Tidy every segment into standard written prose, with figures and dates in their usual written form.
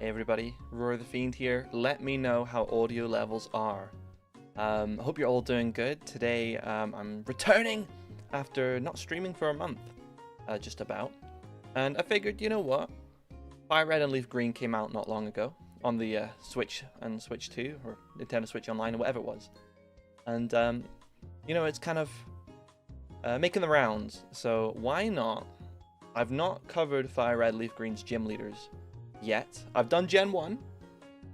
Hey everybody, Roar the Fiend here. Let me know how audio levels are. Hope you're all doing good. Today I'm returning after not streaming for a month, just about. And I figured, you know what? Fire Red and Leaf Green came out not long ago on the Switch and Switch 2, or Nintendo Switch Online, or whatever it was. And, it's kind of making the rounds, so why not? I've not covered Fire Red Leaf Green's gym leaders yet. I've done Gen 1,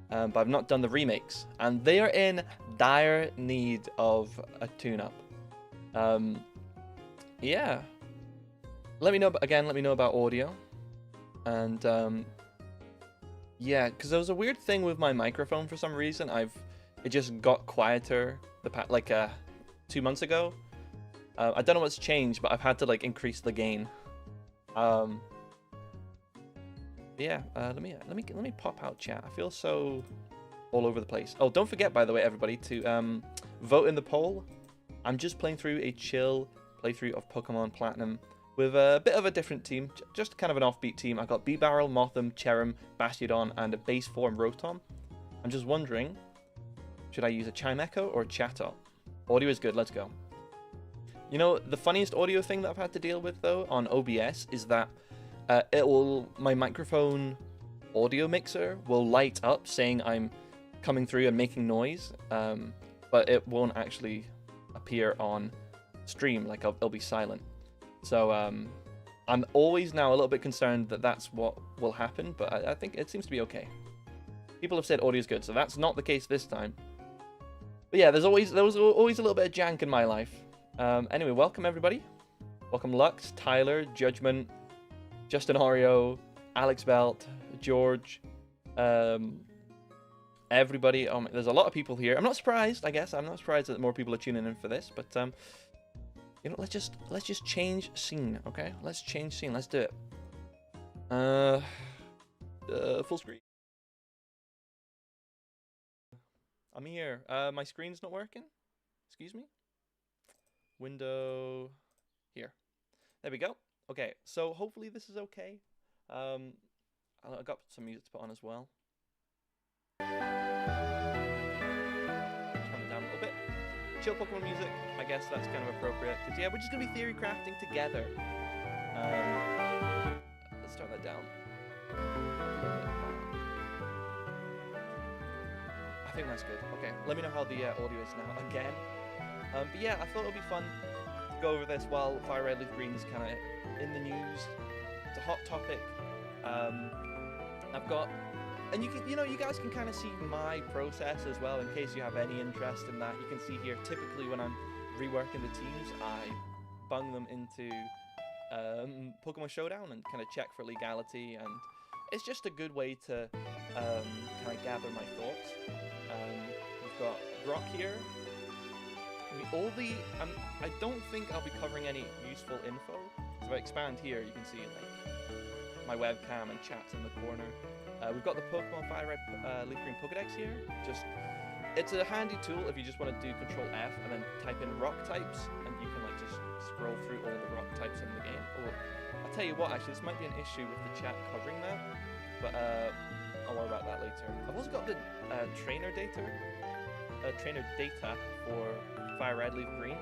but I've not done the remakes, and they are in dire need of a tune-up. Yeah. Let me know about audio, and yeah, because there was a weird thing with my microphone for some reason. It just got quieter 2 months ago. I don't know what's changed, but I've had to increase the gain. Yeah, let me pop out chat. I feel so all over the place. Oh, don't forget, by the way, everybody, to vote in the poll. I'm just playing through a chill playthrough of Pokemon Platinum with a bit of a different team, just kind of an offbeat team. I got B-Barrel, Mothim, Cherim, Bastiodon, and a base form Rotom. I'm just wondering, should I use a Chimecho or Chatot? Audio is good, let's go. You know, the funniest audio thing that I've had to deal with, though, on OBS is that my microphone audio mixer will light up saying I'm coming through and making noise, but it won't actually appear on stream, it'll be silent. So I'm always now a little bit concerned that that's what will happen, but I think it seems to be okay. People have said audio's good, so that's not the case this time. But yeah, there was always a little bit of jank in my life. Anyway, welcome everybody. Welcome Lux, Tyler, Judgment, Justin Oreo, Alex Belt, George, everybody. There's a lot of people here. I'm not surprised, I guess. I'm not surprised that more people are tuning in for this, but let's just change scene, okay? Let's change scene. Let's do it. Full screen. I'm here. My screen's not working. Excuse me. Window here. There we go. Okay, so hopefully this is okay. I got some music to put on as well. Turn it down a little bit. Chill Pokemon music. I guess that's kind of appropriate. Because yeah, we're just gonna be theory crafting together. Let's turn that down. I think that's good. Okay, let me know how the audio is now again. But yeah, I thought it would be fun to go over this while Fire Red Leaf Green is kind of in the news. It's a hot topic. I've got, and you guys can kind of see my process as well in case you have any interest in that. You can see here, typically when I'm reworking the teams, I bung them into Pokemon Showdown and kind of check for legality, and it's just a good way to kind of gather my thoughts. We've got Brock here. I don't think I'll be covering any useful info. So if I expand here, you can see my webcam and chats in the corner. We've got the Pokemon Fire Red Leaf Green Pokedex here. It's a handy tool if you just want to do Control F and then type in rock types, and you can just scroll through all the rock types in the game. Or I'll tell you what, actually, this might be an issue with the chat covering that, but I'll worry about that later. I've also got the trainer data for Fire Red Leaf Green.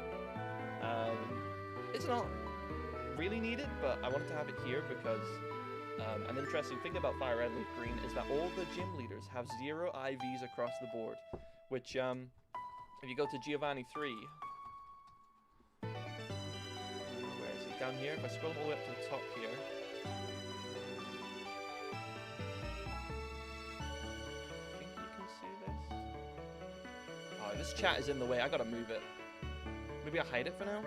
It's not really needed, but I wanted to have it here because an interesting thing about Fire Red Leaf Green is that all the gym leaders have 0 IVs across the board, which if you go to Giovanni 3, where is he? Down here. If I scroll all the way up to the top here, I think you can see this. Oh, this chat is in the way. I gotta move it. Maybe I'll hide it for now.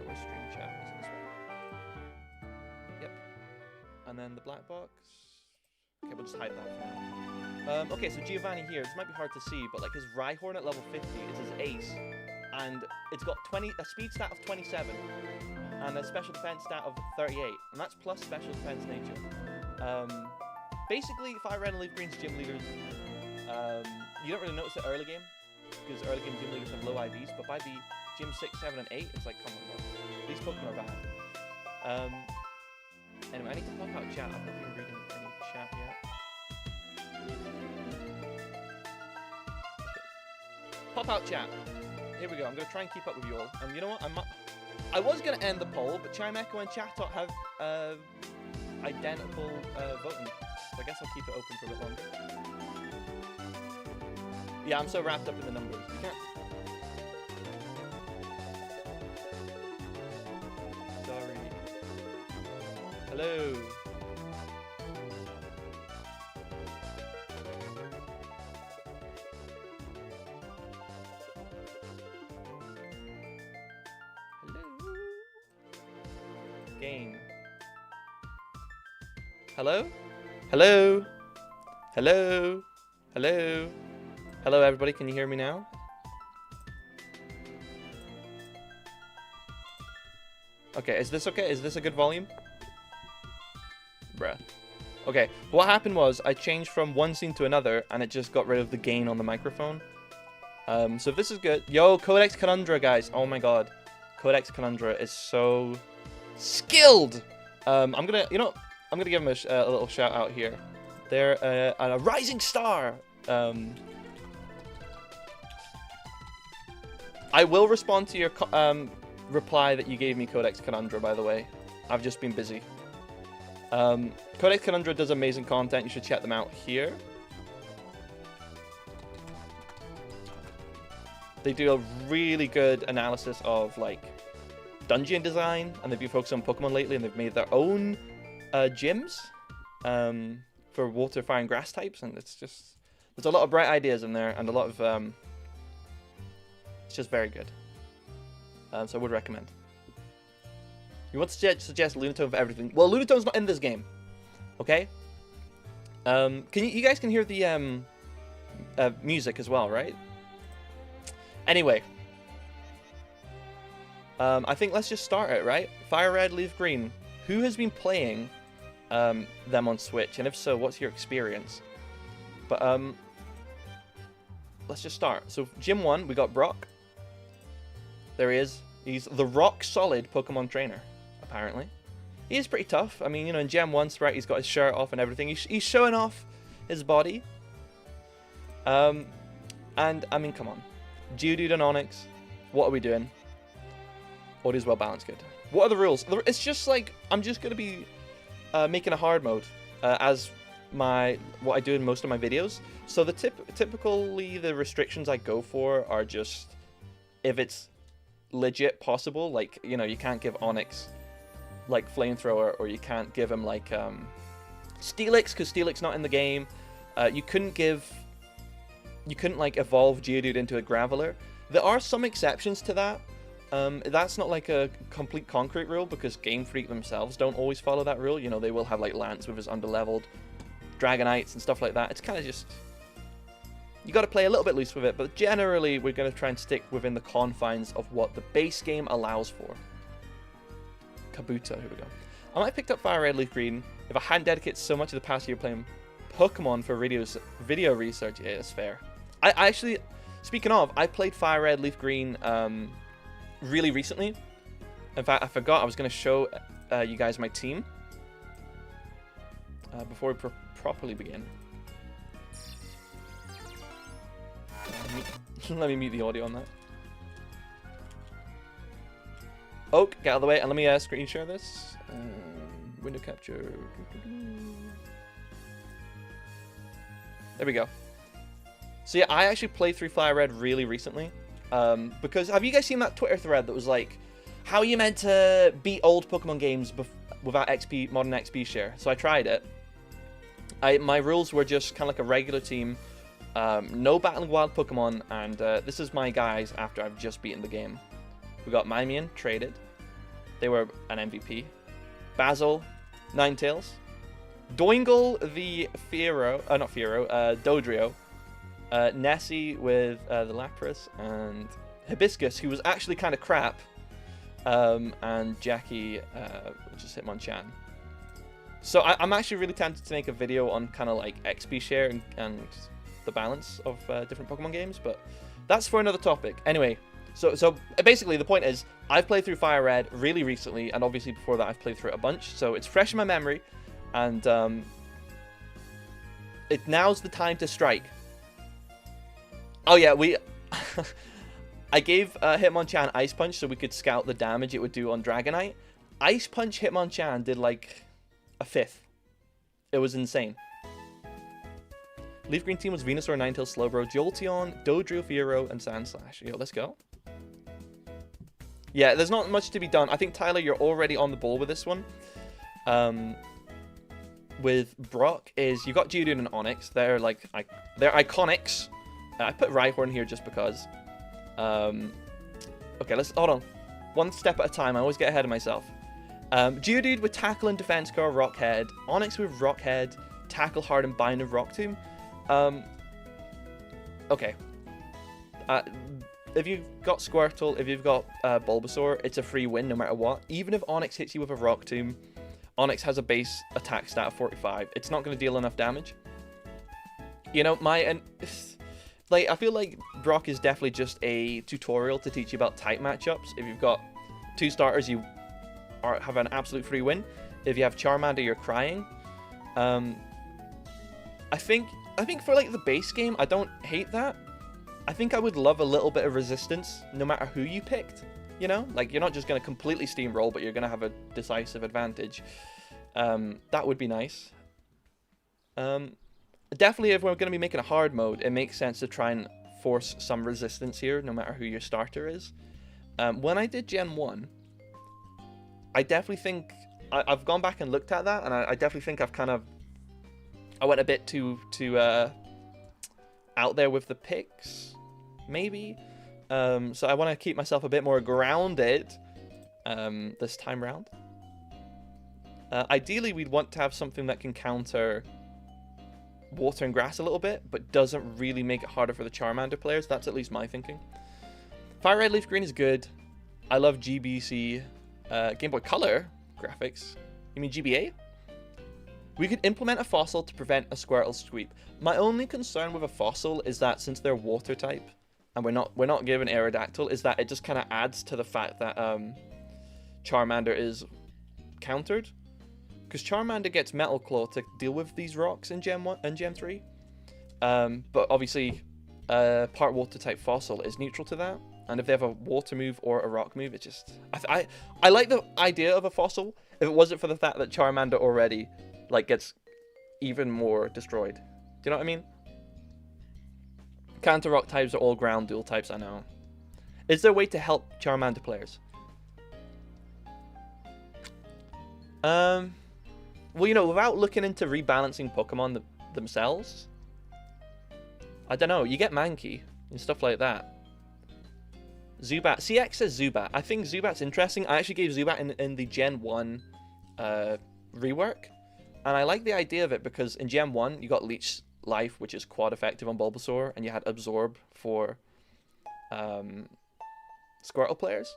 Where's stream chat? Is it this one? Yep. And then the black box. Okay, we'll just hide that for now. Okay, so Giovanni here. This might be hard to see, but his Rhyhorn at level 50 is his ace, and it's got a speed stat of 27 and a special defense stat of 38, and that's plus special defense nature. Basically, Fire Red and Leaf Green's gym leaders. You don't really notice it early game, because early game gym leaders have low IVs, but by the gym 6, 7, and 8, it's come on, these Pokemon are bad. Anyway, I need to pop out chat. I'm not even reading any Pop out chat. Here we go. I'm going to try and keep up with you all. And you know what? I was going to end the poll, but Chime Echo and Chatot have identical voting. So I guess I'll keep it open for a bit longer. Yeah, I'm so wrapped up in the numbers. You can't... Sorry. Hello. Game. Hello? Hello? Hello? Hello? Hello, everybody. Can you hear me now? Okay, is this okay? Is this a good volume? Bruh. Okay, what happened was I changed from one scene to another and it just got rid of the gain on the microphone. So if this is good. Yo, Codex Conundra, guys. Oh my god. Codex Conundra is so... skilled. I'm gonna give him a little shout out here. They're a rising star. I will respond to your reply that you gave me, Codex Conundra. By the way, I've just been busy. Codex Conundra does amazing content. You should check them out here. They do a really good analysis of like dungeon design, and they've been focused on Pokemon lately, and they've made their own gyms for water, fire, and grass types, and it's just, there's a lot of bright ideas in there, and a lot of it's just very good. So I would recommend. You want to suggest Lunatone for everything? Well, Lunatone's not in this game, okay? You guys can hear the music as well, right? Anyway. I think let's just start it, right? Fire Red, Leaf Green. Who has been playing them on Switch? And if so, what's your experience? But let's just start. So Gym 1, we got Brock. There he is. He's the rock-solid Pokemon trainer, apparently. He is pretty tough. I mean, you know, in Gem 1, Sprite, he's got his shirt off and everything. He's showing off his body. And, I mean, come on. Geodude and Onix. What are we doing? Audio's well balanced, good. What are the rules? It's just like, I'm just going to be making a hard mode as what I do in most of my videos. So typically the restrictions I go for are just if it's legit possible. Like, you know, you can't give Onix like Flamethrower, or you can't give him like Steelix, because Steelix not in the game. You couldn't like evolve Geodude into a Graveler. There are some exceptions to that. That's not like a complete concrete rule, because Game Freak themselves don't always follow that rule. You know, they will have like Lance with his underleveled Dragonites and stuff like that. It's kind of just, you got to play a little bit loose with it, but generally we're going to try and stick within the confines of what the base game allows for. Kabuto, here we go. I might have picked up Fire Red, Leaf Green if I hadn't dedicated so much of the past year playing Pokemon for video research. Yeah, that's fair. I actually, speaking of, I played Fire Red, Leaf Green really recently. In fact, I forgot I was going to show you guys my team before we properly begin. Let me mute the audio on that. Oak, get out of the way, and let me screen share this. Window capture. There we go. So yeah, I actually played through Fire Red really recently. Because, have you guys seen that Twitter thread that was like, how are you meant to beat old Pokemon games without XP, modern XP share? So I tried it. My rules were just kind of like a regular team. No battling wild Pokemon, and this is my guys after I've just beaten the game. We got Mimian, traded. They were an MVP. Basil, Ninetales. Doingle the Dodrio. Nessie with the Lapras, and Hibiscus, who was actually kind of crap. And Jackie, which is Hitmonchan. So I'm actually really tempted to make a video on kind of like XP share and the balance of different Pokemon games, but that's for another topic. Anyway, so basically the point is, I've played through Fire Red really recently, and obviously before that I've played through it a bunch, so it's fresh in my memory, and now's the time to strike. Oh yeah, I gave Hitmonchan Ice Punch so we could scout the damage it would do on Dragonite. Ice Punch Hitmonchan did like a fifth. It was insane. Leaf Green team was Venusaur, Ninetales, Slowbro, Jolteon, Dodrio, Fiero, and Sandslash. Yo, let's go. Yeah, there's not much to be done. I think, Tyler, you're already on the ball with this one. With Brock is you got Geodude and Onix. They're like they're iconics. I put Rhyhorn here just because. Okay, let's hold on. One step at a time. I always get ahead of myself. Geodude with Tackle and Defense Core, Rock Head. Onix with Rock Head, Tackle Hard, and Bind of Rock Tomb. Okay. If you've got Squirtle, if you've got Bulbasaur, it's a free win no matter what. Even if Onix hits you with a Rock Tomb, Onix has a base attack stat of 45. It's not going to deal enough damage. You know, I feel like Brock is definitely just a tutorial to teach you about type matchups. If you've got 2 starters, you have an absolute free win. If you have Charmander, you're crying. I think for like the base game, I don't hate that. I think I would love a little bit of resistance, no matter who you picked. You know, like you're not just going to completely steamroll, but you're going to have a decisive advantage. That would be nice. Definitely, if we're going to be making a hard mode, it makes sense to try and force some resistance here, no matter who your starter is. When I did Gen 1, I definitely think I've gone back and looked at that, and I definitely think I went a bit too out there with the picks, maybe. So I want to keep myself a bit more grounded this time round. Ideally, we'd want to have something that can counter Water and Grass a little bit, but doesn't really make it harder for the Charmander players. That's at least my thinking. Fire Red, Leaf Green is good. I love GBC, Game Boy Color graphics. You mean GBA? We could implement a fossil to prevent a Squirtle sweep. My only concern with a fossil is that since they're water type, and we're not given Aerodactyl, is that it just kind of adds to the fact that Charmander is countered. Because Charmander gets Metal Claw to deal with these rocks in Gen 1 and Gen 3. But obviously, part water type fossil is neutral to that. And if they have a water move or a rock move, it just... I like the idea of a fossil if it wasn't for the fact that Charmander already like gets even more destroyed. Do you know what I mean? Counter rock types are all ground dual types, I know. Is there a way to help Charmander players? Well, you know, without looking into rebalancing Pokemon themselves, I don't know. You get Mankey and stuff like that. Zubat. CX says Zubat. I think Zubat's interesting. I actually gave Zubat in the Gen 1 rework. And I like the idea of it because in Gen 1, you got Leech Life, which is quad effective on Bulbasaur, and you had Absorb for Squirtle players.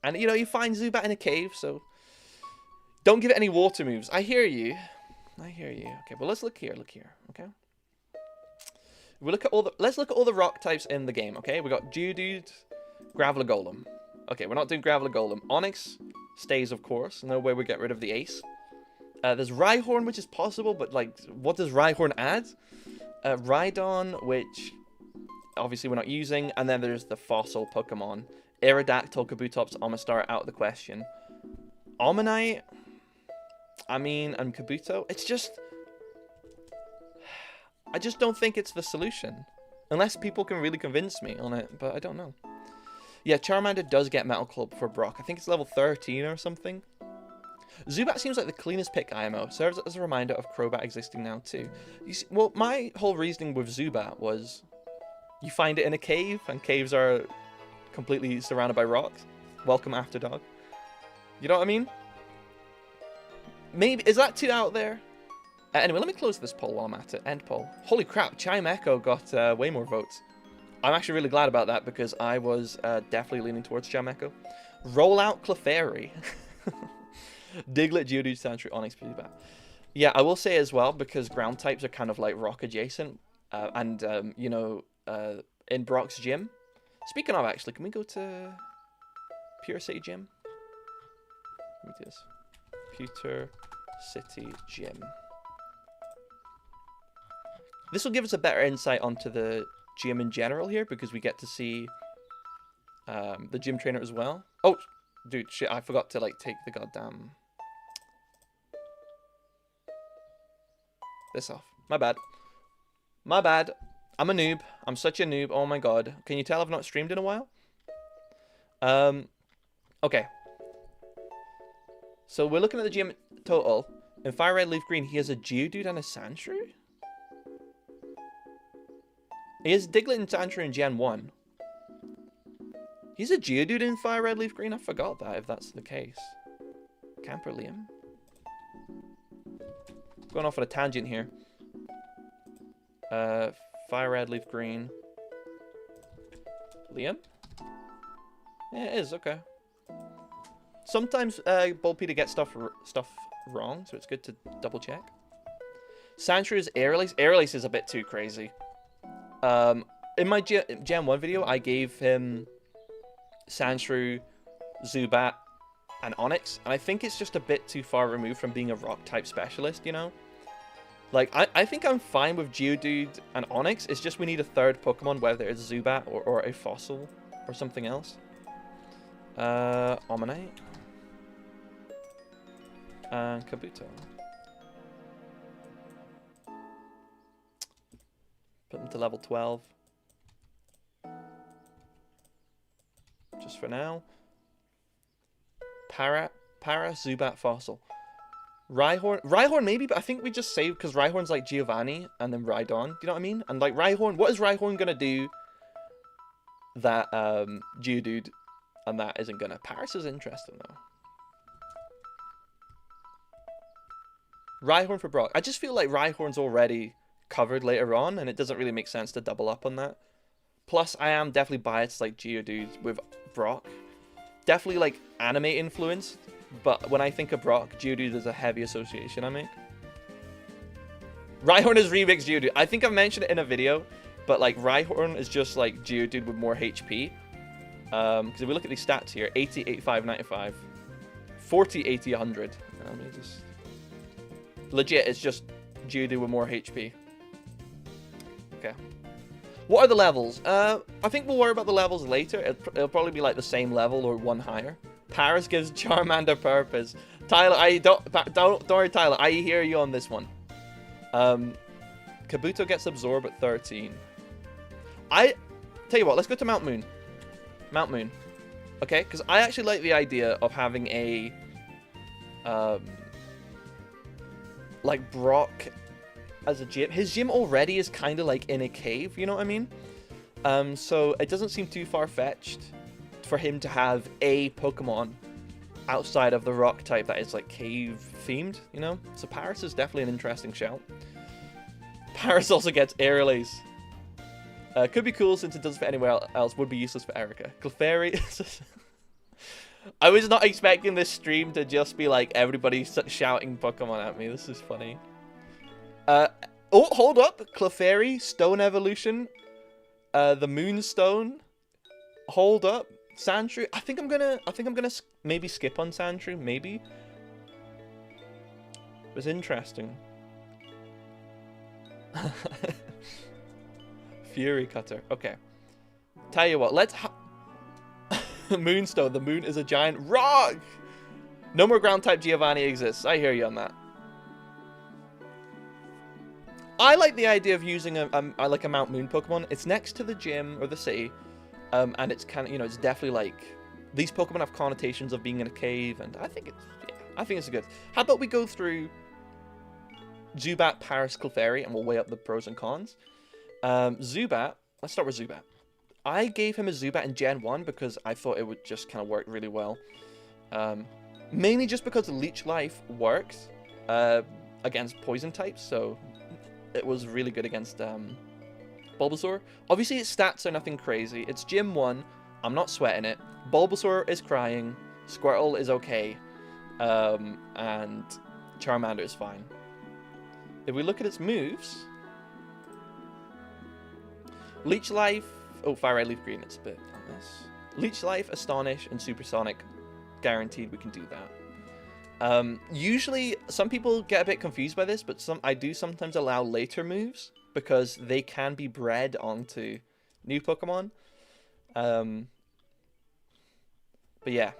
And, you know, you find Zubat in a cave, so... Don't give it any water moves. I hear you. I hear you. Okay, well, let's look here. Look here, okay? Let's look at all the rock types in the game, okay? We got Geodude, Graveler Golem. Okay, we're not doing Graveler Golem. Onix stays, of course. No way we get rid of the ace. There's Rhyhorn, which is possible, but, like, what does Rhyhorn add? Rhydon, which obviously we're not using. And then there's the fossil Pokemon. Aerodactyl, Kabutops, Omastar out of the question. Omanyte, I mean, and Kabuto. It's just... I just don't think it's the solution. Unless people can really convince me on it, but I don't know. Yeah, Charmander does get Metal Club for Brock. I think it's level 13 or something. Zubat seems like the cleanest pick IMO. Serves as a reminder of Crobat existing now too. You see, well, my whole reasoning with Zubat was you find it in a cave, and caves are completely surrounded by rocks. Welcome After Dog. You know what I mean? Maybe, is that too out there? Anyway, let me close this poll while I'm at it. End poll. Holy crap, Chime Echo got way more votes. I'm actually really glad about that because I was definitely leaning towards Chime Echo. Roll out Clefairy. Diglett, Geodude, Sandshrew, Onix, Zubat. Yeah, I will say as well, because ground types are kind of like rock adjacent. You know, in Brock's gym. Speaking of, actually, can we go to Pure City Gym? Let me do this. Pewter City Gym. This will give us a better insight onto the gym in general here because we get to see the gym trainer as well. Oh, dude, shit, I forgot to like take the goddamn this off. My bad. My bad. I'm a noob. I'm such a noob. Oh my god. Can you tell I've not streamed in a while? Okay. So we're looking at the gym total. In Fire Red Leaf Green, he has a Geodude and a Sandshrew? He has Diglett and Sandshrew in Gen 1. He's a Geodude in Fire Red Leaf Green? I forgot that, if that's the case. Camper Liam. Going off on a tangent here. Fire Red Leaf Green. Liam? Yeah, it is, okay. Sometimes Bulpeter gets stuff wrong, so it's good to double check. Sandshrew is Airlace. Airlace is a bit too crazy. In my Gen 1 video, I gave him Sandshrew, Zubat, and Onix, and I think it's just a bit too far removed from being a rock-type specialist, you know? Like, I think I'm fine with Geodude and Onix, it's just we need a third Pokemon, whether it's Zubat or a Fossil or something else. Omanyte. And Kabuto. Put them to level 12. Just for now. Para, Zubat, Fossil. Rhyhorn maybe, but I think we just save because Rhyhorn's like Giovanni and then Rhydon. Do you know what I mean? And like Rhyhorn, what is Rhyhorn gonna do that Geodude and that isn't gonna? Paris is interesting though. Rhyhorn for Brock. I just feel like Rhyhorn's already covered later on, and it doesn't really make sense to double up on that. Plus, I am definitely biased like Geodude with Brock. Definitely like anime influence, but when I think of Brock, Geodude is a heavy association I make. Rhyhorn is remix Geodude. I think I've mentioned it in a video, but like Rhyhorn is just like Geodude with more HP. Because if we look at these stats here, 80, 85, 95, 40, 80, 100. Let me just... Legit, it's just Geodude with more HP. Okay. What are the levels? I think we'll worry about the levels later. It'll probably be like the same level or one higher. Paris gives Charmander purpose. Tyler, don't worry, Tyler. I hear you on this one. Kabuto gets Absorb at 13. Tell you what, let's go to Mount Moon. Mount Moon. Okay, because I actually like the idea of having a like Brock as a gym. His gym already is kind of like in a cave, you know what I mean? So it doesn't seem too far-fetched for him to have a Pokemon outside of the rock type that is like cave themed, you know? So Paris is definitely an interesting shout. Paris also gets Airlace. Could be cool since it doesn't fit anywhere else. Would be useless for Erica. Clefairy. I was not expecting this stream to just be like everybody shouting Pokemon at me. This is funny. Oh, hold up. Clefairy, Stone Evolution, the Moonstone. Hold up. Sandshrew. I think I'm gonna maybe skip on Sandshrew. Maybe. It was interesting. Fury Cutter. Okay. Tell you what. Let's. Moonstone. The moon is a giant rock. No more ground type Giovanni exists. I hear you on that. I like the idea of using like a Mount Moon Pokemon. It's next to the gym or the city, and it's kind of, you know, it's definitely like these Pokemon have connotations of being in a cave, and I think it's good. How about we go through Zubat, Paris, Clefairy, and we'll weigh up the pros and cons. Zubat. Let's start with Zubat. I gave him a Zubat in Gen 1 because I thought it would just kind of work really well. Mainly just because Leech Life works against poison types, so it was really good against Bulbasaur. Obviously, its stats are nothing crazy. It's Gym 1. I'm not sweating it. Bulbasaur is crying. Squirtle is okay. And Charmander is fine. If we look at its moves... Leech Life... Oh, Fire Red Leaf Green, it's a bit on this. Leech Life, Astonish, and Supersonic. Guaranteed we can do that. Usually, some people get a bit confused by this, but I do sometimes allow later moves. because they can be bred onto new Pokemon. But yeah,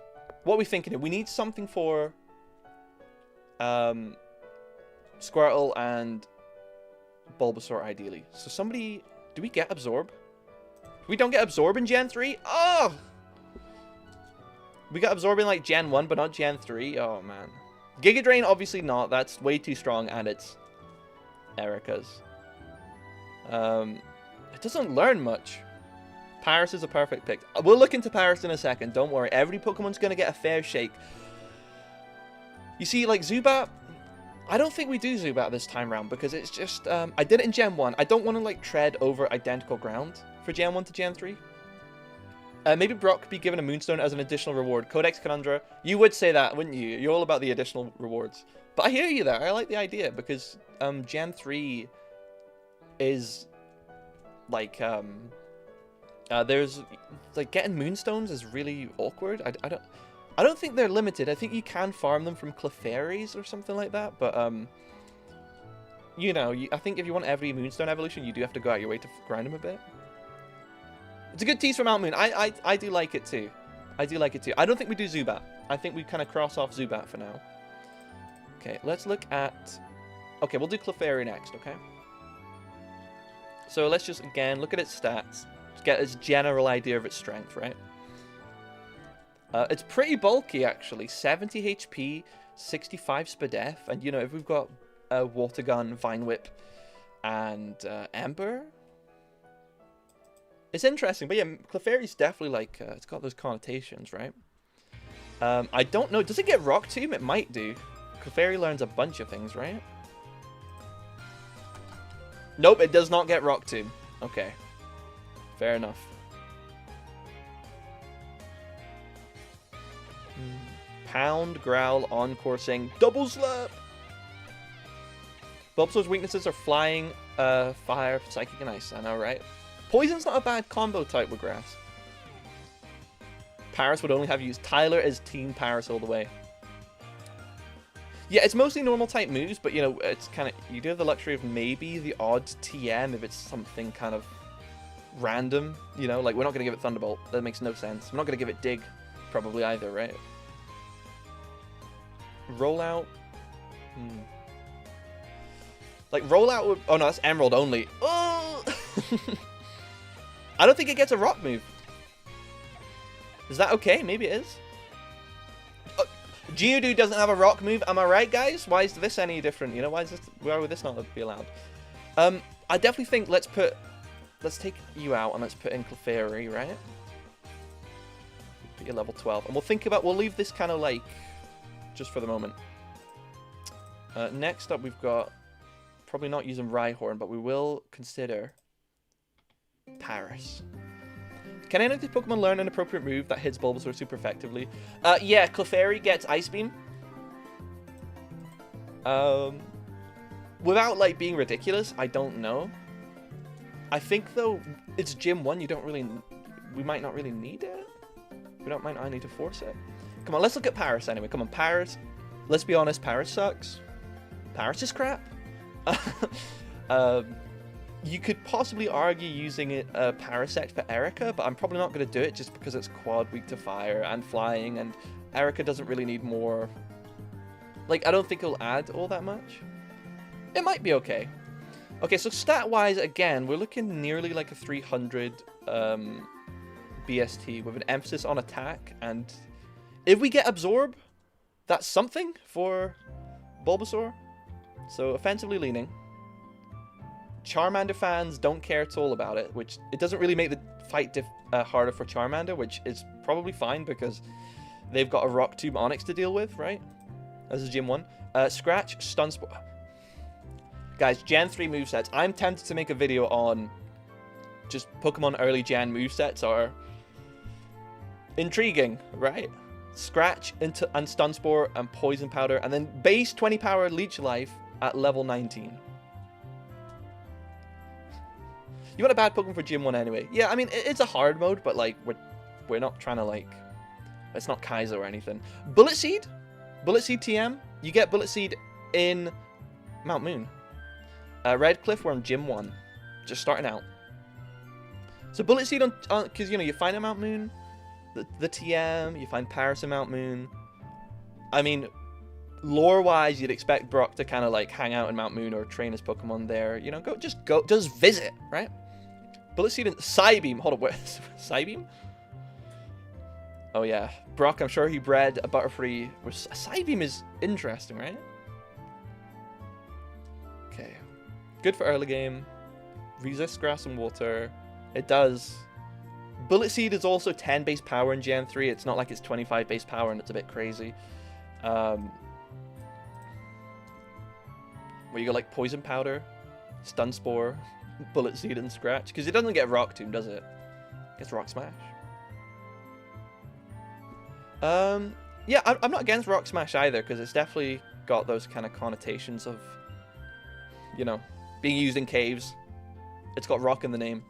what are we thinking? We need something for Squirtle and Bulbasaur ideally. So somebody, do we get Absorb? We don't get Absorb in Gen 3? Oh! We got Absorb in like Gen 1, but not Gen 3. Oh man. Giga Drain, obviously not. That's way too strong, and it's Erica's. It doesn't learn much. Paris is a perfect pick. We'll look into Paris in a second. Don't worry. Every Pokemon's going to get a fair shake. You see, like Zubat, I don't think we do Zubat this time around because it's just... I did it in Gen 1. I don't want to like tread over identical ground for Gen 1 to Gen 3. Maybe Brock could be given a Moonstone as an additional reward. Codex Conundra. You would say that, wouldn't you? You're all about the additional rewards. But I hear you there. I like the idea because Gen 3 is like... there's like getting Moonstones is really awkward. I don't think they're limited. I think you can farm them from Clefairies or something like that. But you know, I think if you want every Moonstone evolution, you do have to go out your way to grind them a bit. It's a good tease for Mount Moon. I do like it too. I do like it too. I don't think we do Zubat. I think we kind of cross off Zubat for now. Okay, let's look at... Okay, we'll do Clefairy next, okay? So let's just, again, look at its stats. Get a general idea of its strength, right? It's pretty bulky, actually. 70 HP, 65 Spadef, and, you know, if we've got Water Gun, Vine Whip, and Ember... It's interesting, but yeah, Clefairy's definitely like, it's got those connotations, right? I don't know, does it get Rock Tomb? It might do. Clefairy learns a bunch of things, right? Nope, it does not get Rock Tomb. Okay. Fair enough. Pound, Growl, Encore Sing, Double Slap! Bulbasaur's weaknesses are Flying, Fire, Psychic, and Ice. I know, right? Poison's not a bad combo type with Grass. Paris would only have used... Tyler is Team Paris all the way. Yeah, it's mostly normal type moves, but, you know, it's kind of... You do have the luxury of maybe the odd TM if it's something kind of random, you know? Like, we're not going to give it Thunderbolt. That makes no sense. We're not going to give it Dig, probably either, right? Rollout. Like, Rollout would... Oh, no, that's Emerald only. Oh! I don't think it gets a rock move. Is that okay? Maybe it is. Geodude doesn't have a rock move. Am I right, guys? Why is this any different? You know, why would this not be allowed? I definitely think let's take you out and let's put in Clefairy, right? Put you level 12. And we'll leave this kind of like, just for the moment. Next up, we've got, probably not using Rhyhorn, but we will consider Paris. Can any of these Pokemon learn an appropriate move that hits Bulbasaur super effectively? Yeah, Clefairy gets Ice Beam. Without, like, being ridiculous, I don't know. I think, though, it's Gym 1, we might not really need it. Might not need to force it. Come on, let's look at Paris anyway. Come on, Paris. Let's be honest, Paris sucks. Paris is crap. You could possibly argue using it Parasect for Erica, but I'm probably not going to do it just because it's quad weak to fire and flying, and Erica doesn't really need more. Like, I don't think it'll add all that much. It might be okay. Okay, so stat-wise, again, we're looking nearly like a 300 BST with an emphasis on attack, and if we get Absorb, that's something for Bulbasaur. So, offensively leaning. Charmander fans don't care at all about it, which it doesn't really make the fight harder for Charmander, which is probably fine because they've got a Rock Tomb Onyx to deal with, right? This is Gym 1. Scratch, Stun Spore. Guys, Gen 3 movesets. I'm tempted to make a video on just Pokemon early Gen movesets are intriguing, right? Scratch and Stun Spore and Poison Powder, and then base 20 power Leech Life at level 19. You want a bad Pokemon for Gym 1 anyway. Yeah, I mean, it's a hard mode, but, like, we're not trying to, like... It's not Kaizo or anything. Bullet Seed? Bullet Seed TM? You get Bullet Seed in Mount Moon. Red Cliff, we're on Gym 1. just starting out. So Bullet Seed on because you know you find a Mount Moon, the TM, you find Paris and Mount Moon. I mean, lore-wise, you'd expect Brock to kind of like hang out in Mount Moon or train his Pokemon there. You know, just visit, right? Bullet Seed and Psybeam. Hold on, where Psybeam? Oh yeah, Brock. I'm sure he bred a Butterfree. Psybeam is interesting, right? Okay, good for early game. Resists grass and water. It does. Bullet Seed is also 10 base power in Gen 3. It's not like it's 25 base power and it's a bit crazy. Where you got like Poison Powder, Stun Spore, Bullet Seed, and Scratch. Because it doesn't get Rock Tomb, does it? It gets Rock Smash. Yeah, I'm not against Rock Smash either, because it's definitely got those kind of connotations of, you know, being used in caves. It's got rock in the name.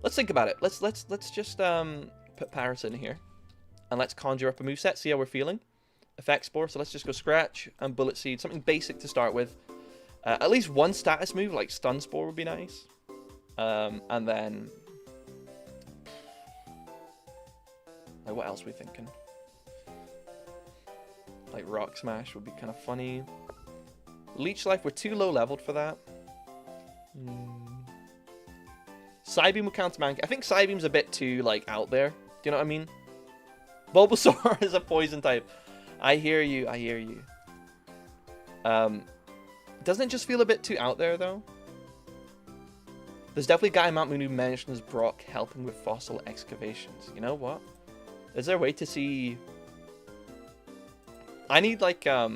Let's think about it. Let's just put Paris in here, and let's conjure up a moveset. See how we're feeling. Effect Spore. So let's just go Scratch and Bullet Seed. Something basic to start with. At least one status move like Stun Spore would be nice. And then, like, what else are we thinking? Like Rock Smash would be kind of funny. Leech Life, we're too low leveled for that. Psybeam will counter Mankey. I think Psybeam's a bit too, like, out there. Do you know what I mean? Bulbasaur is a poison type. I hear you, I hear you. Doesn't it just feel a bit too out there, though? There's definitely a guy in Mount Moon who mentions Brock helping with fossil excavations. You know what? Is there a way to see... I need like a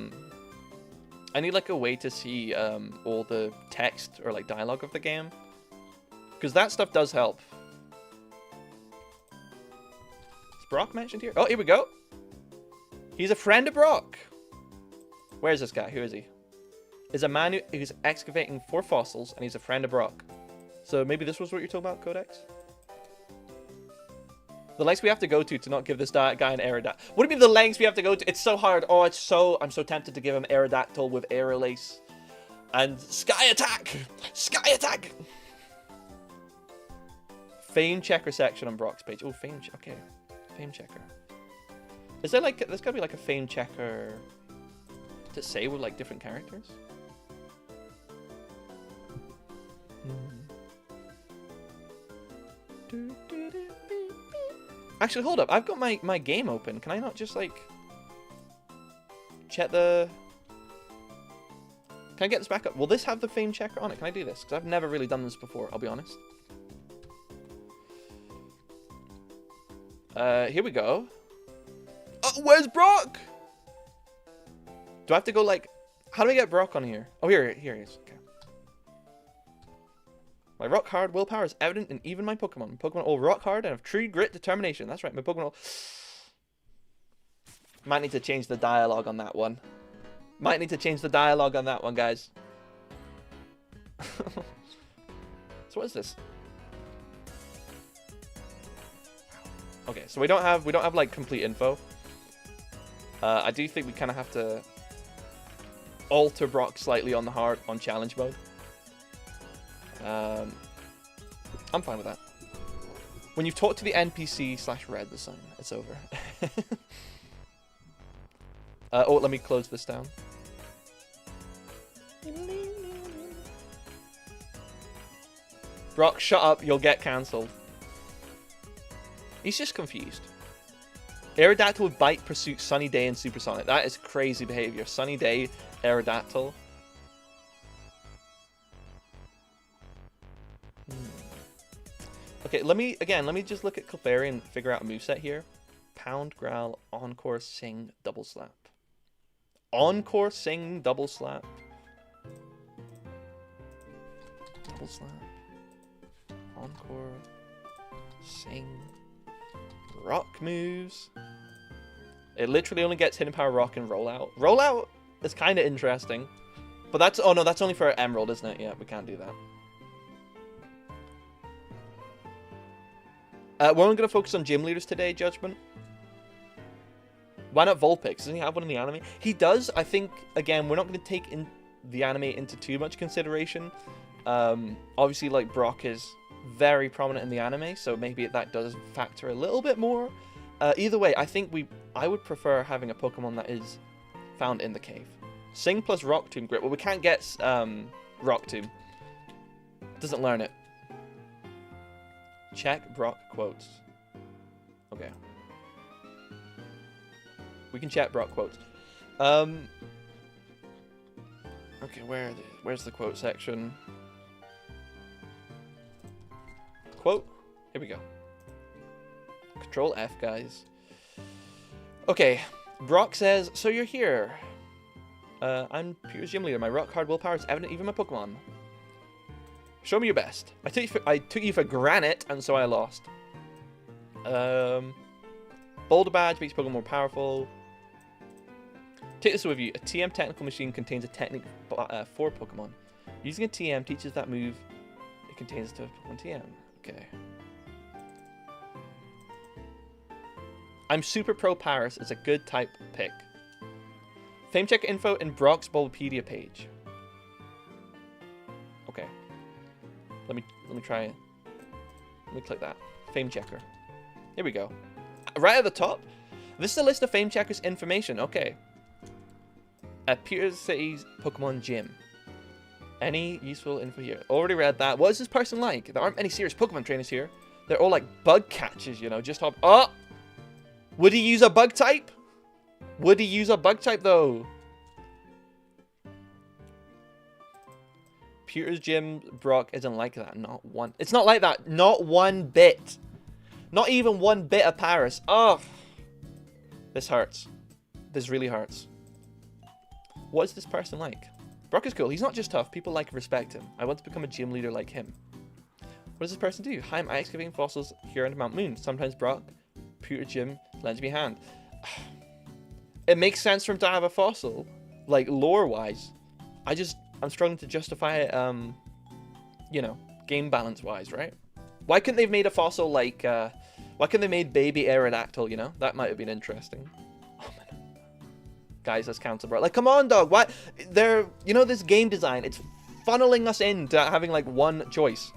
way to see all the text or like dialogue of the game, because that stuff does help. Is Brock mentioned here? Oh, here we go. He's a friend of Brock. Where's this guy? Who is he? Is a man who's excavating for fossils, and he's a friend of Brock. So maybe this was what you're talking about, Codex? The lengths we have to go to not give this guy an Aerodactyl. What do you mean the lengths we have to go to? It's so hard. Oh, I'm so tempted to give him Aerodactyl with Aerolace. And Sky Attack! Sky Attack! Fame Checker section on Brock's page. Oh, Fame Checker. Okay. Fame Checker. Is there like... There's gotta be like a Fame Checker to say with like different characters? Actually, hold up. I've got my game open. Can I not just, like, check the... Can I get this back up? Will this have the Fame Checker on it? Can I do this? Because I've never really done this before, I'll be honest. Here we go. Oh, where's Brock? Do I have to go, like... How do I get Brock on here? Oh, here he is. Okay. My rock hard willpower is evident in even my Pokemon. My Pokemon all rock hard and have true grit determination. That's right, my Pokemon all... Might need to change the dialogue on that one. Might need to change the dialogue on that one, guys. So what is this? Okay, so we don't have like complete info. I do think we kind of have to alter Brock slightly on challenge mode. I'm fine with that. When you've talked to the NPC / read the sign, it's over. Oh, let me close this down. Brock, shut up, you'll get cancelled. He's just confused. Aerodactyl with Bite, Pursuit, Sunny Day, and Supersonic. That is crazy behavior. Sunny Day, Aerodactyl. Okay, let me just look at Clefairy and figure out a moveset here. Pound, Growl, Encore, Sing, Double Slap. Encore, Sing, Double Slap. Double Slap. Encore, Sing. Rock moves. It literally only gets Hidden Power, Rock, and Rollout. Rollout is kind of interesting. But that's... Oh no, that's only for Emerald, isn't it? Yeah, we can't do that. We're only going to focus on gym leaders today, Judgment. Why not Vulpix? Doesn't he have one in the anime? He does. I think, again, we're not going to take the anime into too much consideration. Obviously, like, Brock is very prominent in the anime, so maybe that does factor a little bit more. Either way, I think I would prefer having a Pokemon that is found in the cave. Sing plus Rock Tomb Grip. Well, we can't get Rock Tomb. Doesn't learn it. Check Brock quotes. Okay. We can check Brock quotes. Okay, where's the quote section? Quote. Here we go. Control F, guys. Okay. Brock says, "So you're here. I'm Pewter's gym leader. My rock hard willpower is evident even my Pokemon. Show me your best. I took you for granite, and so I lost. Boulder Badge makes Pokemon more powerful. Take this with you. A TM technical machine contains a technique for Pokemon. Using a TM teaches that move it contains to Pokemon TM. Okay. I'm Super Pro Paris is a good type pick. Fame check info in Brock's Bulbapedia page. Okay. Let me try it. Let me click that. Fame checker. Here we go. Right at the top, this is a list of Fame checkers information. Okay. At Pewter City's Pokemon Gym. Any useful info here? Already read that. What is this person like? There aren't any serious Pokemon trainers here. They're all like bug catchers, you know, just hop. Oh! Would he use a bug type? Would he use a bug type though? Pewter's Gym Brock isn't like that. Not one. It's not like that. Not one bit. Not even one bit of Paris. Oh. This hurts. This really hurts. What is this person like? Brock is cool. He's not just tough. People like and respect him. I want to become a gym leader like him. What does this person do? Hi, I'm excavating fossils here on Mount Moon. Sometimes Brock, Pewter Gym, lends me a hand. It makes sense for him to have a fossil, like lore-wise. I'm struggling to justify it, you know, game balance-wise, right? Why couldn't they have made a fossil like, why couldn't they made baby Aerodactyl, you know? That might have been interesting. Oh, man. Guys, that's Kanto, bro. Like, come on, dog. Why? They're, you know, this game design, it's funneling us into having, like, one choice.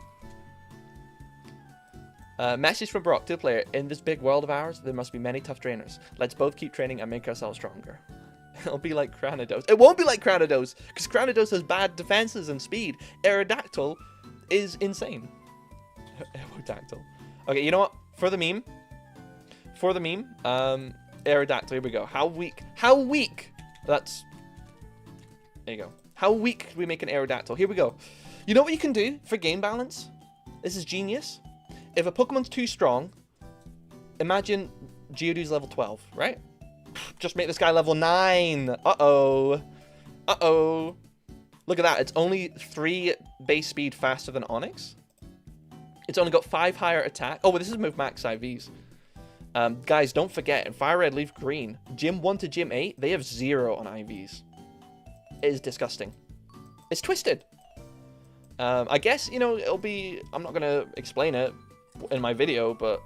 Message from Brock to the player. In this big world of ours, there must be many tough trainers. Let's both keep training and make ourselves stronger. It'll be like Cranidos. It won't be like Cranidos, because Cranidos has bad defenses and speed. Aerodactyl is insane. Aerodactyl. Okay, you know what? For the meme, Aerodactyl, here we go. How weak? That's... There you go. How weak can we make an Aerodactyl? Here we go. You know what you can do for game balance? This is genius. If a Pokemon's too strong, imagine Geodude's level 12, right? Just make this guy level 9. Uh-oh. Uh-oh. Look at that. It's only 3 base speed faster than Onix. It's only got 5 higher attack. Oh, but this is move max IVs. Guys, don't forget, in Fire Red, Leaf Green, Gym 1 to Gym 8, they have 0 on IVs. It is disgusting. It's twisted. I guess, you know, it'll be... I'm not going to explain it in my video, but...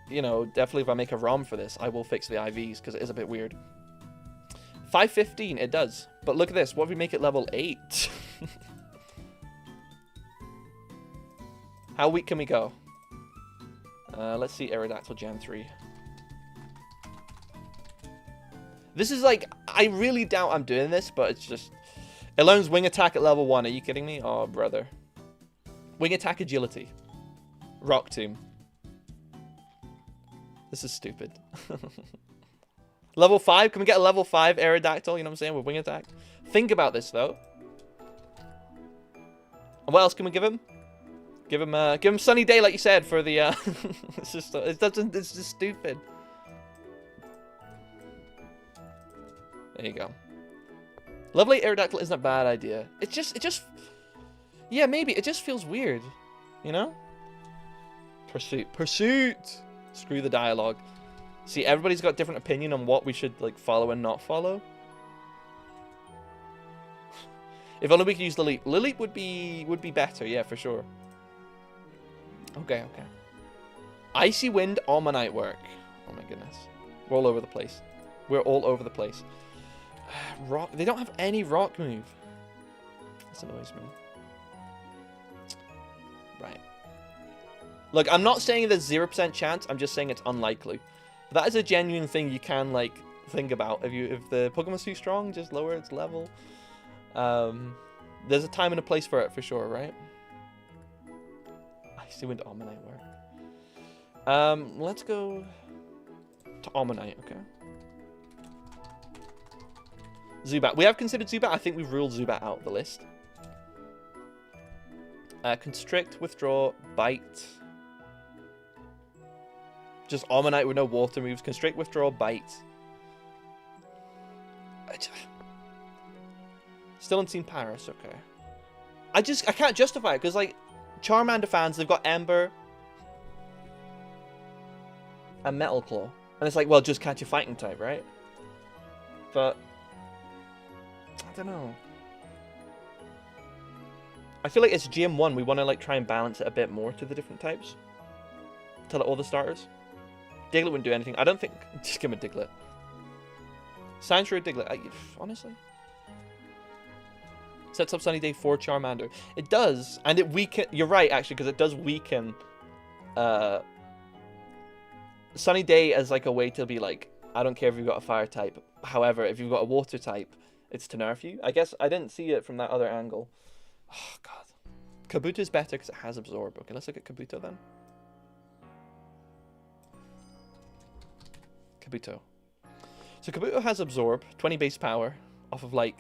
You know, definitely if I make a ROM for this, I will fix the IVs, because it is a bit weird. 515, it does. But look at this. What if we make it level 8? How weak can we go? Let's see Aerodactyl Gen 3. This is like... I really doubt I'm doing this, but it's just... It learns Wing Attack at level 1. Are you kidding me? Oh, brother. Wing Attack Agility. Rock Tomb. This is stupid. Level 5? Can we get a level 5 Aerodactyl, you know what I'm saying, with Wing Attack? Think about this, though. And what else can we give him? Give him Sunny Day, like you said, for the, it's just stupid. There you go. Level 8 Aerodactyl isn't a bad idea. It just... Yeah, maybe. It just feels weird. You know? Pursuit! Screw the dialogue. See, everybody's got different opinion on what we should, like, follow and not follow. If only we could use Lily. Lily would be better, yeah, for sure. Okay. Icy Wind, Almanite work. Oh my goodness. We're all over the place. Rock. They don't have any rock move. This annoys me. Right. Look, I'm not saying there's 0% chance. I'm just saying it's unlikely. That is a genuine thing you can, like, think about. If the Pokemon's too strong, just lower its level. There's a time and a place for it, for sure, right? I see when Omanyte work. Let's go to Omanyte, okay? Zubat. We have considered Zubat. I think we've ruled Zubat out of the list. Constrict, Withdraw, Bite. Just Omanyte with no water moves. Constrict, Withdraw, Bite. Still haven't seen Paris, okay. I can't justify it, because, like, Charmander fans, they've got Ember and Metal Claw. And it's like, well, just catch a fighting type, right? But I don't know. I feel like it's GM1. We want to, like, try and balance it a bit more to the different types. To all the starters. Diglett wouldn't do anything. I don't think... Just give him a Diglett. Sandshrew Diglett. Honestly. Sets up Sunny Day for Charmander. It does. And it weaken... You're right, actually, because it does weaken... Sunny Day as, like, a way to be like, I don't care if you've got a fire type. However, if you've got a water type, it's to nerf you. I guess I didn't see it from that other angle. Oh, God. Kabuto's better because it has Absorb. Okay, let's look at Kabuto then. Kabuto. So Kabuto has Absorb, 20 base power, off of, like,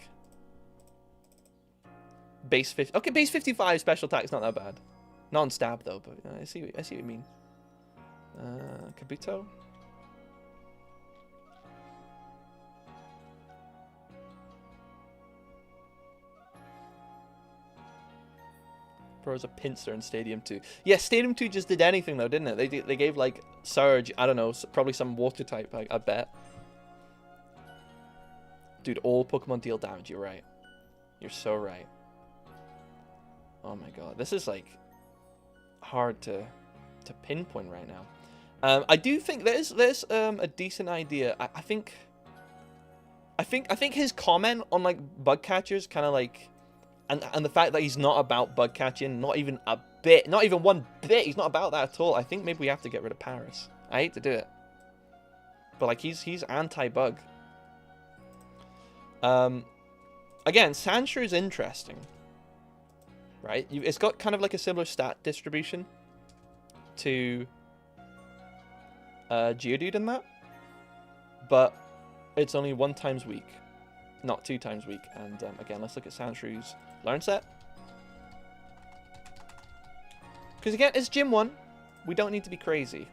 base 50. Okay, base 55 special attack is not that bad. Not on stab, though, but I see what you mean. Kabuto. Throws a pincer in Stadium 2. Yeah, Stadium 2 just did anything, though, didn't it? They gave, like, Surge, I don't know, probably some water type, I bet. Dude, all Pokemon deal damage, you're right. You're so right. Oh my god, this is, like, hard to pinpoint right now. I do think there's a decent idea. I think his comment on, like, bug catchers kind of, like... And the fact that he's not about bug catching, not even a bit, not even one bit, he's not about that at all. I think maybe we have to get rid of Paris. I hate to do it. But, like, he's anti-bug. Again, Sandshrew is interesting. Right? It's got kind of like a similar stat distribution to Geodude in that. But it's only 1 times weak. Not 2 times weak. And again, let's look at Sandshrew's learn set. Because again, it's Gym 1. We don't need to be crazy.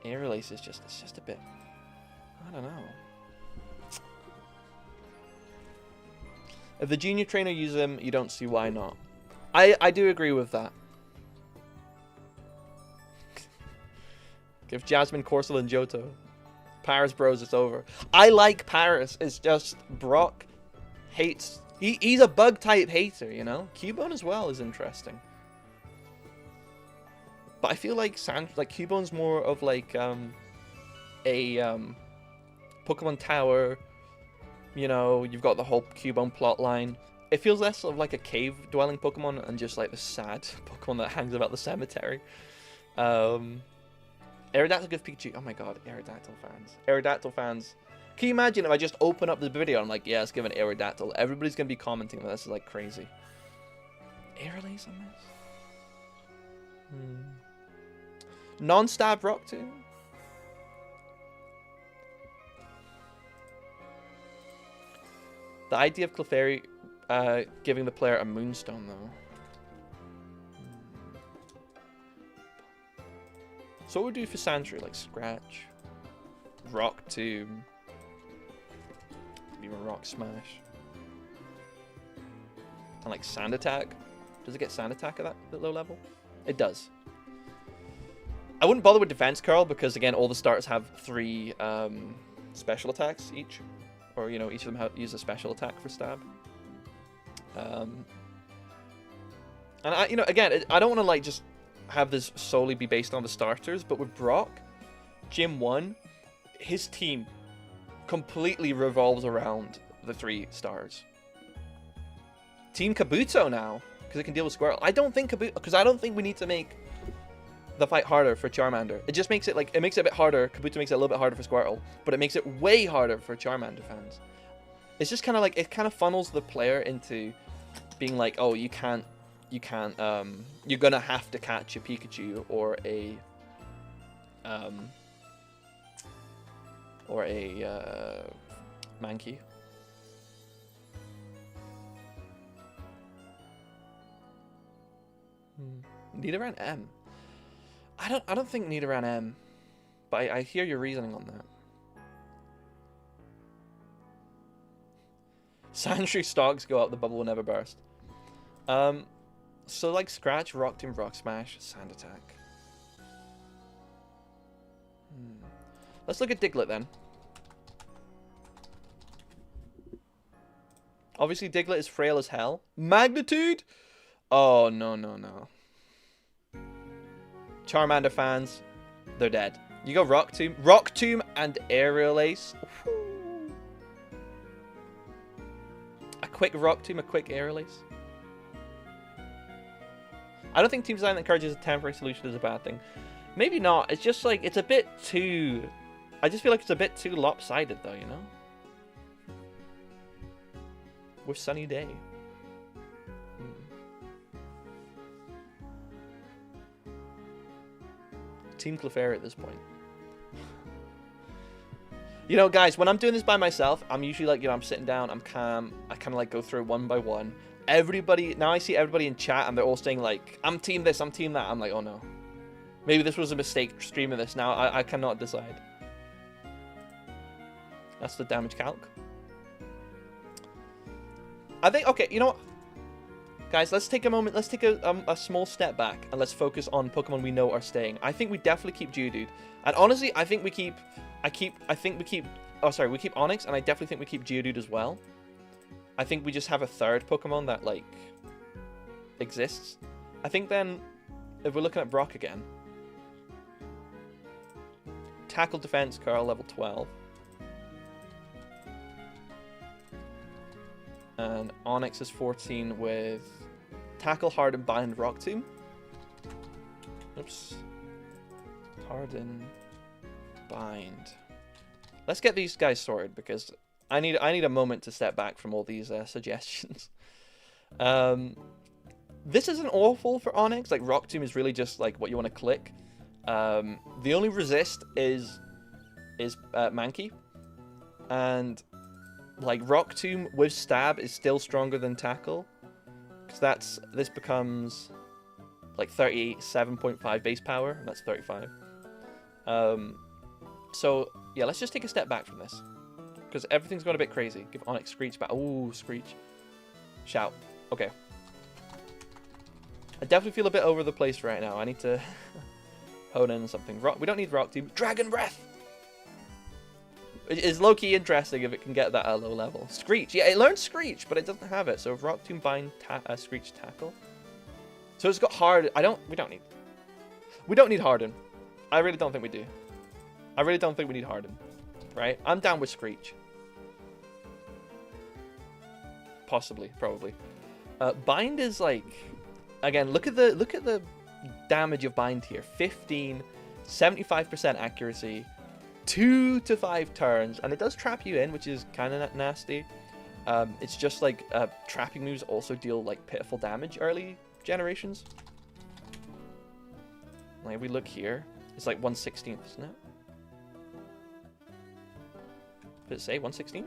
Air Release is just, it's just a bit, I don't know. If the junior trainer uses him, you don't see why not. I do agree with that. Give Jasmine, Corsola, and Johto. Paris bros, it's over. I like Paris. It's just Brock hates. He's a bug type hater, you know. Cubone as well is interesting. But I feel like Cubone's more of like a Pokemon Tower. You know, you've got the whole Cubone plot line. It feels less of like a cave dwelling Pokemon and just like the sad Pokemon that hangs about the cemetery. Aerodactyl gives Pikachu. Oh my god, Aerodactyl fans. Aerodactyl fans. Can you imagine if I just open up the video and I'm like, yeah, let's give an Aerodactyl. Everybody's going to be commenting on this like crazy. Air Release on this? Non-stab Rock Tomb? The idea of Clefairy giving the player a Moonstone, though. So what would we do for Sandshrew? Like Scratch, Rock Tomb, even Rock Smash, and like Sand Attack. Does it get Sand Attack at that low level? It does. I wouldn't bother with Defense Curl because again, all the starters have 3 special attacks each, or you know, each of them use a special attack for stab. And you know, again, I don't want to like just have this solely be based on the starters, but with Brock, Gym 1, his team completely revolves around the 3 stars. Team Kabuto now. because it can deal with Squirtle. I don't think because I don't think we need to make the fight harder for Charmander. It just makes it like, it makes it a bit harder. Kabuto makes it a little bit harder for Squirtle, but it makes it way harder for Charmander fans. It's just kind of like, it kind of funnels the player into being like, oh, you can't, you're gonna have to catch a Pikachu or a Mankey. Nidoran M. I don't think Nidoran M, but I hear your reasoning on that. Sandshrew stocks go up, the bubble will never burst. So like Scratch, Rock Tomb, Rock Smash, Sand Attack. Let's look at Diglett then. Obviously Diglett is frail as hell. Magnitude? Oh, no, no, no. Charmander fans, they're dead. You go Rock Tomb and Aerial Ace. A quick Rock Tomb, a quick Aerial Ace. I don't think team design that encourages a temporary solution is a bad thing. Maybe not. It's just like, it's a bit too... I just feel like it's a bit too lopsided though, you know? With Sunny Day. Team Clefairy at this point. You know, guys, when I'm doing this by myself, I'm usually like, you know, I'm sitting down, I'm calm, I kind of like go through one by one. Everybody, now I see everybody in chat and they're all saying like, I'm team this, I'm team that. I'm like, oh no. Maybe this was a mistake streaming this. Now I cannot decide. That's the damage calc. I think, okay, you know what? Guys, let's take a moment, let's take a small step back and let's focus on Pokemon we know are staying. I think we definitely keep Geodude. And honestly, I think we keep, we keep Onyx, and I definitely think we keep Geodude as well. I think we just have a third Pokemon that, like, exists. I think then, if we're looking at Brock again, Tackle, Defense, Curl, level 12. And Onyx is 14 with Tackle, Harden, Bind, Rock Tomb. Oops. Harden, Bind. Let's get these guys sorted because I need a moment to step back from all these suggestions. This isn't awful for Onyx. Like Rock Tomb is really just like what you want to click. The only resist is Mankey, and like Rock Tomb with Stab is still stronger than Tackle, because this becomes like 37.5 base power, and that's 35. So yeah, let's just take a step back from this, because everything's gone a bit crazy. Give Onyx Screech back. Ooh, Screech. Shout. Okay. I definitely feel a bit over the place right now. I need to hone in on something. We don't need Rock Tomb. Dragon Breath! It's low-key interesting if it can get that at a low level. Screech. Yeah, it learns Screech, but it doesn't have it. So Rock Tomb, Bind, Screech, Tackle. So it's got Hard. We don't need Harden. I really don't think we do. I really don't think we need Harden. Right? I'm down with Screech. Possibly, probably. Bind is like, again, look at the damage of Bind here. 15, 75% accuracy, 2 to 5 turns, and it does trap you in, which is kind of nasty. It's just like trapping moves also deal like pitiful damage early generations. Like if we look here, it's like 1/16, isn't it? Did it say 1/16?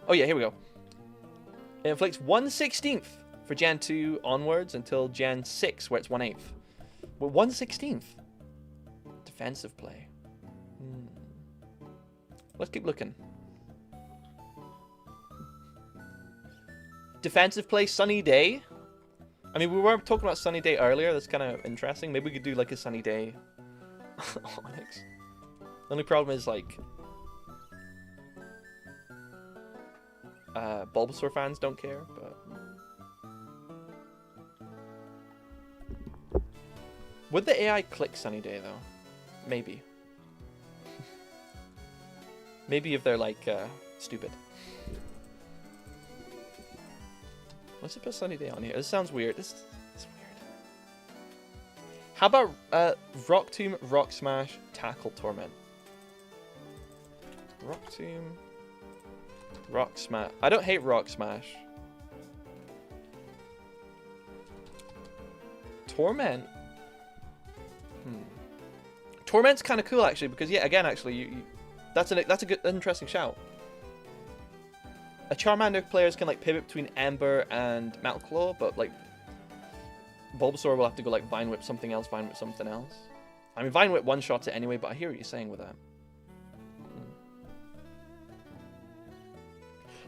Oh yeah, here we go. It inflicts 1/16 for Gen 2 onwards until Gen 6, where it's 1/8. Well, 1/16. Defensive play. Let's keep looking. Defensive play, Sunny Day. I mean, we were talking about Sunny Day earlier. That's kind of interesting. Maybe we could do like a Sunny Day Onyx. The only problem is like Bulbasaur fans don't care, but would the AI click Sunny Day though? Maybe. Maybe if they're like stupid. Let's just put Sunny Day on here. This sounds weird. This is weird. How about Rock Tomb, Rock Smash, Tackle Torment? Rock Tomb, Rock Smash. I don't hate Rock Smash. Torment. Torment's kind of cool actually, because yeah, again, actually, that's a good, interesting shout. A Charmander players can like pivot between Ember and Metal Claw, but like Bulbasaur will have to go like Vine Whip something else, Vine Whip something else. I mean, Vine Whip one-shots it anyway, but I hear what you're saying with that.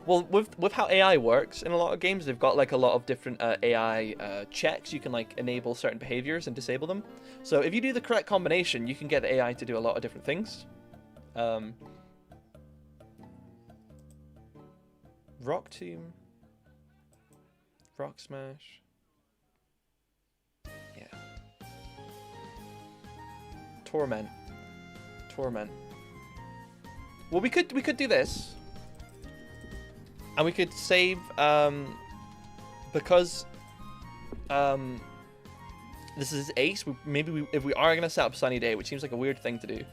Well, with how AI works in a lot of games, they've got like a lot of different AI checks. You can like enable certain behaviors and disable them. So if you do the correct combination, you can get the AI to do a lot of different things. Rock Tomb, Rock Smash. Yeah. Torment. Well, we could do this. And we could save, because this is Ace, if we are going to set up Sunny Day, which seems like a weird thing to do.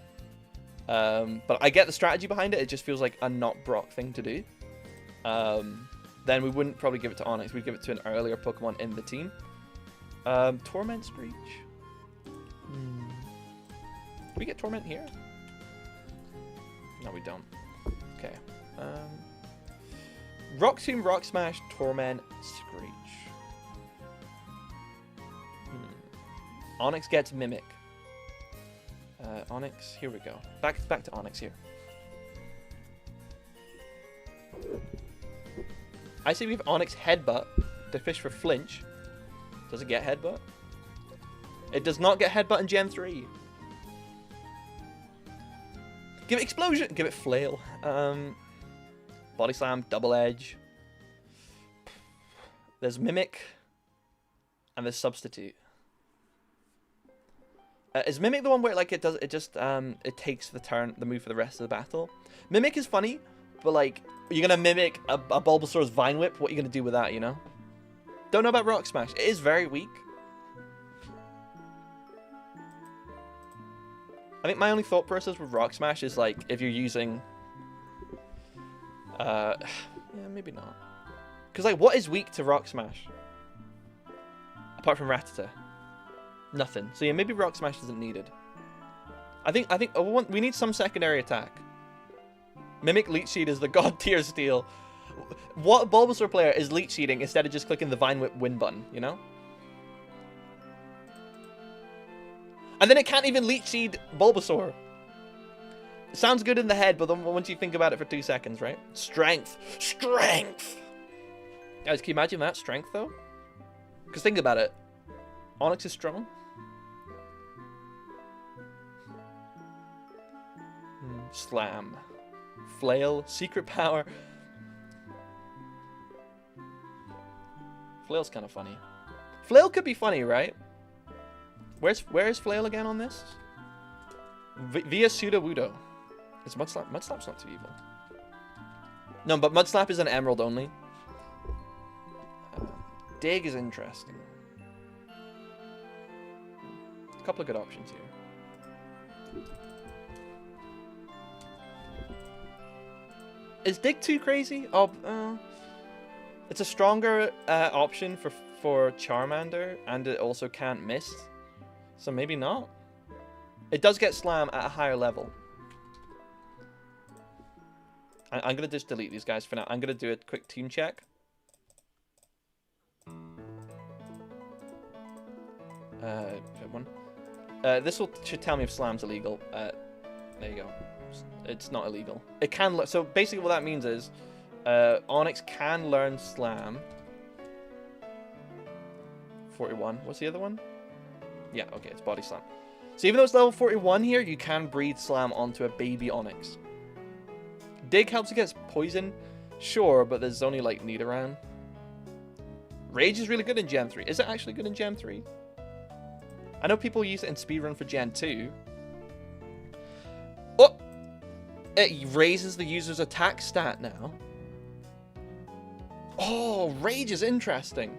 But I get the strategy behind it, it just feels like a not Brock thing to do. Then we wouldn't probably give it to Onyx, we'd give it to an earlier Pokemon in the team. Torment Screech? Do we get Torment here? No, we don't. Okay. Rock Tomb, Rock Smash, Torment, Screech. Onyx gets Mimic. Onyx, here we go. Back to Onyx here. I say we have Onyx Headbutt to fish for Flinch. Does it get Headbutt? It does not get Headbutt in Gen 3. Give it Explosion. Give it Flail. Body Slam, Double Edge. There's Mimic. And there's Substitute. Is Mimic the one where like it takes the move for the rest of the battle? Mimic is funny, but like you're gonna mimic a Bulbasaur's Vine Whip. What are you gonna do with that? You know. Don't know about Rock Smash. It is very weak. I think my only thought process with Rock Smash is like if you're using. Yeah, maybe not. Because like, what is weak to Rock Smash? Apart from Rattata. Nothing. So yeah, maybe Rock Smash isn't needed. I think we need some secondary attack. Mimic Leech Seed is the god tier steal. What Bulbasaur player is Leech Seeding instead of just clicking the Vine Whip win button, you know? And then it can't even Leech Seed Bulbasaur. It sounds good in the head, but then once you think about it for 2 seconds, right? Strength. Strength! Guys, can you imagine that? Strength, though? Because think about it. Onyx is strong. Slam. Flail. Secret power. Flail's kind of funny. Flail could be funny, right? Where is Flail again on this? Via Sudowoodo. Is Mudslap? Mudslap's not too evil. No, but Mudslap is an emerald only. Dig is interesting. A couple of good options here. Is Dig too crazy? Oh, it's a stronger option for Charmander, and it also can't miss. So maybe not. It does get Slam at a higher level. I'm going to just delete these guys for now. I'm going to do a quick team check. One. This should tell me if Slam's illegal. There you go. It's not illegal. It can. So basically what that means is Onyx can learn Slam. 41. What's the other one? Yeah, okay, it's Body Slam. So even though it's level 41 here, you can breed Slam onto a baby Onyx. Dig helps against poison, sure, but there's only like Nidoran. Rage is really good in Gen 3. Is it actually good in Gen 3? I know people use it in speedrun for Gen 2. Oh! It raises the user's attack stat now. Oh, Rage is interesting.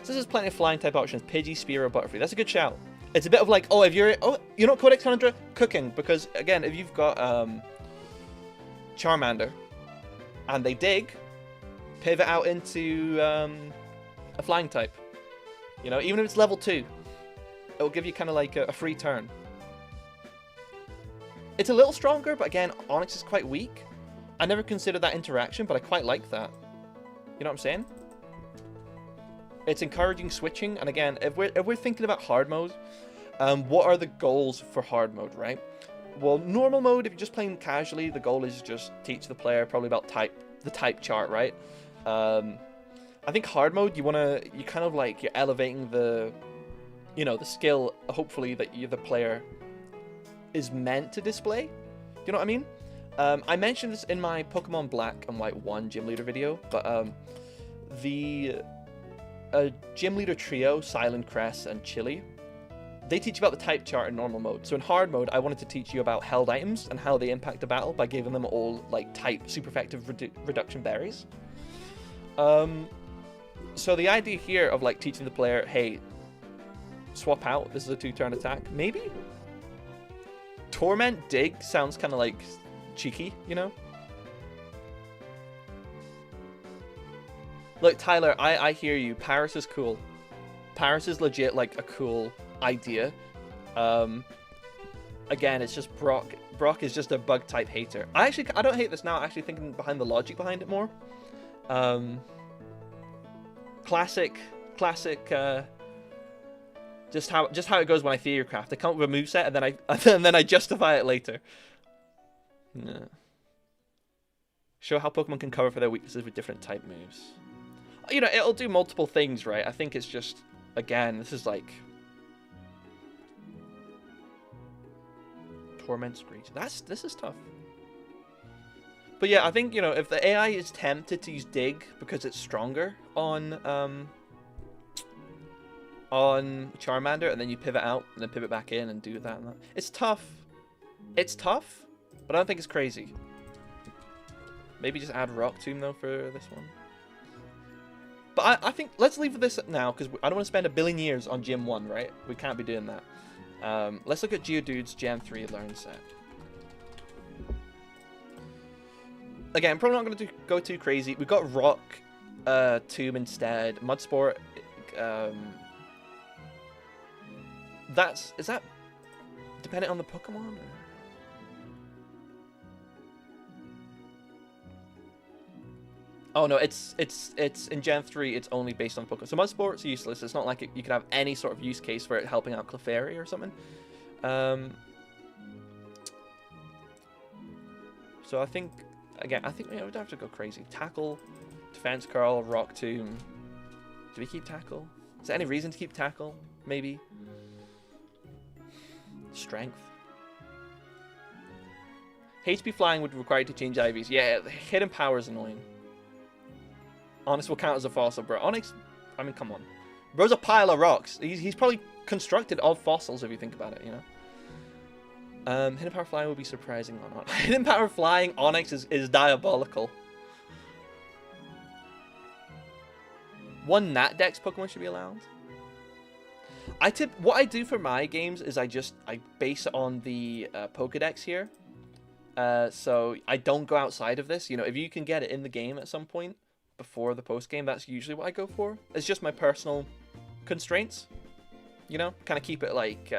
So there's plenty of flying type options. Pidgey, Spearow, Butterfree. That's a good shout. It's a bit of like, oh, if you're... Oh, you know what Codex Conundra? Cooking. Because, again, if you've got Charmander and they dig, pivot out into a flying type. You know, even if it's level 2, it'll give you kind of like a free turn. It's a little stronger, but again, Onix is quite weak. I never considered that interaction, but I quite like that. You know what I'm saying? It's encouraging switching, and again, if we're thinking about hard mode, what are the goals for hard mode, right? Well, normal mode, if you're just playing casually, the goal is just teach the player probably about the type chart, right? I think hard mode, you're elevating the, you know, the skill, hopefully, that the player is meant to display. Do you know what I mean? I mentioned this in my Pokemon Black and White 1 gym leader video, but the gym leader trio, Silent Crest and Chili, they teach you about the type chart in normal mode. So in hard mode, I wanted to teach you about held items and how they impact the battle by giving them all like type super effective reduction berries. So the idea here of like teaching the player, hey, swap out, this is a 2-turn attack, maybe? Torment Dig sounds kind of like cheeky, you know? Look, Tyler, I hear you. Paris is cool. Paris is legit like a cool idea. Again, it's just Brock. Brock is just a bug type hater. I don't hate this now. I'm actually thinking behind the logic behind it more. Classic. Just how it goes when I Theorycraft. I come up with a moveset and then I justify it later. Yeah. Show how Pokemon can cover for their weaknesses with different type moves. You know, it'll do multiple things, right? I think it's just, again, this is like Torment Screech. This is tough. But yeah, I think, you know, if the AI is tempted to use Dig because it's stronger on Charmander, and then you pivot out and then pivot back in and do that and that. It's tough. It's tough, but I don't think it's crazy. Maybe just add Rock Tomb though for this one. But I think let's leave this now because I don't want to spend a billion years on Gym 1, right? We can't be doing that. Let's look at Geodude's Gen 3 Learn Set. Again, probably not going to go too crazy. We've got Rock Tomb instead. Mudsport. Is that dependent on the Pokemon? Or? Oh no, it's in Gen 3. It's only based on Pokemon. So Mudsport's useless. It's not like you could have any sort of use case for it helping out Clefairy or something. So I think again, we don't have to go crazy. Tackle, Defense Curl, Rock Tomb. Do we keep Tackle? Is there any reason to keep Tackle? Maybe. Strength. HP Flying would require you to change IVs. Yeah, Hidden Power is annoying. Onyx will count as a fossil, bro. Onyx, I mean, come on. Bro's a pile of rocks. He's probably constructed of fossils if you think about it, you know? Hidden Power Flying would be surprising or not. Hidden Power Flying Onyx is diabolical. One Nat Dex Pokemon should be allowed. What I do for my games is I base it on the Pokedex here. So I don't go outside of this. You know, if you can get it in the game at some point before the post game, that's usually what I go for. It's just my personal constraints. You know, kind of keep it like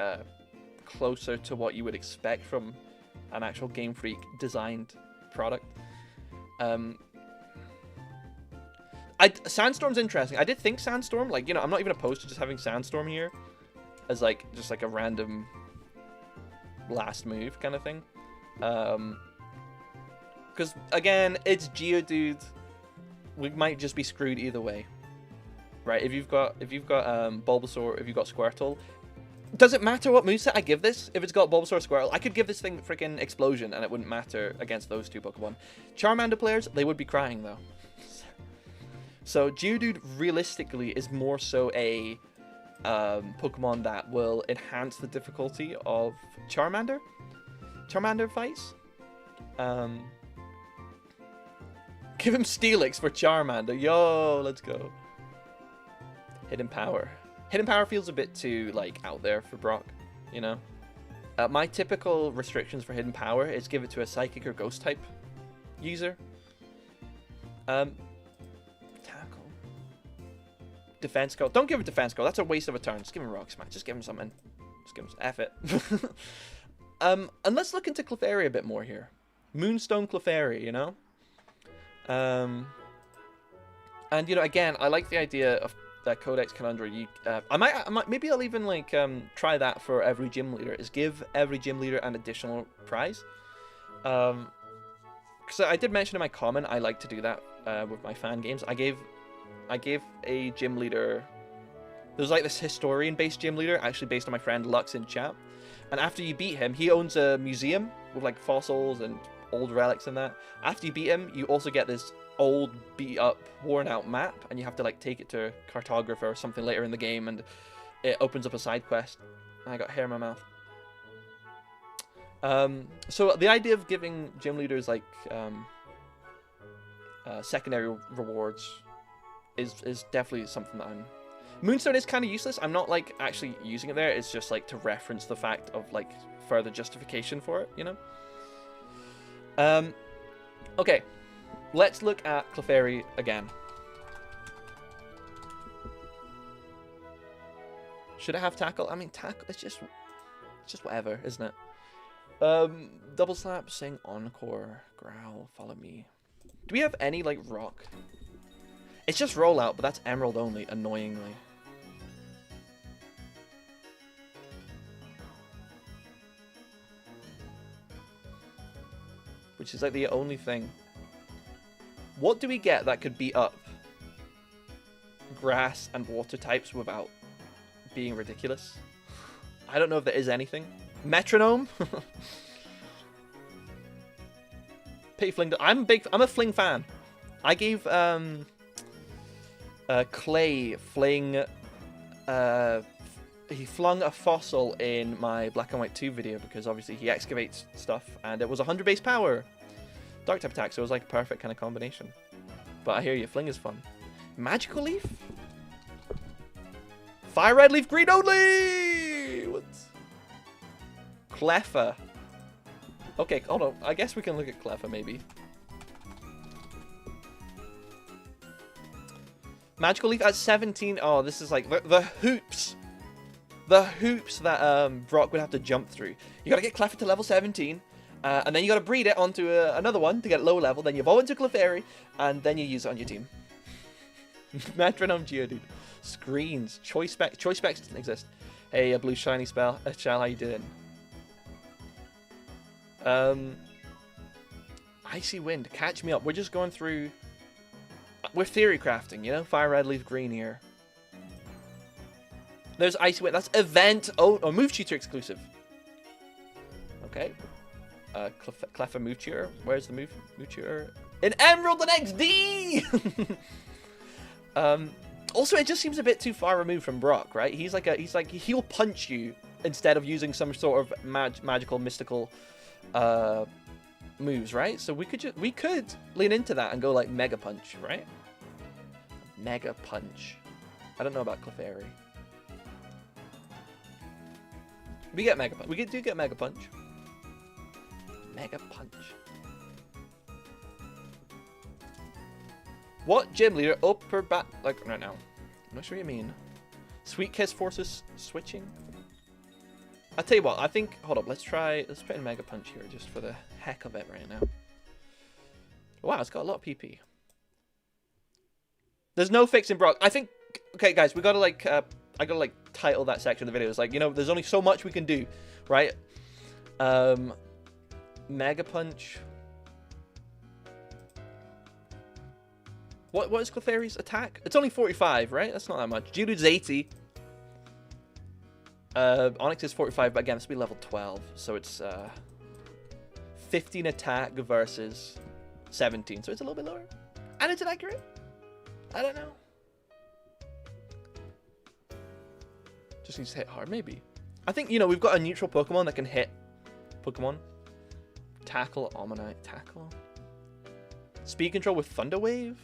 closer to what you would expect from an actual Game Freak designed product. Sandstorm's interesting. I did think Sandstorm, like, you know, I'm not even opposed to just having Sandstorm here as like just like a random last move kind of thing. Because again, it's Geodude. We might just be screwed either way, right? If you've got Bulbasaur, if you've got Squirtle, does it matter what moveset I give this? If it's got Bulbasaur, Squirtle, I could give this thing freaking Explosion, and it wouldn't matter against those two Pokemon. Charmander players, they would be crying though. So Geodude realistically is more so a Pokemon that will enhance the difficulty of Charmander fights. Give him Steelix for Charmander. Yo, let's go. Hidden Power. Hidden Power feels a bit too, like, out there for Brock, you know? My typical restrictions for Hidden Power is give it to a Psychic or Ghost type user. Tackle. Defense Go. Don't give him Defense Go. That's a waste of a turn. Just give him Rock Smash. Just give him something. Just give him F it. And let's look into Clefairy a bit more here. Moonstone Clefairy, you know? And, you know, again, I like the idea of that Codex Calendra. I might, maybe I'll even, like, try that for every gym leader, is give every gym leader an additional prize. Because I did mention in my comment, I like to do that with my fan games. I gave a gym leader, there's like this historian-based gym leader, actually based on my friend Lux in chat. And after you beat him, he owns a museum with like fossils and old relics and that. After you beat him, you also get this old, beat-up, worn-out map, and you have to like take it to a cartographer or something later in the game, and it opens up a side quest. I got hair in my mouth. So the idea of giving gym leaders like secondary rewards is definitely something that I'm... Moonstone is kind of useless. I'm not like actually using it there. It's just like to reference the fact of like further justification for it, you know? Okay, let's look at Clefairy again. Should it have tackle? I mean, tackle, it's just whatever, isn't it? Double slap, sing, encore, growl, follow me. Do we have any like rock? It's just rollout, but that's emerald only, annoyingly. Which is like the only thing. What do we get that could beat up grass and water types without being ridiculous? I don't know if there is anything. Metronome? Pity Fling. I'm a Fling fan. I gave Clay Fling he flung a fossil in my Black and White 2 video because obviously he excavates stuff and it was 100 base power. Dark type attack, so it was like a perfect kind of combination. But I hear you, Fling is fun. Magical Leaf? Fire Red Leaf Green only! What? Cleffa. Okay, hold on. I guess we can look at Cleffa maybe. Magical Leaf at 17. Oh, this is like the hoops. The hoops that Brock would have to jump through. You gotta get Cleffa to level 17. And then you gotta breed it onto another one to get low level. Then you evolve into Clefairy. And then you use it on your team. Metronome Geodude. Screens. Choice specs doesn't exist. Hey, a blue shiny shell, how you doing? Icy Wind, catch me up. We're just going through... We're theory crafting, you know? Fire Red Leaf Green here. There's Icy Wind. That's event. Oh, Move Tutor exclusive. Okay. Cleffa Move Tutor. Where's the Move Tutor? In Emerald and XD! Also, it just seems a bit too far removed from Brock, right? He'll punch you instead of using some sort of magical, mystical moves, right? So we could lean into that and go like Mega Punch, right? Mega Punch. I don't know about Clefairy. We get Mega Punch. We do get Mega Punch. Mega Punch. What gym leader upper back? Like right now, I'm not sure what you mean. Sweet Kiss forces switching. I'll tell you what. I think. Hold up. Let's put in Mega Punch here just for the heck of it right now. Wow, it's got a lot of PP. There's no fixing Brock. I think. Okay, guys, we gotta like. I gotta like title that section of the video. It's like, you know, there's only so much we can do, right? Mega Punch. What is Clefairy's attack? It's only 45, right? That's not that much. Geodude's 80. Onyx is 45, but again, this will be level 12. So it's 15 attack versus 17. So it's a little bit lower. And it's inaccurate. I don't know. Just needs to hit hard, maybe. I think, you know, we've got a neutral Pokemon that can hit Pokemon. Tackle, Omanyte, tackle. Speed control with Thunder Wave?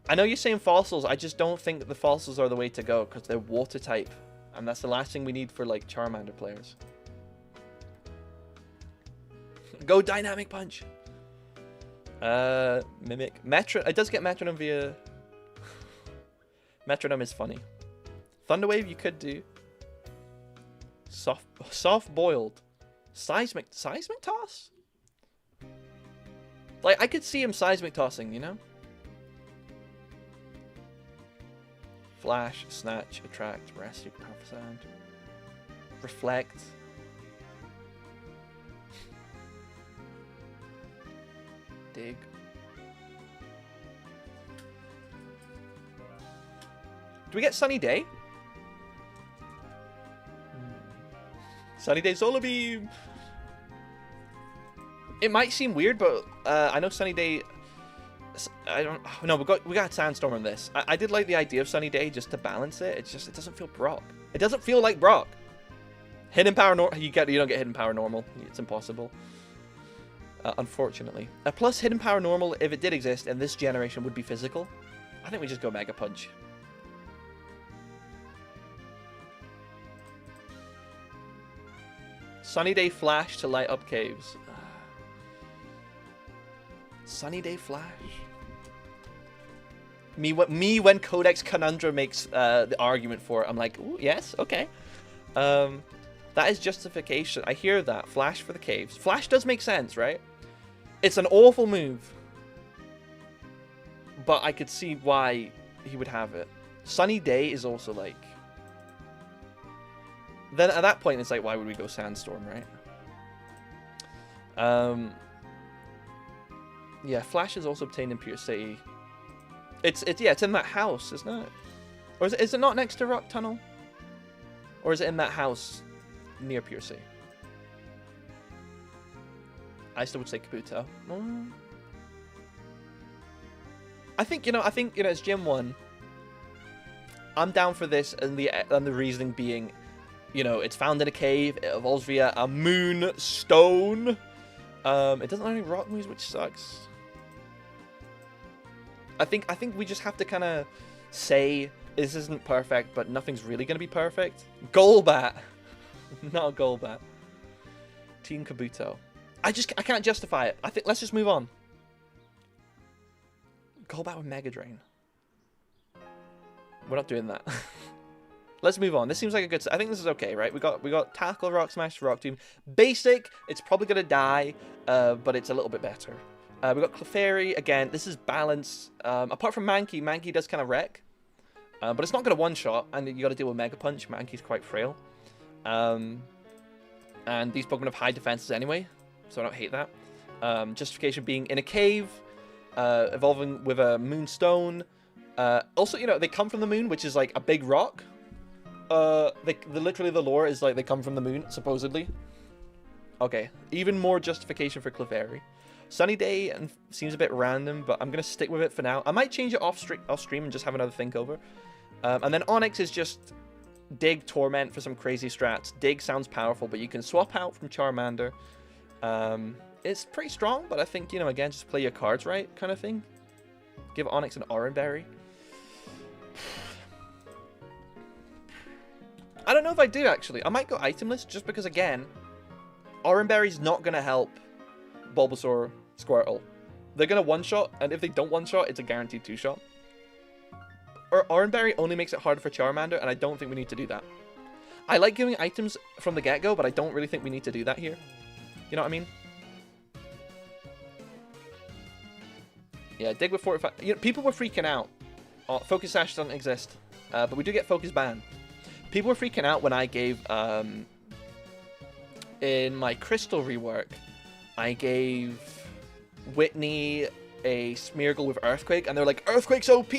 I know you're saying fossils. I just don't think the fossils are the way to go because they're water type. And that's the last thing we need for, like, Charmander players. Go Dynamic Punch! Mimic. It does get Metronome via... Metronome is funny. Thunder Wave you could do. Soft boiled. Seismic toss? Like, I could see him seismic tossing, you know? Flash, snatch, attract, rescue, powerful sound. Reflect. Dig. Do we get Sunny Day? Sunny Day Solar Beam! It might seem weird, but I know Sunny Day... I don't... No, we got Sandstorm on this. I did like the idea of Sunny Day just to balance it. It's just... It doesn't feel Brock. It doesn't feel like Brock. Hidden Power normal... You don't get Hidden Power normal. It's impossible. Unfortunately. Plus, Hidden Power normal, if it did exist in this generation, would be physical. I think we just go Mega Punch. Sunny Day Flash to light up caves. Sunny Day Flash. Me when Codex Conundrum makes the argument for it, I'm like, ooh, yes, okay. That is justification. I hear that. Flash for the caves. Flash does make sense, right? It's an awful move. But I could see why he would have it. Sunny Day is also like... Then at that point, it's like, why would we go Sandstorm, right? Yeah, Flash is also obtained in Pure City. It's in that house, isn't it? Or is it not next to Rock Tunnel? Or is it in that house near Pure City? I still would say Kabuto. I think it's Gym 1. I'm down for this, and the reasoning being, it's found in a cave. It evolves via a moonstone. It doesn't have any rock moves, which sucks. I think we just have to kind of say this isn't perfect, but nothing's really going to be perfect. Golbat, not Golbat. Team Kabuto. I can't justify it. I think let's just move on. Golbat with Mega Drain. We're not doing that. Let's move on. This seems like a good... I think this is okay, right? We got Tackle, Rock Smash, Rock Tomb. Basic. It's probably going to die, but it's a little bit better. We got Clefairy. Again, this is balance. Apart from Mankey. Mankey does kind of wreck. But it's not going to one-shot, and you got to deal with Mega Punch. Mankey's quite frail. And these Pokemon have high defenses anyway, so I don't hate that. Justification being in a cave, evolving with a Moonstone. Also, they come from the moon, which is like a big rock. Literally the lore is like they come from the moon, supposedly. Okay, even more justification for Clefairy. Sunny Day seems a bit random, but I'm gonna stick with it for now. I might change it off stream and just have another think over. And then Onyx is just Dig, Torment for some crazy strats. Dig sounds powerful, but you can swap out from Charmander. It's pretty strong, but I think, again, just play your cards right kind of thing. Give Onyx an Oran Berry. I don't know if I do, actually. I might go itemless, just because, again, Oran Berry's not going to help Bulbasaur, Squirtle. They're going to one-shot, and if they don't one-shot, it's a guaranteed two-shot. Or Oran Berry only makes it harder for Charmander, and I don't think we need to do that. I like giving items from the get-go, but I don't really think we need to do that here. You know what I mean? Yeah, Dig with 45... people were freaking out. Focus Sash doesn't exist. But we do get Focus Ban. People were freaking out when I gave... in my Crystal rework, I gave Whitney a Smeargle with Earthquake, and they're like, Earthquake's OP!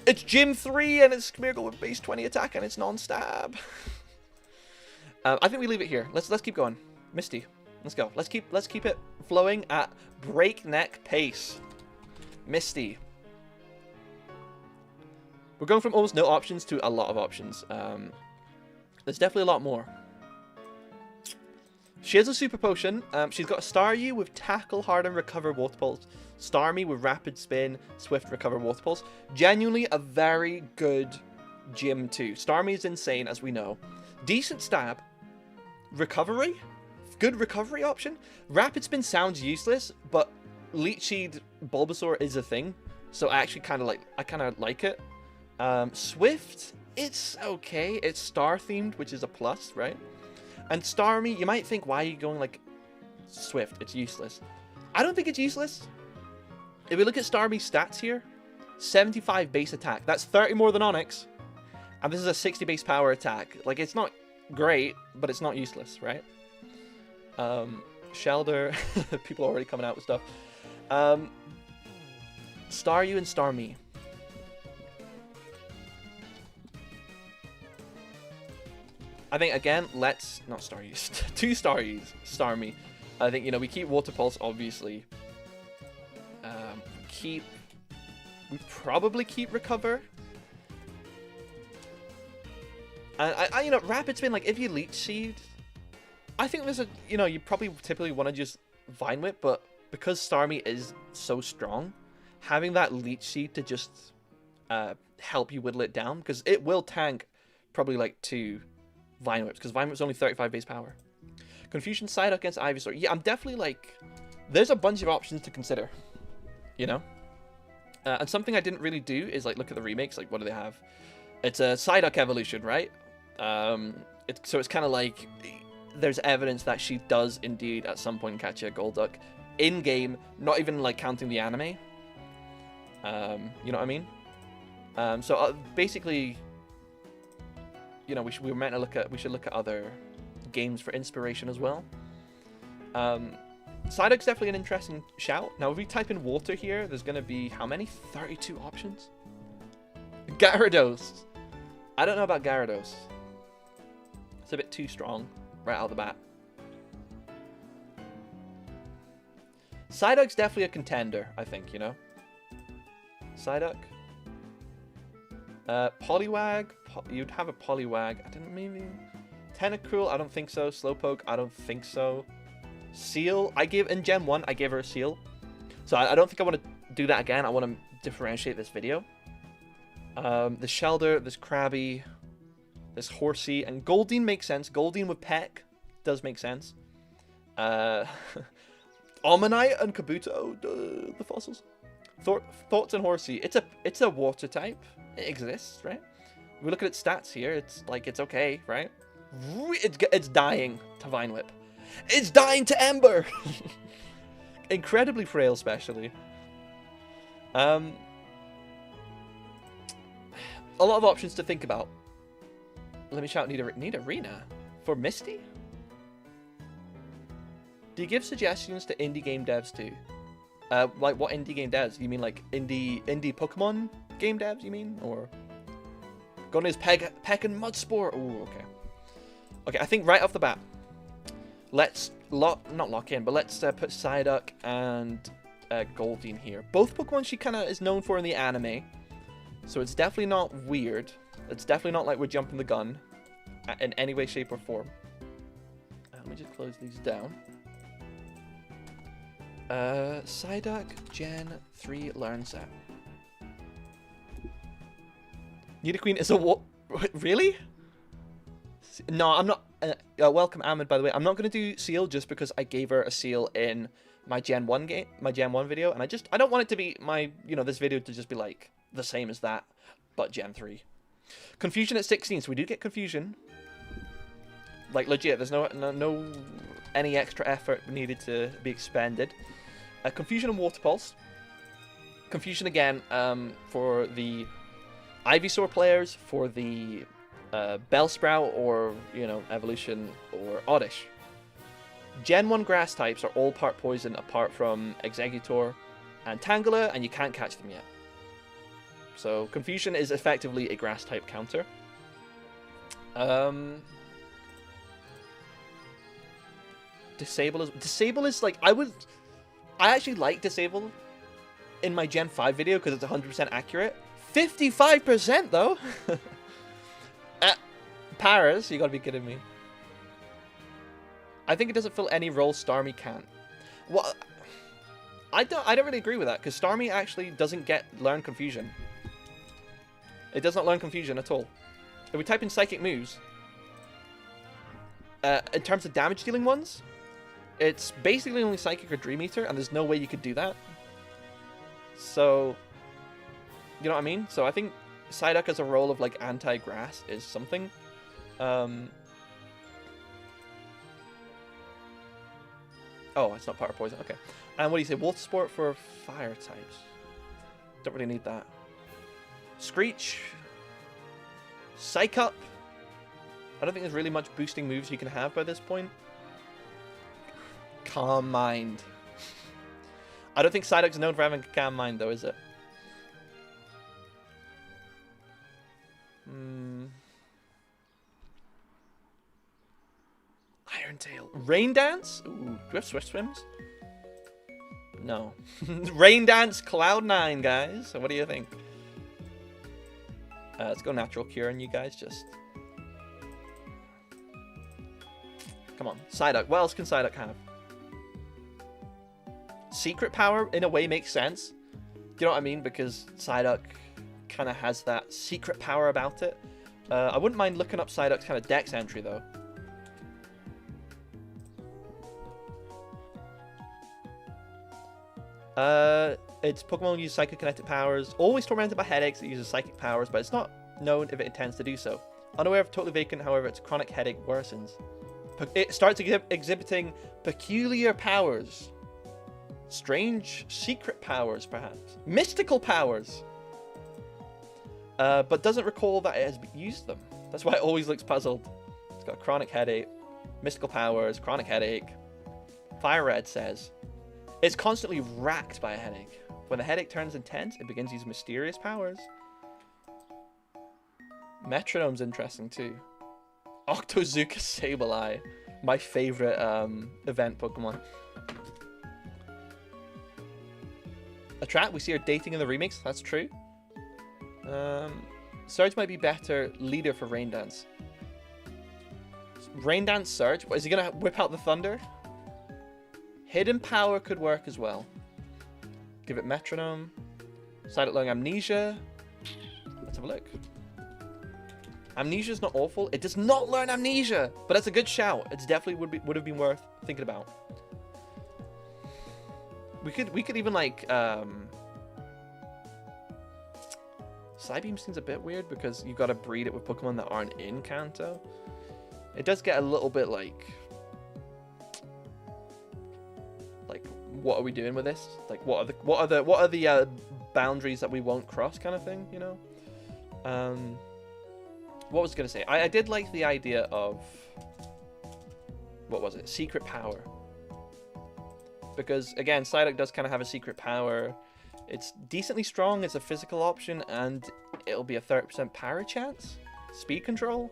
It's Gym 3, and it's Smeargle with base 20 attack, and it's non-stab. I think we leave it here. Let's keep going. Misty, let's go. Let's keep it flowing at breakneck pace. Misty. We're going from almost no options to a lot of options. There's definitely a lot more. She has a super potion. She's got Staryu with Tackle, Harden, Recover, Water Pulse. Starmie with Rapid Spin, Swift, Recover, Water Pulse. Genuinely a very good gym too. Starmie is insane, as we know. Decent stab. Recovery? Good recovery option. Rapid Spin sounds useless, but Leech Seed Bulbasaur is a thing. So I actually kind of like it. Swift, it's okay. It's star themed, which is a plus, right? And Starmie, you might think, why are you going like Swift? It's useless. I don't think it's useless. If we look at Starmie's stats here, 75 base attack. That's 30 more than Onyx. And this is a 60 base power attack. Like, it's not great, but it's not useless, right? Shelder, people are already coming out with stuff. Staryu and Starmie. I think, again, let's... Not Staryus. 2 Staryus. Starmie. I think, you know, we keep Water Pulse, obviously. We probably keep Recover. And, you know, Rapid Spin, like, if you Leech Seed... I think there's a... You know, you probably typically want to just Vine Whip, but because Starmie is so strong, having that Leech Seed to just help you whittle it down, because it will tank probably, like, 2... Vine Whips, because Vine Whip's only 35 base power. Confusion Psyduck against Ivysaur. Yeah, I'm definitely like... There's a bunch of options to consider. You know? And something I didn't really do is like look at the remakes. Like, what do they have? It's a Psyduck evolution, right? So it's kind of like... There's evidence that she does indeed at some point catch a Golduck in-game, not even like counting the anime. You know what I mean? So basically... You know, we should look at other games for inspiration as well. Psyduck's definitely an interesting shout. Now, if we type in water here, there's going to be how many? 32 options? Gyarados. I don't know about Gyarados. It's a bit too strong right out of the bat. Psyduck's definitely a contender, I think, you know? Psyduck. Poliwag. You'd have a Poliwag. I didn't maybe... Tentacruel, I don't think so. Slowpoke, I don't think so. Seal, in Gen 1, I gave her a Seal. So I don't think I want to do that again. I want to differentiate this video. There's Shelder, there's Krabby, there's Horsey, and Goldeen makes sense. Goldeen with Peck does make sense. Omanyte and Kabuto, the fossils. Thoughts and Horsey, it's a water type. It exists, right? We look at its stats here. It's like, it's okay, right? It's dying to Vine Whip. It's dying to Ember. Incredibly frail, especially. A lot of options to think about. Let me shout. Need Arena for Misty. Do you give suggestions to indie game devs too? Like what indie game devs? You mean like indie Pokemon game devs? You mean, or Gonna's Peck and Mudspore? Oh, okay. Okay, I think right off the bat, let's not lock in, but let's put Psyduck and Goldeen here. Both Pokemon she kind of is known for in the anime, so it's definitely not weird. It's definitely not like we're jumping the gun in any way, shape, or form. Let me just close these down. Psyduck Gen 3 Learn Set. Nidoqueen is a what? Really? No, I'm not. Welcome, Ahmed, by the way. I'm not going to do Seal just because I gave her a Seal in my Gen 1 game, my Gen 1 video, and I don't want it to be this video to just be like the same as that, but Gen 3. Confusion at 16, so we do get Confusion. Like, legit, there's no any extra effort needed to be expended. Confusion and Water Pulse. Confusion again for the Ivysaur players, for the Bellsprout or, Evolution or Oddish. Gen 1 grass types are all part poison apart from Exeggutor and Tangela, and you can't catch them yet. So Confusion is effectively a grass type counter. Disable is like, I actually like Disable in my Gen 5 video because it's 100% accurate. 55% though. Paris, you gotta be kidding me. I think it doesn't fill any role Starmie can't. Well, I don't really agree with that, because Starmie actually doesn't learn Confusion. It does not learn Confusion at all. If we type in Psychic moves, in terms of damage dealing ones, it's basically only Psychic or Dream Eater, and there's no way you could do that. So, you know what I mean? So I think Psyduck as a role of like anti-grass is something. Oh, it's not Power Poison. Okay. And what do you say? Water Sport for fire types. Don't really need that. Screech. Psych Up. I don't think there's really much boosting moves you can have by this point. Calm Mind. I don't think Psyduck's known for having a calm mind, though, is it? Iron Tail. Rain Dance? Ooh, do we have Swift Swims? No. Rain Dance Cloud9, guys. So what do you think? Let's go Natural Cure on you guys, just... Come on. Psyduck. What else can Psyduck have? Secret Power, in a way, makes sense. Do you know what I mean? Because Psyduck kind of has that secret power about it. I wouldn't mind looking up Psyduck's kind of dex entry, though. It's Pokemon use psychokinetic powers. Always tormented by headaches, it uses psychic powers, but it's not known if it intends to do so. Unaware of Totally Vacant, however, its chronic headache worsens. It starts exhibiting peculiar powers. Strange secret powers, perhaps. Mystical powers. But doesn't recall that it has used them. That's why it always looks puzzled. It's got chronic headache, mystical powers, chronic headache. Fire Red says, it's constantly racked by a headache. When the headache turns intense, it begins using mysterious powers. Metronome's interesting too. Octozooka Sableye, my favorite event Pokemon. A Trap, we see her dating in the remakes. That's true. Surge might be better leader for Rain Dance. Rain Dance Surge. What, is he gonna whip out the thunder? Hidden Power could work as well. Give it Metronome. Psyduck learning Amnesia. Let's have a look. Amnesia's not awful. It does not learn Amnesia, but that's a good shout. It's definitely would have been worth thinking about. We could even like Psybeam seems a bit weird because you've got to breed it with Pokemon that aren't in Kanto. It does get a little bit like what are we doing with this? Like what are the boundaries that we won't cross kind of thing, you know? What was I gonna say? I did like the idea of what was it? Secret power. Because again, Psyduck does kind of have a secret power. It's decently strong, it's a physical option, and it'll be a 30% power chance. Speed control.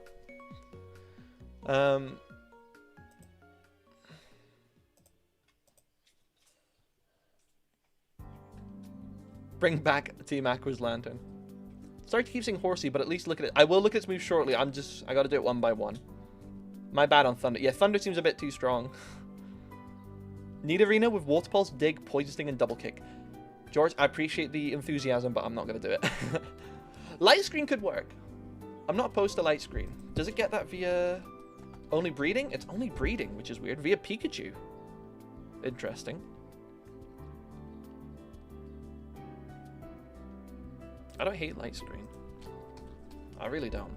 Bring back Team Aqua's Lantern. Sorry to keep saying horsey, but at least look at it. I will look at its moves shortly. I gotta do it one by one. My bad on Thunder. Yeah, Thunder seems a bit too strong. Nidorina with Water Pulse, Dig, Poison Sting, and Double Kick. George, I appreciate the enthusiasm, but I'm not gonna do it. Light Screen could work. I'm not opposed to Light Screen. Does it get that via only breeding? It's only breeding, which is weird. Via Pikachu. Interesting. I don't hate Light Screen. I really don't.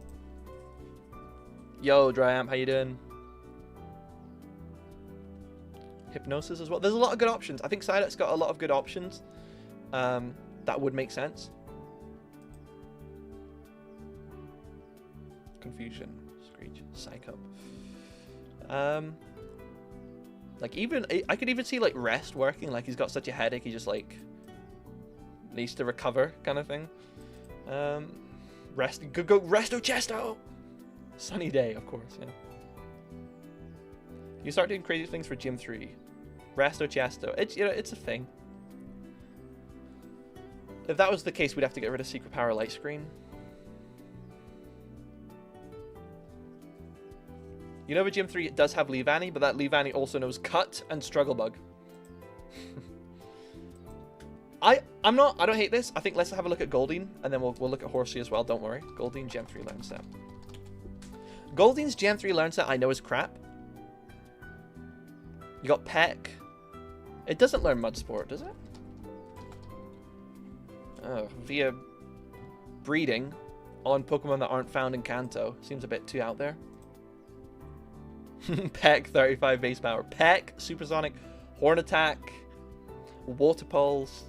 Yo, Dryamp, how you doing? Hypnosis as well. There's a lot of good options. I think Psyduck's got a lot of good options. That would make sense. Confusion. Screech. Psych Up. Like even I could even see like Rest working. Like he's got such a headache, he just like needs to recover kind of thing. Rest. Go Resto Chesto. Sunny Day, of course. Yeah. You start doing crazy things for Gym 3. Resto Chesto. It's, you know, it's a thing. If that was the case, we'd have to get rid of Secret Power Light Screen. You know, Gym 3 does have Leave Annie, but that Leave Annie also knows Cut and Struggle Bug. I don't hate this. I think let's have a look at Goldeen, and then we'll look at Horsey as well. Don't worry. Goldeen Gen 3 learn set. Goldeen's Gen 3 learn set I know is crap. You got Peck. It doesn't learn Mud Sport, does it? Oh, via breeding on Pokemon that aren't found in Kanto. Seems a bit too out there. Peck, 35 base power. Peck, Supersonic, Horn Attack, Water Pulse.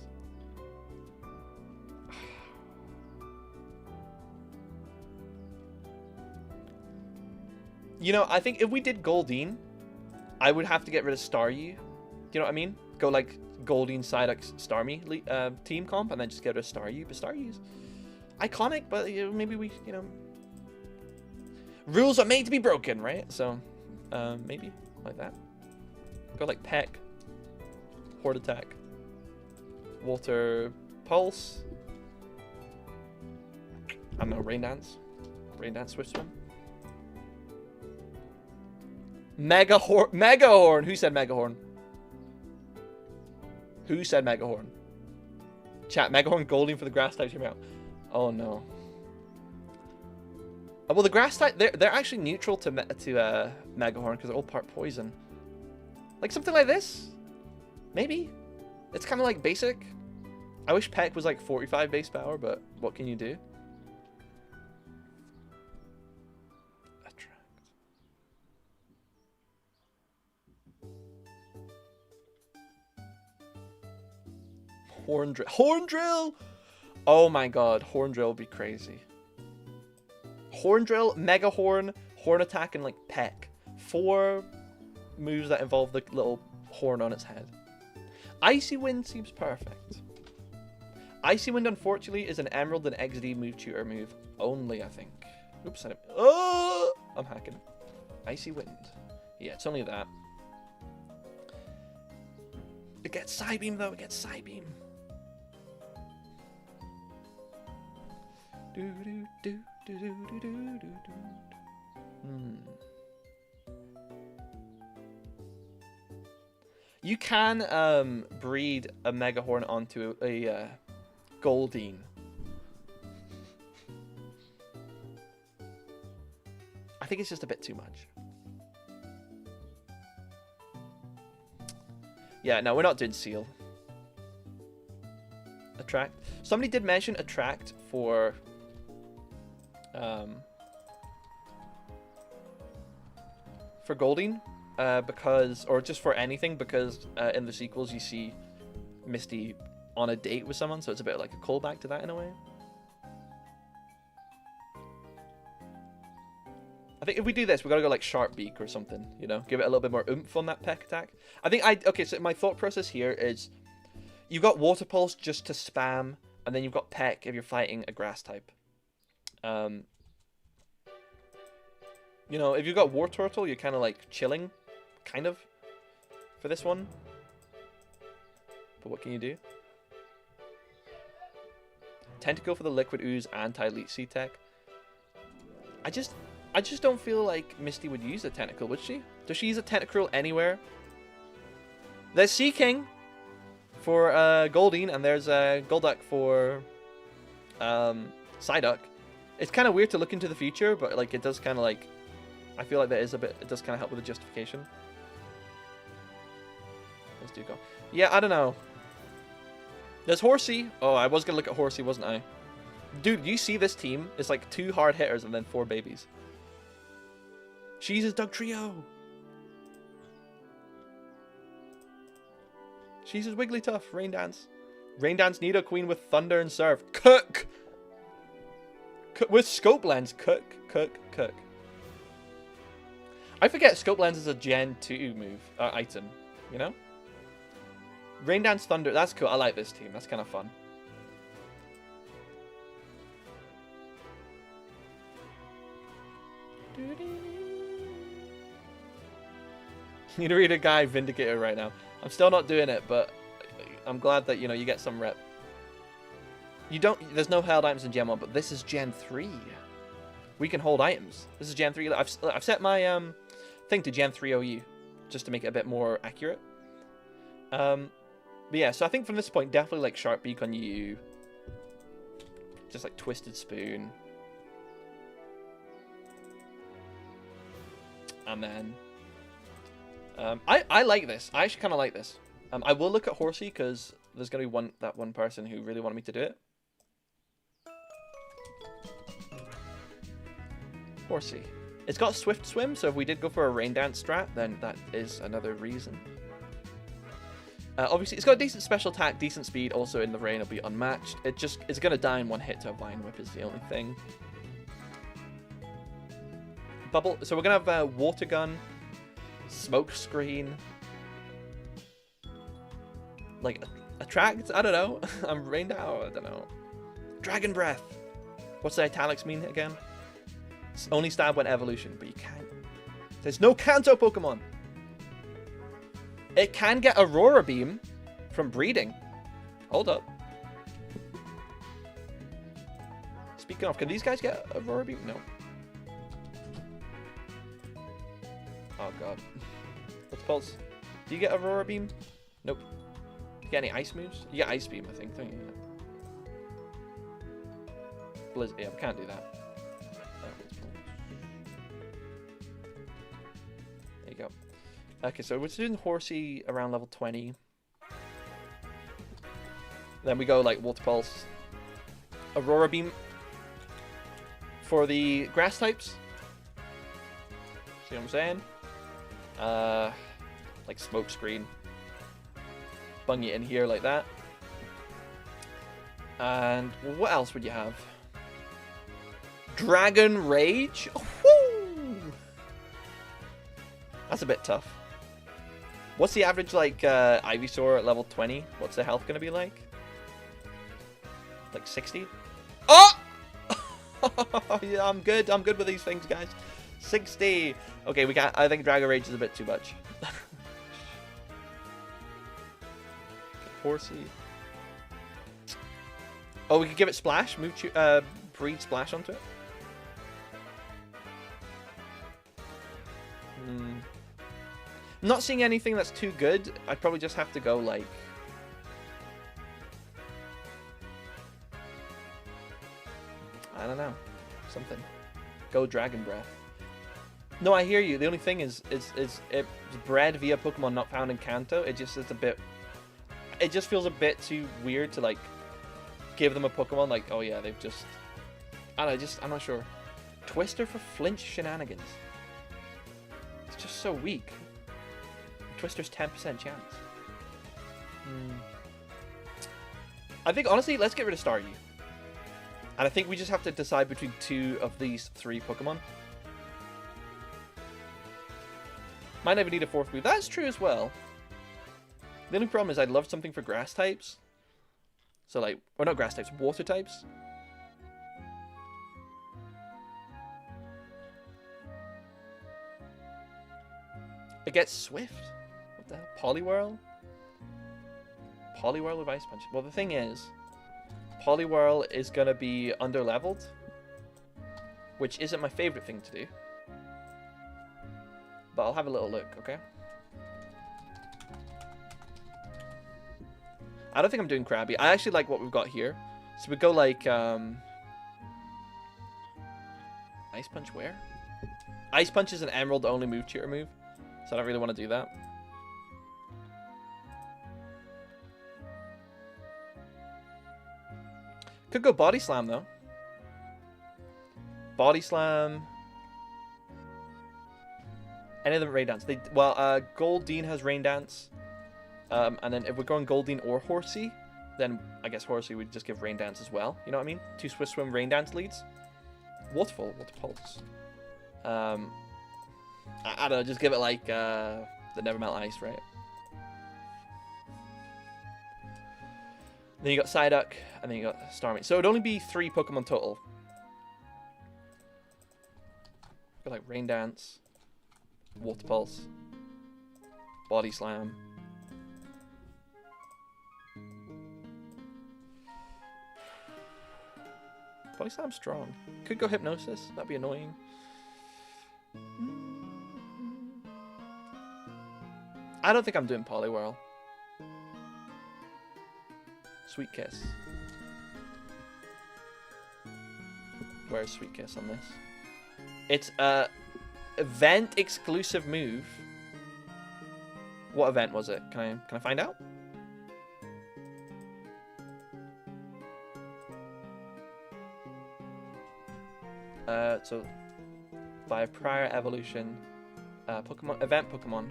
You know, I think if we did Goldeen, I would have to get rid of Staryu. Do you know what I mean? Go like Goldeen, Psyduck, Starmie team comp, and then just get rid of Staryu. But Staryu's iconic, but maybe we, rules are made to be broken, right? So, maybe like that. Go like Peck, Horde Attack, Water Pulse. I don't know, Rain Dance, Swift Swim. Mega Horn. Who said Mega Horn? Who said Mega Horn? Chat, Mega Horn Goldeen for the grass types. Hear me out. Oh no. Well, the grass type, they're actually neutral to Mega Horn because they're all part poison. Like something like this, maybe. It's kind of like basic. I wish Peck was like 45 base power, but what can you do? Horn Drill! Oh my god, Horn Drill would be crazy. Horn Drill, Mega Horn, Horn Attack, and like Peck. 4 moves that involve the little horn on its head. Icy Wind seems perfect. Icy Wind, unfortunately, is an Emerald and XD move tutor move only, I think. Oops, I'm hacking. Icy Wind. Yeah, it's only that. It gets Psybeam, though. It gets Psybeam. You can breed a Mega Horn onto a Goldeen. I think it's just a bit too much. Yeah, no, we're not doing Seal. Attract. Somebody did mention Attract for Goldeen, because, or just for anything, because in the sequels you see Misty on a date with someone, so it's a bit like a callback to that in a way. I think if we do this, we gotta go like Sharp Beak or something, you know, give it a little bit more oomph on that Peck attack. I think okay, so my thought process here is you've got Water Pulse just to spam, and then you've got Peck if you're fighting a grass type. You know, if you've got War Turtle, you're kind of like chilling, kind of, for this one. But what can you do? Tentacle for the Liquid Ooze, anti-Leech Seed tech. I just don't feel like Misty would use a Tentacle, would she? Does she use a Tentacruel anywhere? There's Sea King for Goldeen, and there's Golduck for Psyduck. It's kind of weird to look into the future, but like it does kind of like, I feel like there is a bit, it does kind of help with the justification. Let's do go. Yeah, I don't know. There's Horsey. Oh, I was gonna look at Horsey, wasn't I? Dude, you see this team? It's like 2 hard hitters and then 4 babies. She's his Doug Trio. She's his Wigglytuff. Rain Dance. Rain Dance Nidoqueen with Thunder and Surf. Cook! With Scope Lens. Cook. I forget Scope Lens is a Gen 2 move, item, you know? Rain Dance Thunder, that's cool. I like this team. That's kind of fun. Need to read a guy Vindicator right now. I'm still not doing it, but I'm glad that, you know, you get some rep. You don't, there's no held items in Gen 1, but this is Gen 3. We can hold items. This is Gen 3. I've set my thing to Gen 3 OU, just to make it a bit more accurate. But yeah, so I think from this point, definitely like Sharp Beak on you. Just like Twisted Spoon. And then... I like this. I actually kind of like this. I will look at Horsey, because there's going to be that one person who really wanted me to do it. Horsey. It's got Swift Swim, so if we did go for a Rain Dance strat, then that is another reason. Obviously, it's got a decent special attack, decent speed. Also, in the rain, it'll be unmatched. It's going to die in one hit to a Vine Whip is the only thing. Bubble. So we're going to have Water Gun, Smoke Screen, like Attract? I don't know. I'm rained out. I don't know. Dragon Breath. What's the italics mean again? It's only stab when evolution, but you can't. There's no Kanto Pokemon. It can get Aurora Beam from breeding. Hold up. Speaking of, can these guys get Aurora Beam? No. Oh god. What's Pulse? Do you get Aurora Beam? Nope. You get any ice moves? You get Ice Beam, I think, don't you? Blizzard. Yeah, we can't do that. There you go. Okay, so we're doing Horsey around level 20. Then we go like Water Pulse. Aurora Beam. For the grass types. See what I'm saying? Like Smoke Screen. Bung it in here like that. And what else would you have? Dragon Rage? Woo! That's a bit tough. What's the average, like, Ivysaur at level 20? What's the health gonna be like? Like 60? Oh! Yeah, I'm good. I'm good with these things, guys. 60. Okay, we got. I think Dragon Rage is a bit too much. Horsey. Oh, we could give it Splash. Move, breed Splash onto it. I'm not seeing anything that's too good. I'd probably just have to go like. I don't know. Something. Go Dragon Breath. No, I hear you. The only thing is it's bred via Pokemon not found in Kanto. It just is a bit. It just feels a bit too weird to like give them a Pokemon like, oh yeah, they've just. I don't know. I'm not sure. Twister for flinch shenanigans. It's just so weak. Twister's 10% chance. I think honestly, let's get rid of Staryu. And I think we just have to decide between two of these three Pokemon. Might never need a fourth move. That's true as well. The only problem is I'd love something for grass types. So like, or not grass types, water types. It gets Swift. What the hell? Poliwhirl? Poliwhirl with Ice Punch. Well, the thing is, Poliwhirl is going to be under-leveled, which isn't my favorite thing to do. But I'll have a little look, okay? I don't think I'm doing Krabby. I actually like what we've got here. So we go like, Ice Punch where? Ice Punch is an Emerald-only move cheater move, so I don't really want to do that. Could go Body Slam, though. Body Slam. Any of them Rain Dance. Goldeen has Rain Dance. And then if we're going Goldeen or Horsey, then I guess Horsey would just give Rain Dance as well. You know what I mean? 2 Swift Swim Rain Dance leads. Waterfall, Water Pulse. I don't know, just give it like the Never Melt Ice, right? Then you got Psyduck, and then you got Starmie. So it'd only be 3 Pokemon total. Got like Rain Dance, Water Pulse, Body Slam. Body Slam's strong. Could go Hypnosis. That'd be annoying. I don't think I'm doing Poliwhirl. Sweet Kiss. Where's Sweet Kiss on this? It's a event exclusive move. What event was it? Can I find out? So by a prior evolution, Pokemon event Pokemon.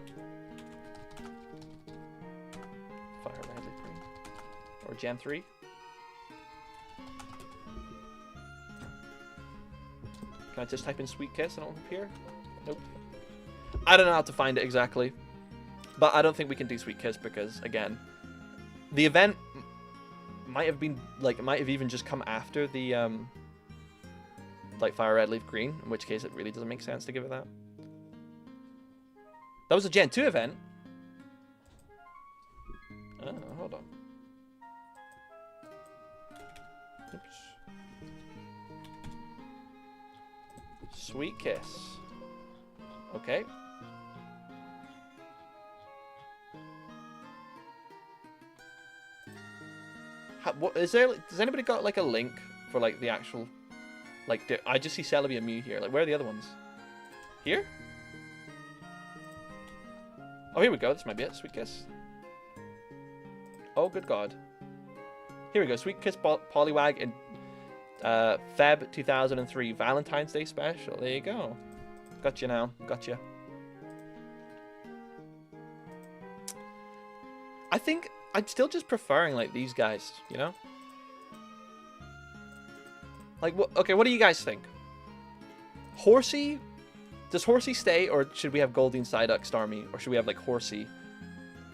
Fire Red, Green, or Gen 3. Can I just type in Sweet Kiss and it'll appear? Nope. I don't know how to find it exactly, but I don't think we can do Sweet Kiss because again, the event might have been like it might have even just come after the like Fire Red, Leaf Green, in which case it really doesn't make sense to give it that. That was a Gen 2 event. Oh, hold on. Oops. Sweet Kiss. Okay. What is there? Does anybody got like a link for like the actual? Like, I just see Celebi and Mew here. Like, where are the other ones? Here? Oh, here we go. This might be it. Sweet Kiss. Oh, good God. Here we go. Sweet Kiss Poliwag in Feb 2003. Valentine's Day special. There you go. Gotcha now. Gotcha. I think I'm still just preferring, like, these guys, you know? Like, okay, what do you guys think? Horsey? Does Horsey stay, or should we have Goldeen, Psyduck, Starmie? Or should we have, like, Horsey,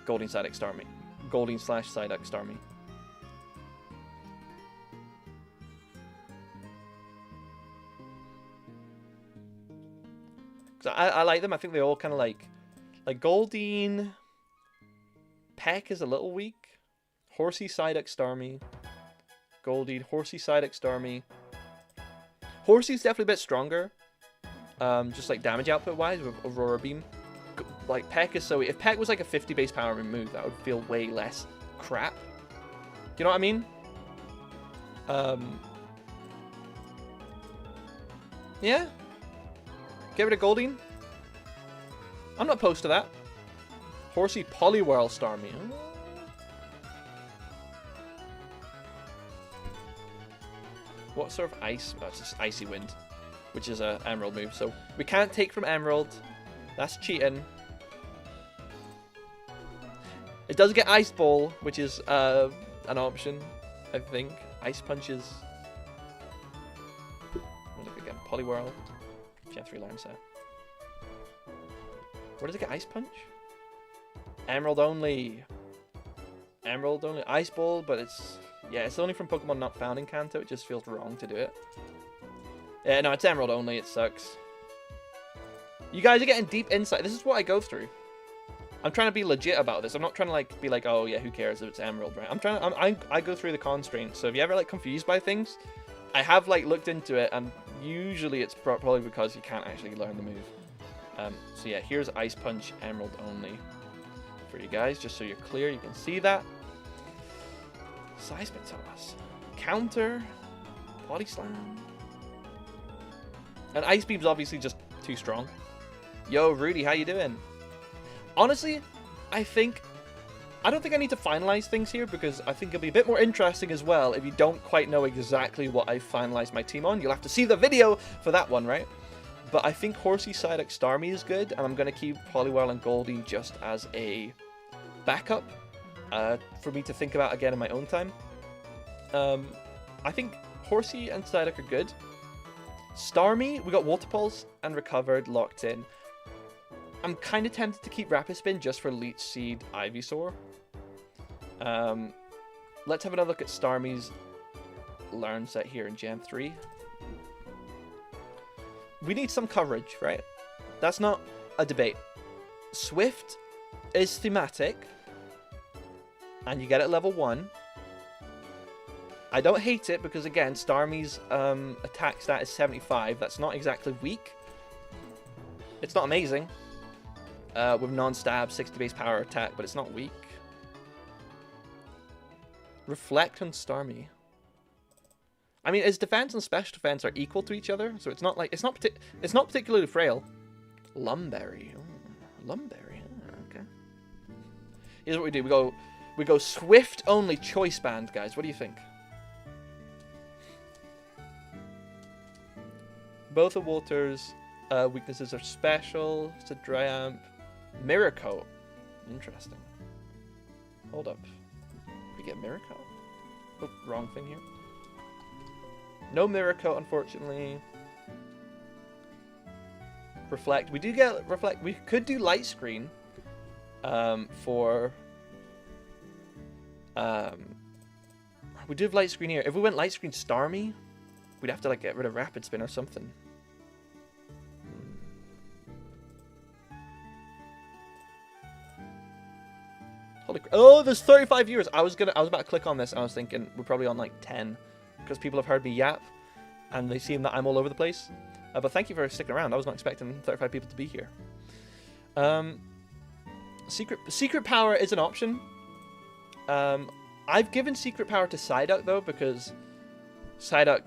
Goldeen, Psyduck, Starmie? Goldeen / Psyduck, Starmie. I like them. I think they all kind of like Goldeen. Peck is a little weak. Horsey, Psyduck, Starmie. Goldeen, Horsey, Psyduck, Starmie. Horsey's definitely a bit stronger. Just like damage output wise with Aurora Beam. Like Peck is so... If Peck was like a 50 base power move, that would feel way less crap. Do you know what I mean? Yeah. Get rid of Goldeen. I'm not opposed to that. Horsey, Poliwhirl, Starmie. What sort of ice? Oh, it's just Icy Wind, which is a Emerald move. So we can't take from Emerald. That's cheating. It does get Ice Ball, which is an option, I think. Ice Punches. Look again. Poliwhirl. Gen 3 learn set. Where does it get Ice Punch? Emerald only. Emerald only. Ice Ball, but it's... Yeah, it's only from Pokemon not found in Kanto. It just feels wrong to do it. Yeah, no, it's Emerald only. It sucks. You guys are getting deep insight. This is what I go through. I'm trying to be legit about this. I'm not trying to like be like, oh yeah, who cares if it's Emerald, right? I go through the constraints. So if you ever like confused by things, I have like looked into it, and usually it's probably because you can't actually learn the move. So yeah, here's Ice Punch, Emerald only for you guys, just so you're clear. You can see that. Seismitoss. Counter. Body Slam. And Ice Beam's obviously just too strong. Yo, Rudy, how you doing? Honestly, I don't think I need to finalize things here, because I think it'll be a bit more interesting as well if you don't quite know exactly what I finalized my team on. You'll have to see the video for that one, right? But I think Horsey, Psyduck, Starmie is good, and I'm going to keep Poliwhirl and Goldie just as a backup for me to think about again in my own time. I think Horsey and Psyduck are good. Starmie, we got Water Pulse and Recovered locked in. I'm kind of tempted to keep Rapid Spin just for Leech Seed Ivysaur. Let's have another look at Starmie's learn set here in Gen 3. We need some coverage, right? That's not a debate. Swift is thematic, and you get it at level 1. I don't hate it because, again, Starmie's attack stat is 75. That's not exactly weak. It's not amazing. with non-stab, 60 base power attack, but it's not weak. Reflect and Starmie. I mean, its defense and special defense are equal to each other, so it's not like it's not particularly frail. Lumberry, Lumberry. Okay. Here's what we do: we go Swift only choice band, guys. What do you think? Both of Walter's weaknesses are special. It's a dry amp. Mirror Coat. Interesting. Hold up. We get Mirror Coat? Oh, wrong thing here. No Mirror Coat, unfortunately. Reflect. We do get Reflect. We could do Light Screen. We do have Light Screen here. If we went Light Screen Starmie, we'd have to like get rid of Rapid Spin or something. Holy oh, there's 35 viewers. I was about to click on this. I was thinking we're probably on like 10 because people have heard me yap and they seem that I'm all over the place. But thank you for sticking around. I was not expecting 35 people to be here. Secret power is an option. I've given secret power to Psyduck though because Psyduck,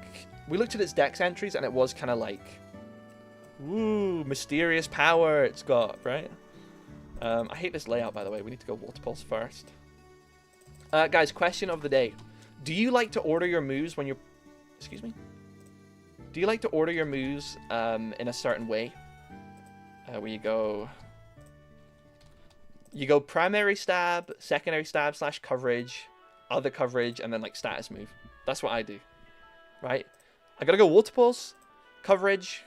we looked at its dex entries and it was kind of like, woo, mysterious power it's got, right? I hate this layout, by the way. We need to go Water Pulse first. Guys, question of the day. Do you like to order your moves when you're... Excuse me? Do you like to order your moves in a certain way? Where you go... You go primary stab, secondary stab / coverage, other coverage, and then like status move. That's what I do. Right? I gotta go Water Pulse, coverage,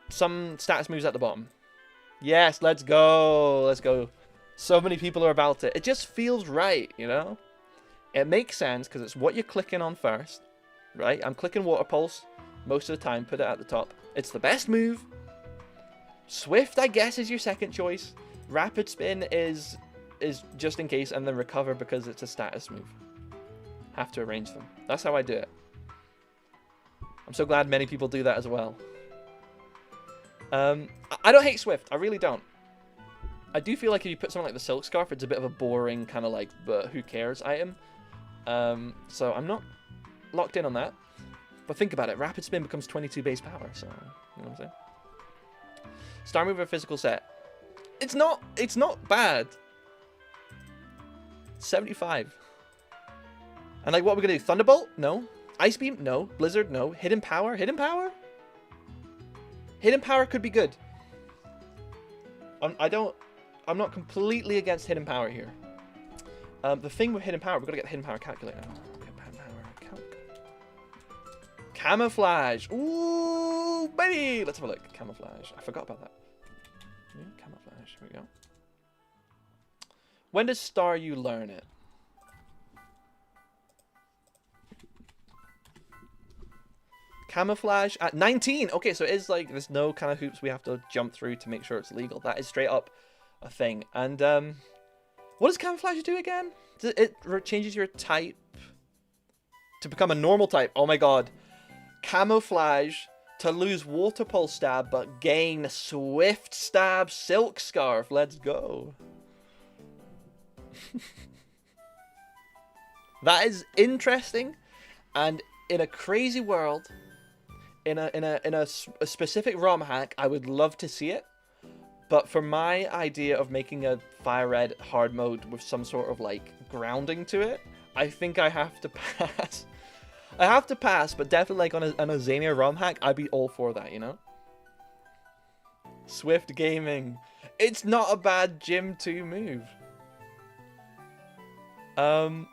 some status moves at the bottom. Yes, let's go. Let's go. So many people are about it. It just feels right, you know? It makes sense because it's what you're clicking on first, right? I'm clicking Water Pulse most of the time. Put it at the top. It's the best move. Swift, I guess, is your second choice. Rapid Spin is just in case, and then Recover because it's a status move. Have to arrange them. That's how I do it. I'm so glad many people do that as well. I don't hate Swift. I really don't. I do feel like if you put something like the Silk Scarf, it's a bit of a boring kind of like, but who cares item. So I'm not locked in on that. But think about it. Rapid Spin becomes 22 base power. So, you know what I'm saying? Star Move or physical set. It's not bad. 75. And like, what are we going to do? Thunderbolt? No. Ice Beam? No. Blizzard? No. Hidden Power? Hidden Power? Hidden Power could be good. I'm not completely against Hidden Power here. The thing with Hidden Power, we've got to get the Hidden Power calculator. Okay, Power calc. Camouflage. Ooh, baby. Let's have a look. Camouflage. I forgot about that. Yeah, camouflage. Here we go. When does Staryu learn it? Camouflage at 19. Okay, so it is like there's no kind of hoops we have to jump through to make sure it's legal. That is straight up a thing. And what does camouflage do again? It changes your type to become a normal type. Oh my god. Camouflage to lose Water Pulse stab but gain Swift stab Silk Scarf. Let's go. That is interesting, and in a crazy world, in a specific ROM hack, I would love to see it. But for my idea of making a Fire Red hard mode with some sort of like grounding to it, I think I have to pass. I have to pass, but definitely like on a Xania ROM hack, I'd be all for that, you know? Swift Gaming. It's not a bad Gym 2 move. Oh wow.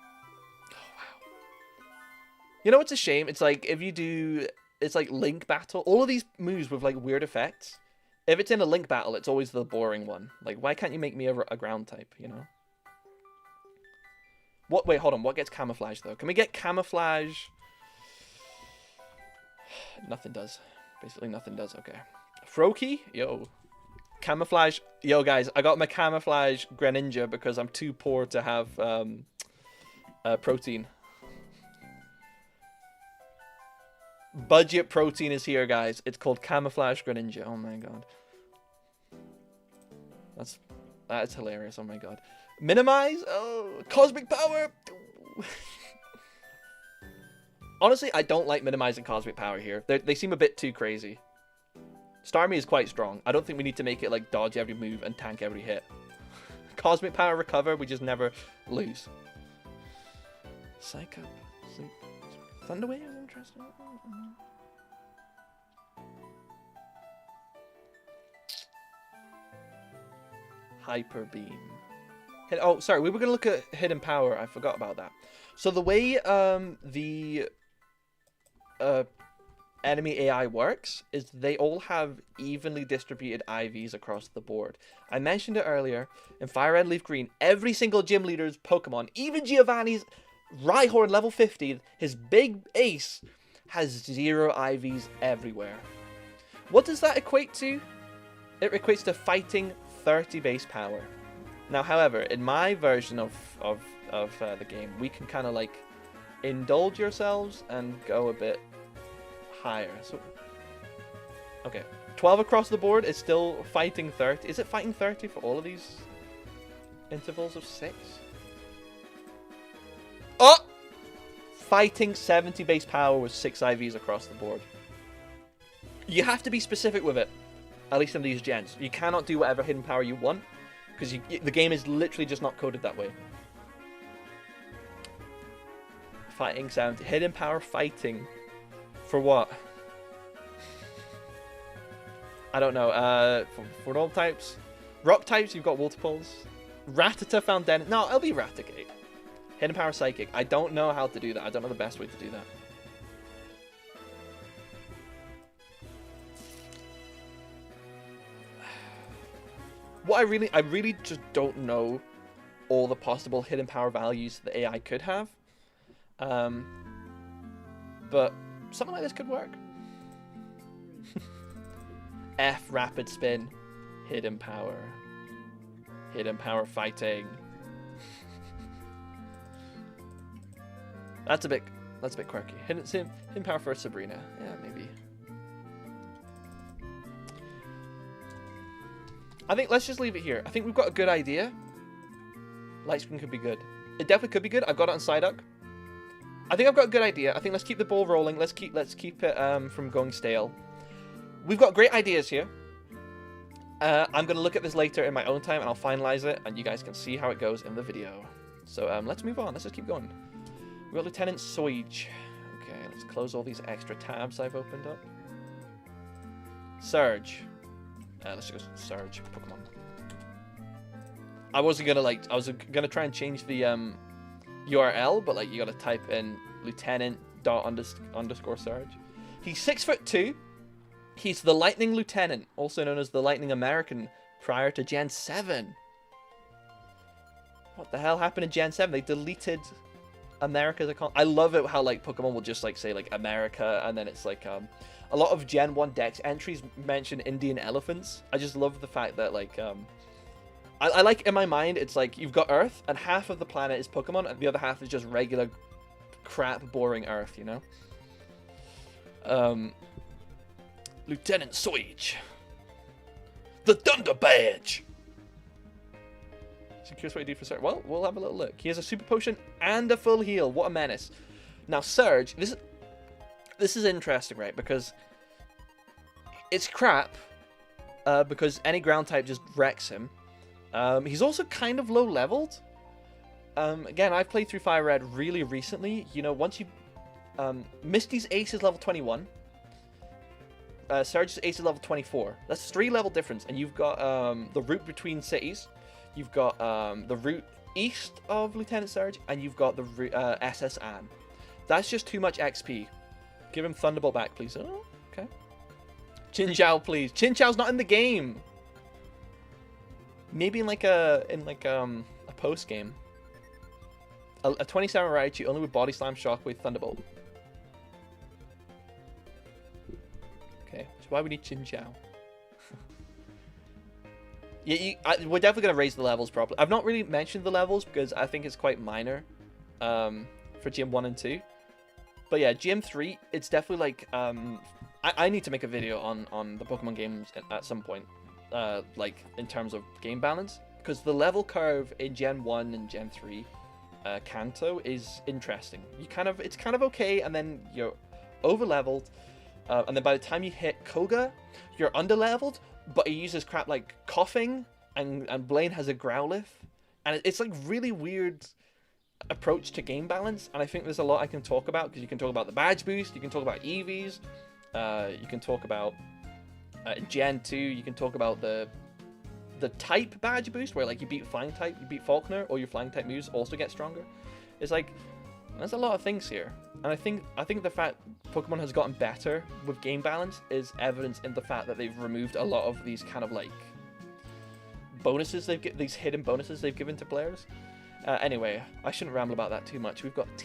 You know what's a shame? It's like if you do, it's like Link Battle. All of these moves with like weird effects. If it's in a Link Battle, it's always the boring one. Like, why can't you make me a ground type, you know? What? Wait, hold on. What gets Camouflage, though? Can we get Camouflage? Nothing does. Basically, nothing does. Okay. Froakie? Yo. Camouflage. Yo, guys, I got my Camouflage Greninja because I'm too poor to have protein. Budget protein is here, guys. It's called Camouflage Greninja. Oh my god. That's hilarious. Oh my god. Minimize. Oh, cosmic power. Honestly, I don't like minimizing cosmic power here. They seem a bit too crazy. Starmie is quite strong. I don't think we need to make it like dodge every move and tank every hit. Cosmic power recover, we just never lose. Psych up. Sleep. Thunderwave is interesting. Hyper beam. Oh, sorry, we were going to look at hidden power. I forgot about that. So the way the enemy AI works is they all have evenly distributed IVs across the board. I mentioned it earlier. In Fire Red, Leaf Green, every single gym leader's Pokemon, even Giovanni's Rhyhorn level 50, his big ace, has 0 IVs everywhere. What does that equate to? It equates to fighting 30 base power. Now, however, in my version of the game, we can kind of like indulge yourselves and go a bit higher. So, okay, 12 across the board is still fighting 30. Is it fighting 30 for all of these intervals of 6? Oh! Fighting 70 base power with 6 IVs across the board. You have to be specific with it, at least in these gens. You cannot do whatever hidden power you want, because the game is literally just not coded that way. Fighting 70. Hidden power fighting. For what? I don't know. For normal types. Rock types, you've got water pulls. Rattata found Den. No, it'll be Raticate. Hidden power psychic. I don't know how to do that. I don't know the best way to do that. What I really just don't know all the possible hidden power values the AI could have. But something like this could work. F rapid spin, hidden power fighting. That's a bit quirky. Hidden power for Sabrina. Yeah, maybe. I think let's just leave it here. I think we've got a good idea. Light screen could be good. It definitely could be good. I've got it on Psyduck. I think I've got a good idea. I think let's keep the ball rolling. Let's keep it from going stale. We've got great ideas here. I'm gonna look at this later in my own time and I'll finalize it, and you guys can see how it goes in the video. So let's move on. Let's just keep going. We've got Lieutenant Soij. Okay, let's close all these extra tabs I've opened up. Surge. Let's just go Surge Pokemon. I was gonna try and change the URL, but like you gotta type in lieutenant._Surge. He's 6'2". He's the Lightning Lieutenant, also known as the Lightning American, prior to Gen 7. What the hell happened in Gen 7? They deleted America's account. I love it how like Pokemon will just like say like America, and then it's like a lot of Gen 1 Dex entries mention Indian elephants. I just love the fact that like I like in my mind it's like you've got Earth and half of the planet is Pokemon and the other half is just regular crap boring Earth, you know? Lieutenant Soij. The Thunder Badge. So curious what you do for Surge. Well, we'll have a little look. He has a super potion and a full heal. What a menace. Now Surge, this is interesting, right? Because it's crap. Because any ground type just wrecks him. He's also kind of low leveled. Again, I've played through Fire Red really recently. You know, once you Misty's ace is level 21. Surge's ace is level 24. That's 3 level difference, and you've got the route between cities. You've got the route east of Lieutenant Surge, and you've got the SS Anne. That's just too much XP. Give him Thunderbolt back, please. Oh, okay. Chinchou, please. Chinchou's not in the game. Maybe in like a post game. A 27 Raichu only with Body Slam, Shockwave, Thunderbolt. Okay, so why we need Chinchou? Yeah, we're definitely gonna raise the levels properly. I've not really mentioned the levels because I think it's quite minor for Gym 1 and 2. But yeah, Gym 3, it's definitely like I need to make a video on the Pokemon games at some point. like in terms of game balance, because the level curve in Gen 1 and Gen 3 Kanto is interesting. It's kind of okay, and then you're over leveled, and then by the time you hit Koga, you're under leveled, but he uses crap like coughing, and Blaine has a Growlithe, and it's like really weird approach to game balance. And I think there's a lot I can talk about, because you can talk about the badge boost, you can talk about EVs, you can talk about Gen 2, you can talk about the type badge boost, where like you beat flying type, you beat Faulkner, or your flying type moves also get stronger. It's like, there's a lot of things here, and I think the fact Pokemon has gotten better with game balance is evidence in the fact that they've removed a lot of these kind of like bonuses these hidden bonuses they've given to players. Anyway, I shouldn't ramble about that too much. We've got a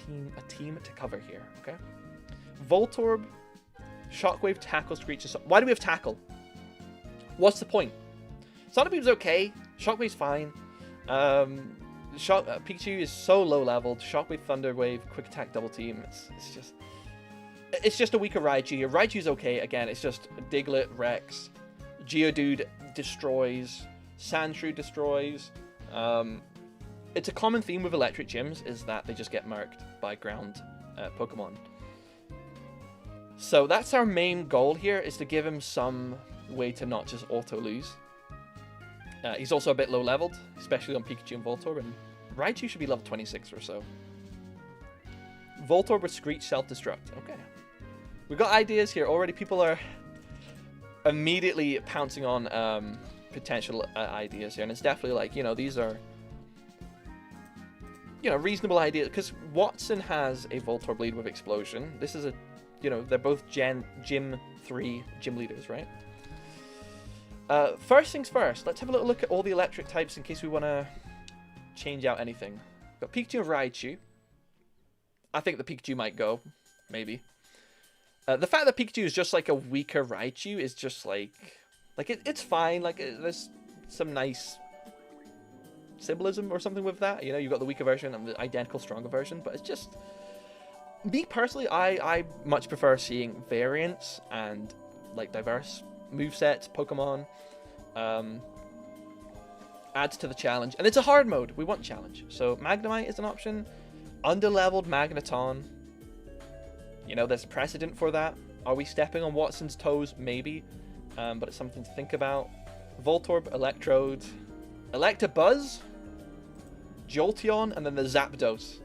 team to cover here. Okay, Voltorb, Shockwave, Tackle, Screech. Why do we have Tackle? What's the point? Sonobeam's okay. Shockwave's fine. Pikachu is so low leveled. Shockwave, Thunder Wave, Quick Attack, Double Team. It's just a weaker Raichu. Raichu's okay. Again, it's just Diglett, Rex, Geodude destroys, Sandshrew destroys. It's a common theme with electric gyms is that they just get murked by ground Pokemon. So that's our main goal here, is to give him some way to not just auto lose. He's also a bit low leveled, especially on Pikachu and Voltorb, and Raichu should be level 26 or so. Voltorb with Screech self-destruct. Okay. We've got ideas here already. People are immediately pouncing on potential ideas here, and it's definitely like, these are, reasonable ideas, because Watson has a Voltorb lead with Explosion. This is a, they're both Gym 3 gym leaders, right? First things first, let's have a little look at all the electric types in case we want to change out anything. Got Pikachu and Raichu. I think the Pikachu might go, maybe. The fact that Pikachu is just like a weaker Raichu is just like it's fine. Like, there's some nice symbolism or something with that. You've got the weaker version and the identical stronger version, but it's just, me personally, I much prefer seeing variants and like diverse movesets, Pokemon. Adds to the challenge, and it's a hard mode. We want challenge, so Magnemite is an option. Underleveled Magneton. There's precedent for that. Are we stepping on Watson's toes? Maybe, but it's something to think about. Voltorb, Electrode, Electabuzz, Jolteon, and then the Zapdos.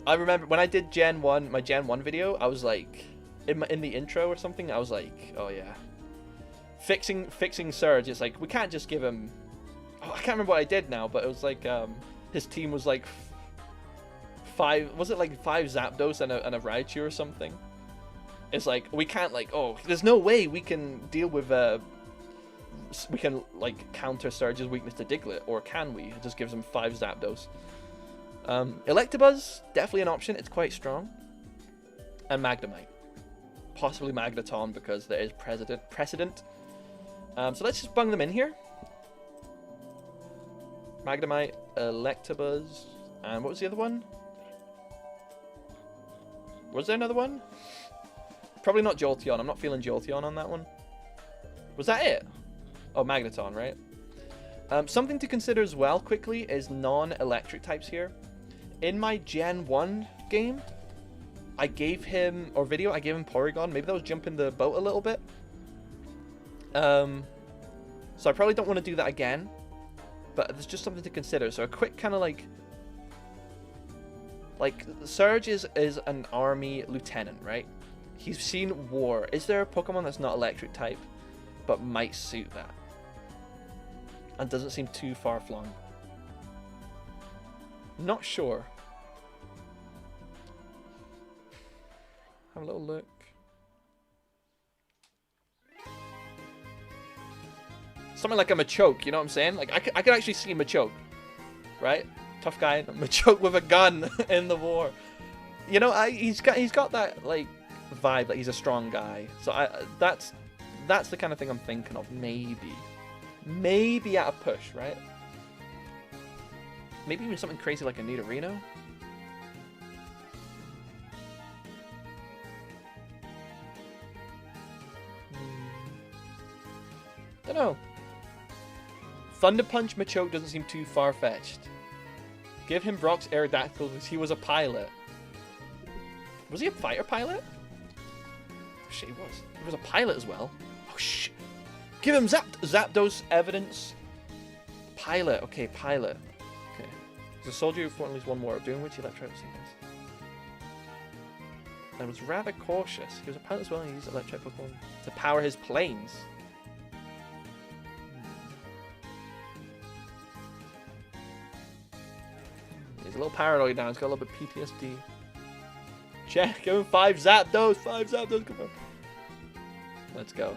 I remember when I did my Gen 1 video, I was like, in the intro or something, I was like, oh yeah, fixing Surge. It's like, we can't just give him, I can't remember what I did now, but it was like, his team was like five Zapdos and a Raichu or something. It's like, we can't there's no way we can deal with we can like counter Surge's weakness to Diglett, or can we? It just gives him 5 Zapdos. Electabuzz, definitely an option, it's quite strong. And Magnemite. Possibly Magneton, because there is precedent. So let's just bung them in here. Magnemite, Electabuzz, and what was the other one? Was there another one? Probably not Jolteon. I'm not feeling Jolteon on that one. Was that it? Oh, Magneton, right? Something to consider as well quickly is non-electric types here. In my Gen 1 game, I gave him Porygon. Maybe that was jumping the boat a little bit. So I probably don't want to do that again. But there's just something to consider. So a quick kind of like Surge is an army lieutenant, right? He's seen war. Is there a Pokemon that's not electric type, but might suit that? And doesn't seem too far flung. Not sure. Have a little look. Something like a Machoke, you know what I'm saying? Like, I could actually see Machoke, right? Tough guy, Machoke with a gun in the war. He's got that like vibe that he's a strong guy. So that's the kind of thing I'm thinking of. Maybe at a push, right? Maybe even something crazy like a Nidorino. Don't know. Thunder Punch Machoke doesn't seem too far-fetched. Give him Brock's Aerodactyl because he was a pilot. Was he a fighter pilot? Oh, shit, he was. He was a pilot as well. Oh, shit. Give him Zapdos evidence. Pilot. Okay, pilot. Okay. He's a soldier who fought at least one war, doing which he left traps. And was rather cautious. He was a pilot as well and he used electric Pokemon to power his planes. He's a little paranoid now. He's got a little bit PTSD. Check. Give him 5 Zapdos. 5 Zapdos. Come on. Let's go.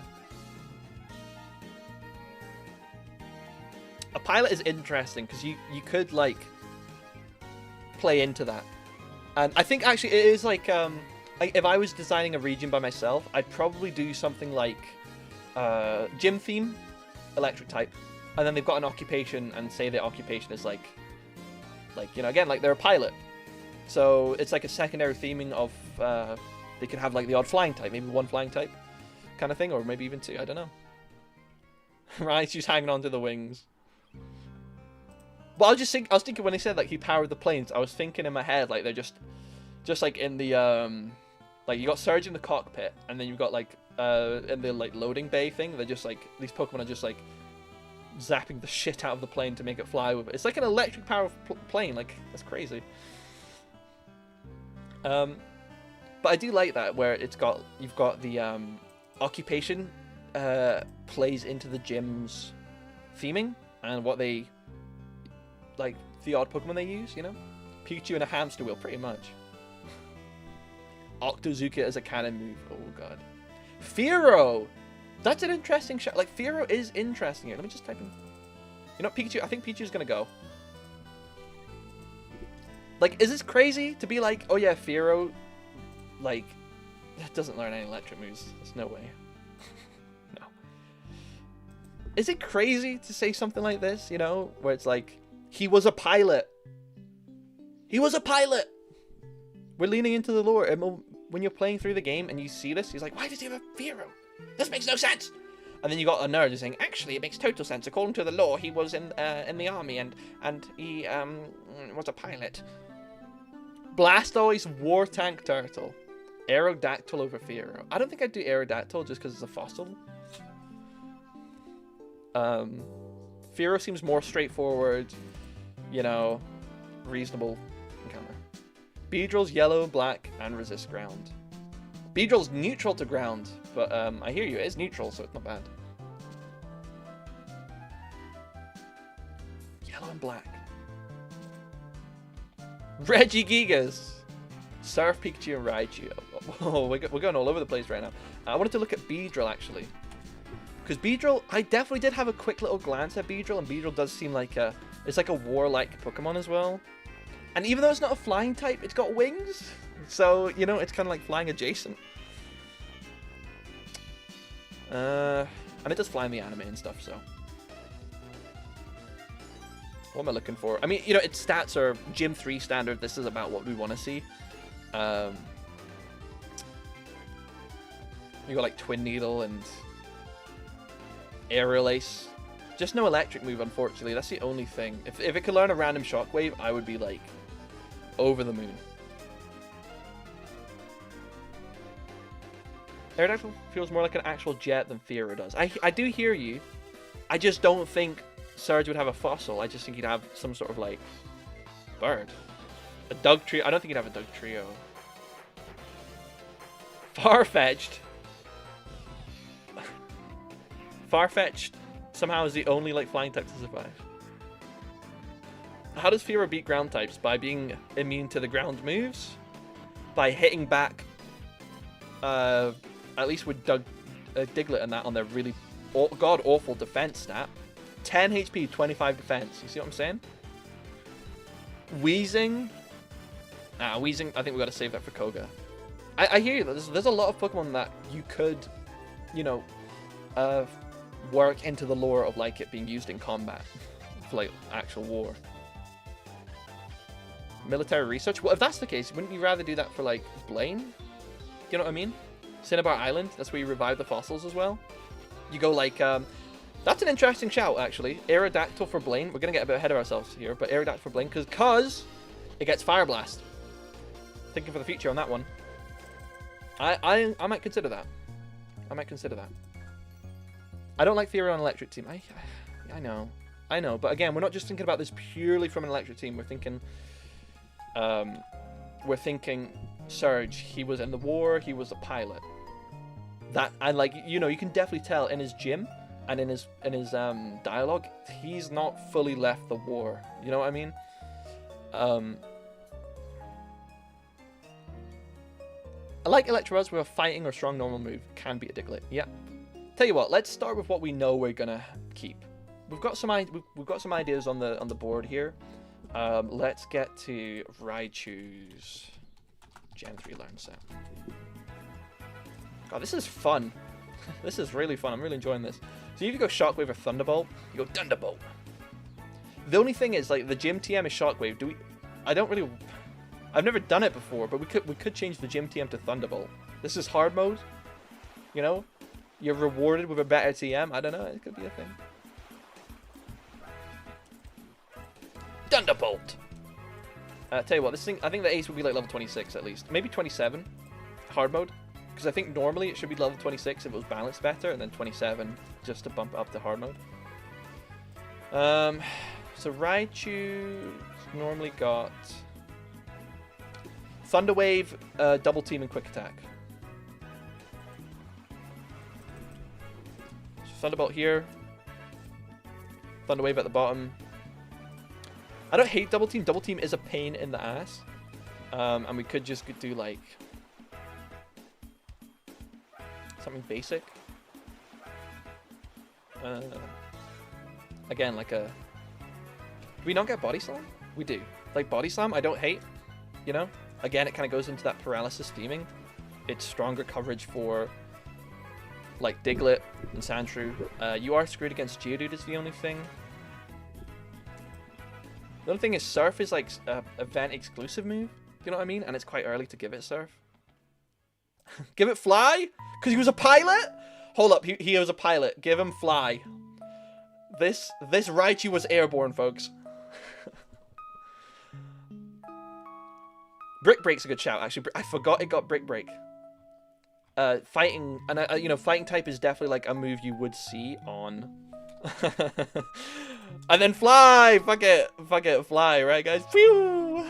A pilot is interesting because you could like play into that, and I think actually it is like if I was designing a region by myself, I'd probably do something like gym theme, electric type, and then they've got an occupation, and say their occupation is like you know, again, like they're a pilot, so it's like a secondary theming of they could have like the odd flying type, maybe 1 flying type kind of thing, or maybe even 2. I don't know. Right, she's hanging on to the wings. Well, I was thinking when they said like he powered the planes, I was thinking in my head like they're just like in the like you got Surge in the cockpit, and then you've got like in the like loading bay thing, they're just like, these Pokemon are just like zapping the shit out of the plane to make it fly with it. It's like an electric power plane, like that's crazy. But I do like that where you've got the occupation plays into the gym's theming and what they like, the odd Pokemon they use, you know? Pikachu and a hamster wheel, pretty much. Octozooka as a cannon move. Oh, God. Fearow! That's an interesting shot. Like, Fearow is interesting here. Let me just type in... You know, Pikachu... I think Pikachu's gonna go. Like, is this crazy to be like, oh, yeah, Fearow, like, doesn't learn any electric moves. There's no way. No. Is it crazy to say something like this, you know? Where it's like... He was a pilot. He was a pilot. We're leaning into the lore. And when you're playing through the game and you see this, he's like, why does he have a Fearow? This makes no sense. And then you got a nerd who's saying, actually, it makes total sense. According to the lore, he was in the army and he was a pilot. Blastoise War Tank Turtle. Aerodactyl over Fearow. I don't think I'd do Aerodactyl just because it's a fossil. Fearow seems more straightforward. You know, reasonable encounter. Beedrill's yellow, black, and resist ground. Beedrill's neutral to ground, but I hear you, it is neutral, so it's not bad. Yellow and black. Regigigas. Surf, Pikachu, and Raichu. Oh, we're going all over the place right now. I wanted to look at Beedrill, actually. Because Beedrill, I definitely did have a quick little glance at Beedrill, and Beedrill does seem like it's like a warlike Pokemon as well. And even though it's not a flying type, it's got wings. So, you know, it's kind of like flying adjacent. And it does fly in the anime and stuff, so. What am I looking for? I mean, you know, its stats are Gym 3 standard. This is about what we want to see. You got like Twin Needle and Aerial Ace. Just no electric move, unfortunately. That's the only thing. If it could learn a random Shockwave, I would be like over the moon. Aerodactyl feels more like an actual jet than Fearow does. I do hear you. I just don't think Surge would have a fossil. I just think he'd have some sort of like bird. A Dugtrio. I don't think he'd have a Dugtrio. Farfetch'd. Farfetch'd somehow is the only like flying type to survive. How does Fearow beat ground types? By being immune to the ground moves? By hitting back at least with Diglett and that on their really god-awful defense stat. 10 HP, 25 defense. You see what I'm saying? Wheezing. Wheezing, I think we got to save that for Koga. I hear you. There's a lot of Pokemon that you could, you know, work into the lore of like it being used in combat for like actual war. Military research? Well, if that's the case, wouldn't you rather do that for like Blaine? You know what I mean? Cinnabar Island, that's where you revive the fossils as well. You go like That's an interesting shout, actually. Aerodactyl for Blaine. We're going to get a bit ahead of ourselves here, but Aerodactyl for Blaine, because it gets Fire Blast. Thinking for the future on that one. I might consider that. I might consider that. I don't like Theory on Electric Team. I know. I know, but again, we're not just thinking about this purely from an Electric Team. We're thinking Surge. He was in the war. He was a pilot. That, and like, you know, you can definitely tell in his gym and in his dialogue, he's not fully left the war. You know what I mean? I like Electabuzz with a fighting or strong normal move can beat a Diglett. Yeah. Tell you what, let's start with what we know we're gonna keep. We've got some ideas on the board here. Let's get to Raichu's Gen 3 Learn Set. God, this is fun. This is really fun. I'm really enjoying this. So if you go Shockwave or Thunderbolt, you go Thunderbolt. The only thing is, like, the gym TM is Shockwave. I've never done it before, but we could change the gym TM to Thunderbolt. This is hard mode. You know? You're rewarded with a better TM. I don't know. It could be a thing. Thunderbolt! Tell you what, this thing, I think the ace would be like level 26 at least. Maybe 27. Hard mode. Because I think normally it should be level 26 if it was balanced better, and then 27 just to bump it up to hard mode. So Raichu normally got Thunder Wave, Double Team, and Quick Attack. So Thunderbolt here. Thunder Wave at the bottom. I don't hate Double Team. Double Team is a pain in the ass. And we could just do like something basic. Again, like a... Do we not get Body Slam? We do. Like Body Slam, I don't hate. You know? Again, it kind of goes into that paralysis theming. It's stronger coverage for like Diglett and Sandshrew. You are screwed against Geodude is the only thing. The only thing is Surf is like a event exclusive move. You know what I mean? And it's quite early to give it Surf. Give it Fly? Because he was a pilot? Hold up, he was a pilot. Give him Fly. This Raichu was airborne, folks. Brick Break's a good shout, actually. I forgot it got Brick Break. Fighting, and you know, fighting type is definitely like a move you would see on. And then Fly! Fuck it, Fly, right, guys? Phew!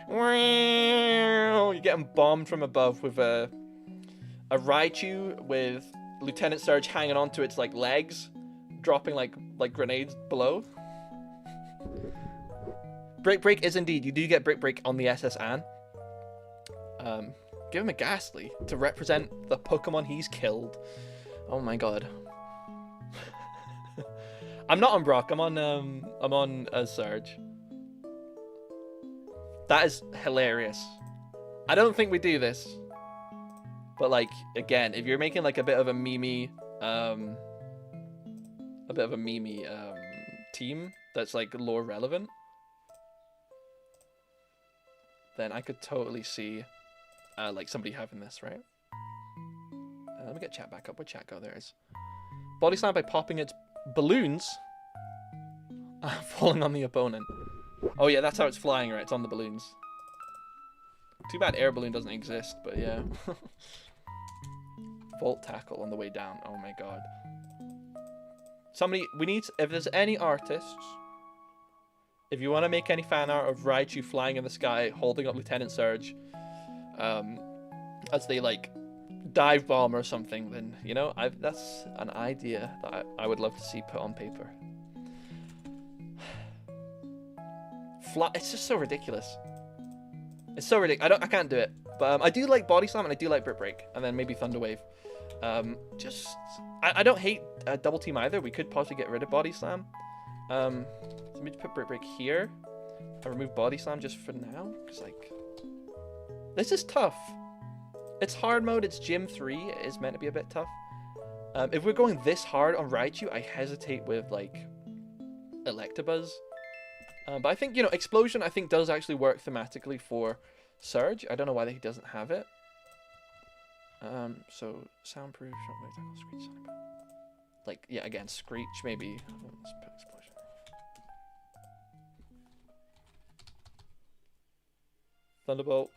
You're getting bombed from above with a Raichu with Lieutenant Surge hanging onto its like legs, dropping like grenades below. Brick Break is indeed, you do get Brick Break on the SS Anne. Give him a Ghastly to represent the Pokemon he's killed. Oh my god. I'm not on Brock, I'm on Surge. That is hilarious. I don't think we do this. But like, again, if you're making like a bit of a meme team that's like lore relevant, then I could totally see like somebody having this, right? Let me get chat back up. Where'd chat go? There it is. Body Slam by popping its balloons, falling on the opponent. Oh yeah, that's how it's flying, right? It's on the balloons. Too bad Air Balloon doesn't exist, but yeah. Volt Tackle on the way down. Oh my god. Somebody, we need, if there's any artists, if you want to make any fan art of Raichu flying in the sky, holding up Lieutenant Surge, as they like dive bomb or something, then, you know, that's an idea that I would love to see put on paper. It's just so ridiculous. It's so ridiculous. I can't do it. But I do like Body Slam and I do like Brick Break. And then maybe Thunder Wave. I don't hate Double Team either. We could possibly get rid of Body Slam. Let me put Brick Break here. And remove Body Slam just for now. Because, like, this is tough. It's hard mode. It's Gym 3. It is meant to be a bit tough. If we're going this hard on Raichu, I hesitate with, like, Electabuzz. But I think, you know, Explosion, I think, does actually work thematically for Surge. I don't know why he doesn't have it. So soundproof, shockwave, tackle, screech, sonic boom. Like, yeah, again, screech, maybe. Let's put explosion. Thunderbolt.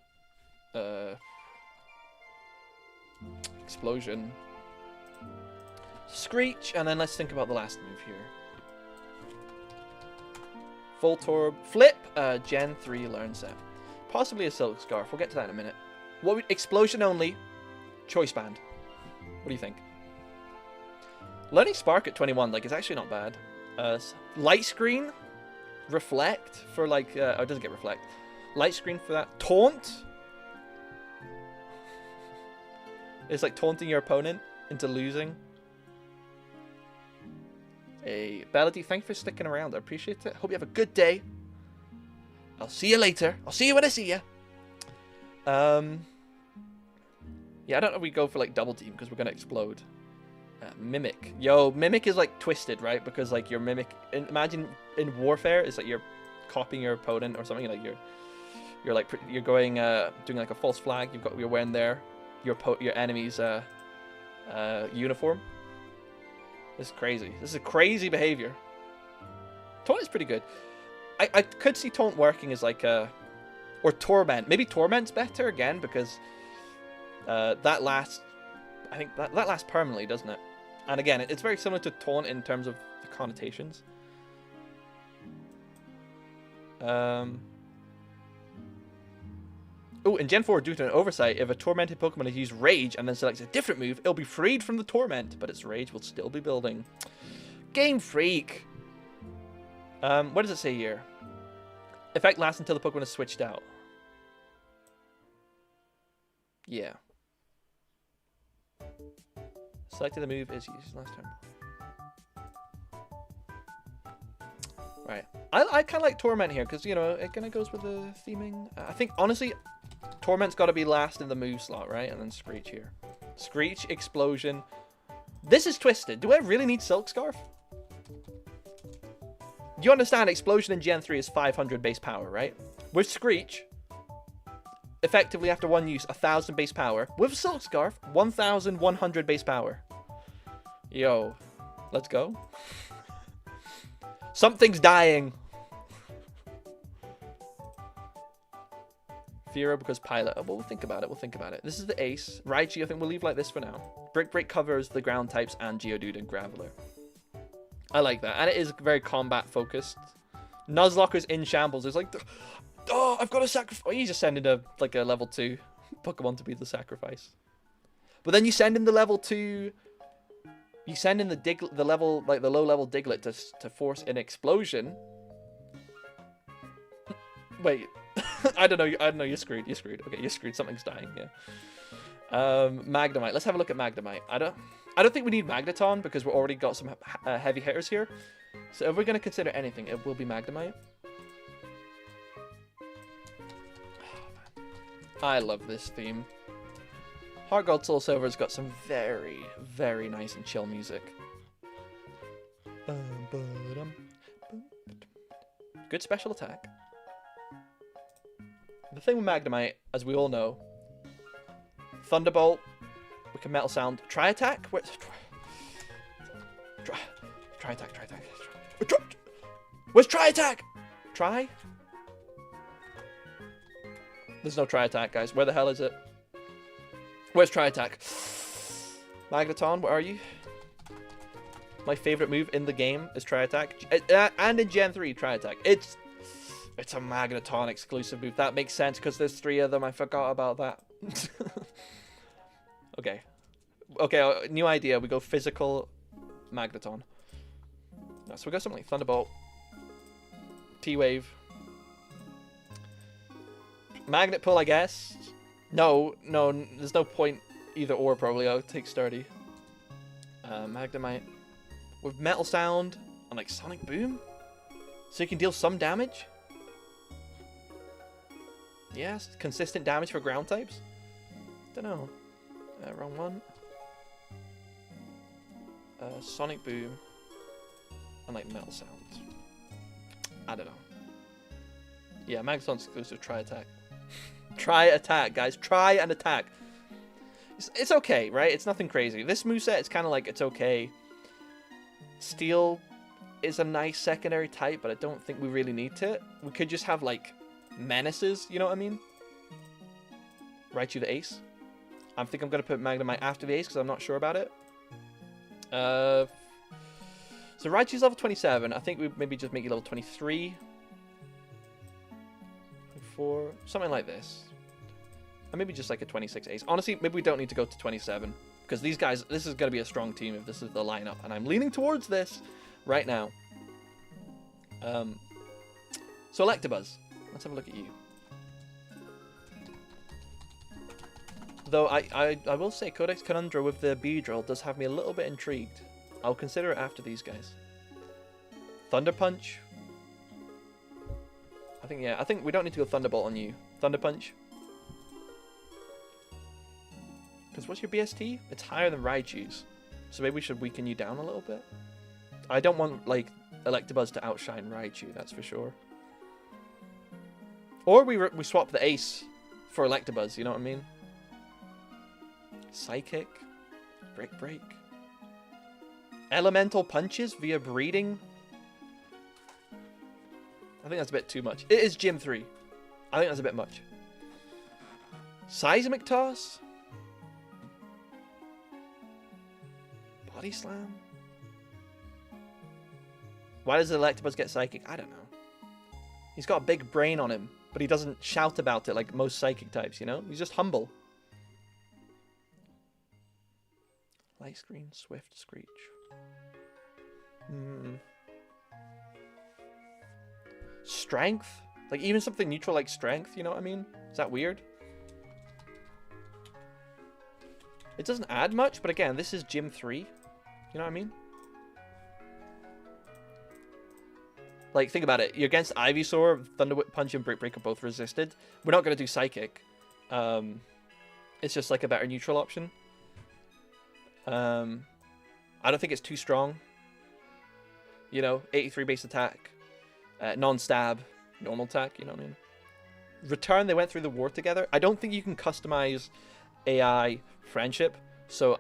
Explosion. Screech, and then let's think about the last move here. Voltorb. Flip. Gen 3 learn set. Possibly a Silk Scarf. We'll get to that in a minute. What? Explosion only. Choice Band. What do you think? Learning Spark at 21, like, is actually not bad. Light Screen. Reflect for, like, oh, it doesn't get Reflect. Light Screen for that. Taunt. It's like taunting your opponent into losing. Hey, Bellady, thank you for sticking around. I appreciate it. Hope you have a good day. I'll see you later. I'll see you when I see you. Yeah, I don't know if we go for, like, double team because we're going to explode. Mimic. Yo, Mimic is, like, twisted, right? Because, like, your Mimic... Imagine in Warfare, it's like you're copying your opponent or something. Like, you're going, doing, like, a false flag. You're wearing your enemy's, uniform. This is crazy. This is crazy behavior. Taunt is pretty good. I could see Taunt working as, like, or Torment. Maybe Torment's better, again, because... that lasts, I think that lasts permanently, doesn't it? And again, it's very similar to Taunt in terms of the connotations. Oh, in Gen 4, due to an oversight, if a tormented Pokemon has used Rage and then selects a different move, it'll be freed from the torment, but its Rage will still be building. Game Freak! What does it say here? Effect lasts until the Pokemon is switched out. Yeah. Selecting the move is used last turn. Right. I kind of like Torment here because, you know, it kind of goes with the theming. I think, honestly, Torment's got to be last in the move slot, right? And then Screech here. Screech, Explosion. This is twisted. Do I really need Silk Scarf? Do you understand Explosion in Gen 3 is 500 base power, right? With Screech, effectively after one use, 1,000 base power. With Silk Scarf, 1,100 base power. Yo, let's go. Something's dying. Fear because Pilot. Oh, we'll think about it. We'll think about it. This is the Ace. Raichu, I think we'll leave like this for now. Brick Break covers the ground types and Geodude and Graveler. I like that. And it is very combat focused. Nuzlocke's in shambles. It's like, oh, I've got to sacrifice. You just send in a level 2 Pokemon to be the sacrifice. But then you send in the level 2. You send in the level, like the low level Diglett to force an explosion. Wait, I don't know. You're screwed. You're screwed. Okay, you're screwed. Something's dying. Yeah. Magnemite. Let's have a look at Magnemite. I don't think we need Magneton because we've already got some heavy hitters here. So if we're gonna consider anything, it will be Magnemite. I love this theme. Heart Gold Soul Silver's got some very, very nice and chill music. Good special attack. The thing with Magnemite, as we all know, Thunderbolt, we can Metal Sound. Tri Attack? Tri Attack. Where's Tri Attack? Try? There's no Tri Attack, guys. Where the hell is it? Where's Tri Attack? Magneton, where are you? My favorite move in the game is Tri Attack. And in Gen 3, Tri Attack. It's a Magneton exclusive move. That makes sense because there's 3 of them. I forgot about that. Okay. Okay, new idea. We go physical Magneton. So we got something like Thunderbolt. T-Wave. Magnet Pull, I guess. No, there's no point either or, probably. I'll take Sturdy. Magnemite. With Metal Sound and, like, Sonic Boom? So you can deal some damage? Yes, consistent damage for ground types? Don't know. Wrong one. Sonic Boom. And, like, Metal Sound. I don't know. Yeah, Magneton's exclusive Tri Attack. Try attack, guys. Try and attack. It's okay, right? It's nothing crazy. This moveset is kind of like, it's okay. Steel is a nice secondary type, but I don't think we really need to. We could just have, like, menaces, you know what I mean? Raichu the ace. I think I'm going to put Magnemite after the ace because I'm not sure about it. So Raichu's level 27. I think we maybe just make it level 23. 24, something like this. Or maybe just like a 26 ace. Honestly, maybe we don't need to go to 27. Because these guys, this is going to be a strong team if this is the lineup. And I'm leaning towards this right now. So Electabuzz. Let's have a look at you. Though I will say Codex Conundrum with the Beedrill does have me a little bit intrigued. I'll consider it after these guys. Thunder Punch. I think we don't need to go Thunderbolt on you. Thunder Punch. Because what's your BST? It's higher than Raichu's. So maybe we should weaken you down a little bit. I don't want, like, Electabuzz to outshine Raichu, that's for sure. Or we swap the ace for Electabuzz, you know what I mean? Psychic. Break. Elemental Punches via breeding. I think that's a bit too much. It is Gym 3. I think that's a bit much. Seismic Toss. Body Slam. Why does Electabuzz get Psychic? I don't know. He's got a big brain on him, but he doesn't shout about it like most Psychic types, you know? He's just humble. Light Screen, Swift, Screech. Strength? Like, even something neutral like Strength, you know what I mean? Is that weird? It doesn't add much, but again, this is Gym 3. You know what I mean? Like, think about it. You're against Ivysaur, Thunder Punch and Break are both resisted. We're not going to do Psychic. It's just like a better neutral option. I don't think it's too strong. You know, 83 base attack. Non-stab. Normal attack, you know what I mean? Return, they went through the war together. I don't think you can customize AI friendship. So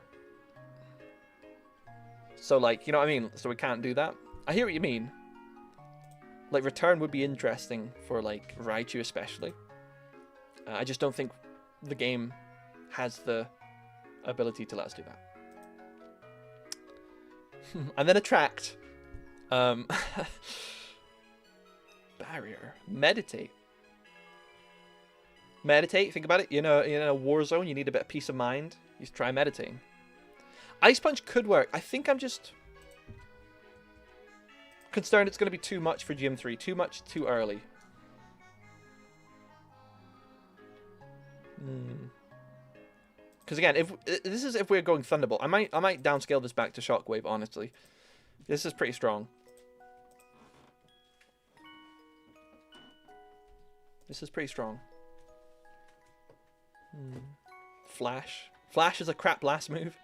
like, you know what I mean? So we can't do that. I hear what you mean. Like, return would be interesting for, like, Raichu especially. I just don't think the game has the ability to let us do that. And then Attract. Barrier. Meditate. Meditate, think about it. You know, in a war zone, you need a bit of peace of mind. You try meditating. Ice Punch could work. I think I'm just concerned it's going to be too much for Gym 3. Too much, too early. Because again, if we're going Thunderbolt, I might downscale this back to Shockwave, honestly. This is pretty strong. This is pretty strong. Flash. Flash is a crap blast move.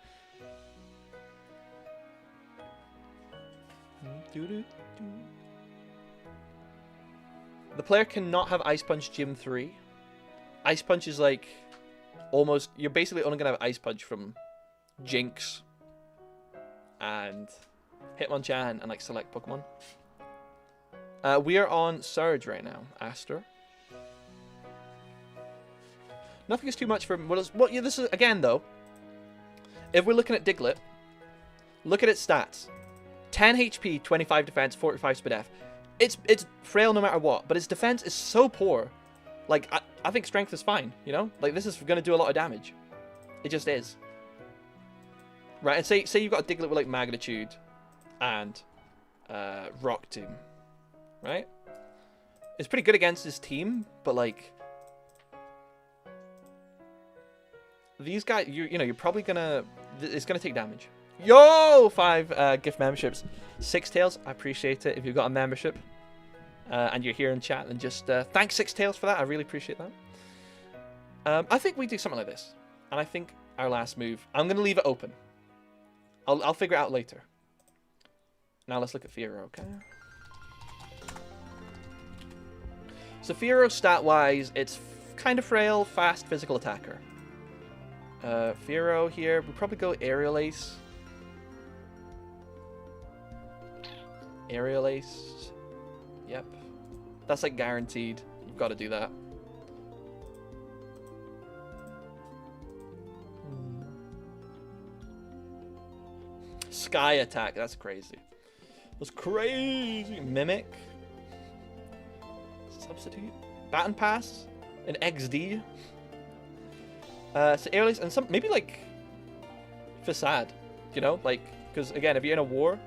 The player cannot have Ice Punch Gym 3. Ice Punch is like almost... You're basically only going to have Ice Punch from Jinx and Hitmonchan and like select Pokemon. We are on Surge right now. Aster. Nothing is too much for... Yeah, this is, again, though, if we're looking at Diglett, look at its stats. 10 HP, 25 defense, 45 speed F. It's frail no matter what, but its defense is so poor. Like, I think strength is fine, you know? Like, this is going to do a lot of damage. It just is. Right, and say you've got a Diglett with, like, Magnitude and Rock Tomb, right? It's pretty good against his team, but, like... These guys, you know, you're probably gonna... It's gonna take damage. Yo! 5 gift memberships. Six Tails, I appreciate it. If you've got a membership and you're here in chat, then just thanks Six Tails for that. I really appreciate that. I think we do something like this. And I think our last move... I'm gonna leave it open. I'll figure it out later. Now let's look at Fiero, okay? So Fiero, stat-wise, it's kind of frail, fast, physical attacker. Firo here. We'll probably go Aerial Ace. Aerial Ace. Yep. That's like guaranteed. You've got to do that. Sky Attack. That's crazy. That's crazy. Mimic. Substitute. Baton Pass. An XD. So Aerial Ace and some maybe like Facade. You know, like because again, if you're in a war.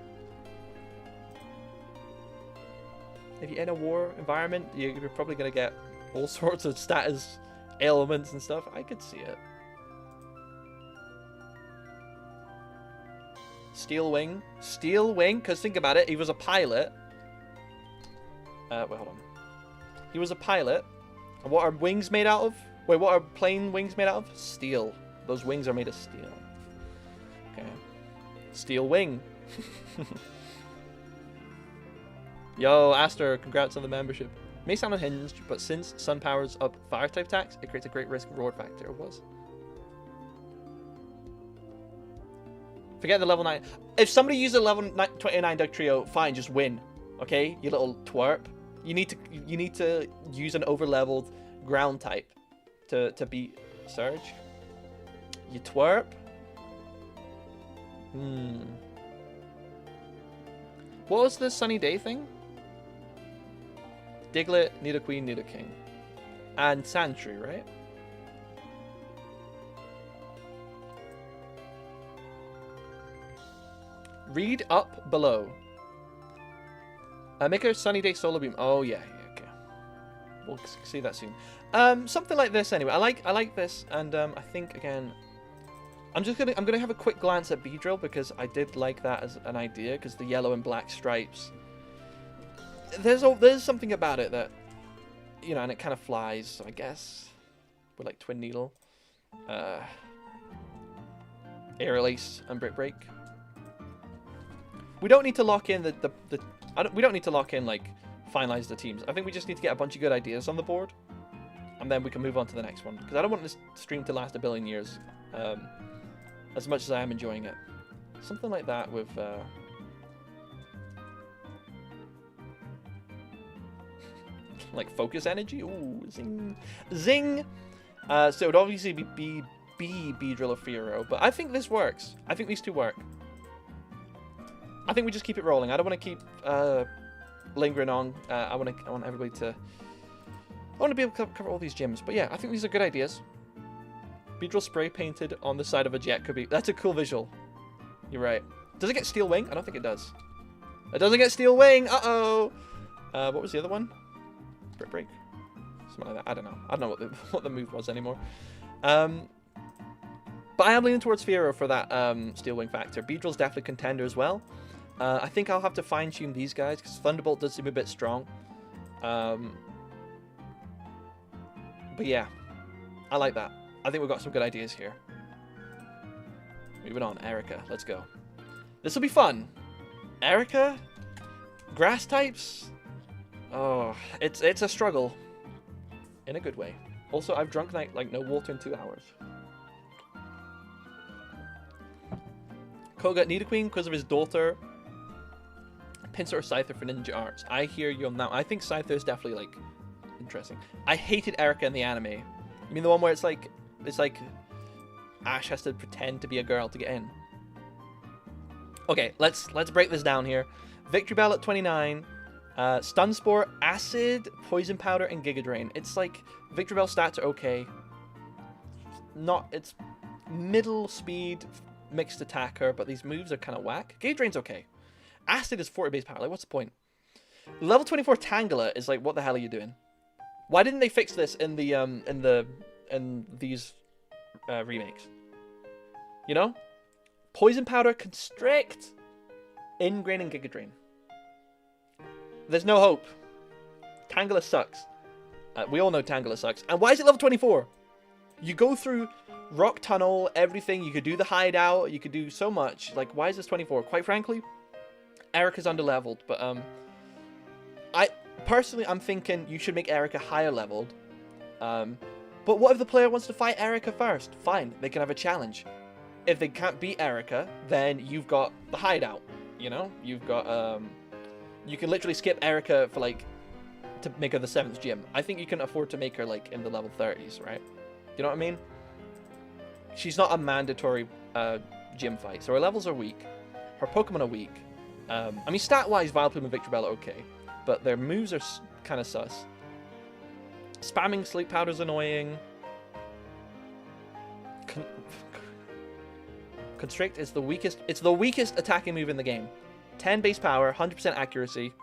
If you're in a war environment, you're probably going to get all sorts of status ailments and stuff. I could see it. Steel Wing. Steel Wing, because think about it. He was a pilot. Wait, hold on. He was a pilot. And what are wings made out of? Wait, what are plane wings made out of? Steel. Those wings are made of steel. Okay. Steel Wing. Yo, Aster, congrats on the membership. May sound unhinged, but since Sun powers up fire type attacks, it creates a great risk reward factor. It was. Forget the level 9. If somebody uses a level 29 Duck Trio, fine, just win. Okay, you little twerp. You need to use an over-leveled ground type to beat Surge. You twerp. What was the Sunny Day thing? Diglett, Nidoqueen, Nidoking. And Sandshrew, right? Read up below. Make a Sunny Day Solar Beam. Oh yeah, okay. We'll see that soon. Something like this anyway. I like this, and I think again, I'm gonna have a quick glance at Beedrill because I did like that as an idea because the yellow and black stripes. There's something about it that, you know, and it kind of flies, I guess, with like Twin Needle, Aerial Ace, and Brick Break. We don't need to lock in we don't need to lock in like finalize the teams. I think we just need to get a bunch of good ideas on the board, and then we can move on to the next one because I don't want this stream to last a billion years, as much as I am enjoying it. Something like that with. Like focus energy. Ooh, zing, zing. So it would obviously be Beedrill or Firo, but I think this works. I think these two work. I think we just keep it rolling. I don't want to keep lingering on. I want everybody to. I want to be able to cover all these gyms, but yeah, I think these are good ideas. Beedrill spray painted on the side of a jet could be. That's a cool visual. You're right. Does it get Steel Wing? I don't think it does. It doesn't get Steel Wing. Uh-oh. What was the other one? Brick Break, something like that. I don't know what the move was anymore. But I am leaning towards Firo for that Steel Wing factor. Beedrill's definitely contender as well. I think I'll have to fine tune these guys because Thunderbolt does seem a bit strong. But yeah, I like that. I think we've got some good ideas here. Moving on, Erica, let's go. This will be fun. Erica, grass types. Oh, it's a struggle, in a good way. Also, I've drunk like no water in 2 hours. Koga Nidoqueen because of his daughter. Pinsir or Scyther for Ninja Arts. I hear you on that. I think Scyther is definitely like interesting. I hated Erica in the anime. You mean the one where it's like Ash has to pretend to be a girl to get in? Okay, let's break this down here. Victory Bell at 29. Stun Spore, Acid, Poison Powder, and Giga Drain. It's like Victory Bell stats are okay. It's middle speed, mixed attacker, but these moves are kind of whack. Giga Drain's okay. Acid is 40 base power. Like, what's the point? Level 24 Tangela is like, what the hell are you doing? Why didn't they fix this in these remakes? You know, Poison Powder, Constrict, Ingrain, and Giga Drain. There's no hope. Tangela sucks. We all know Tangela sucks. And why is it level 24? You go through Rock Tunnel, everything. You could do the hideout. You could do so much. Like, why is this 24? Quite frankly, Erica's underleveled. But I'm thinking you should make Erica higher leveled. But what if the player wants to fight Erica first? Fine, they can have a challenge. If they can't beat Erica, then you've got the hideout. You know, you've got you can literally skip Erica for like to make her the 7th gym. I think you can afford to make her like in the level 30s, right? You know what I mean? She's not a mandatory gym fight, so her levels are weak. Her Pokemon are weak. I mean, stat-wise, Vileplume and Victreebel are okay, but their moves are kind of sus. Spamming Sleep Powder's annoying. Constrict is the weakest. It's the weakest attacking move in the game. 10 base power, 100% accuracy.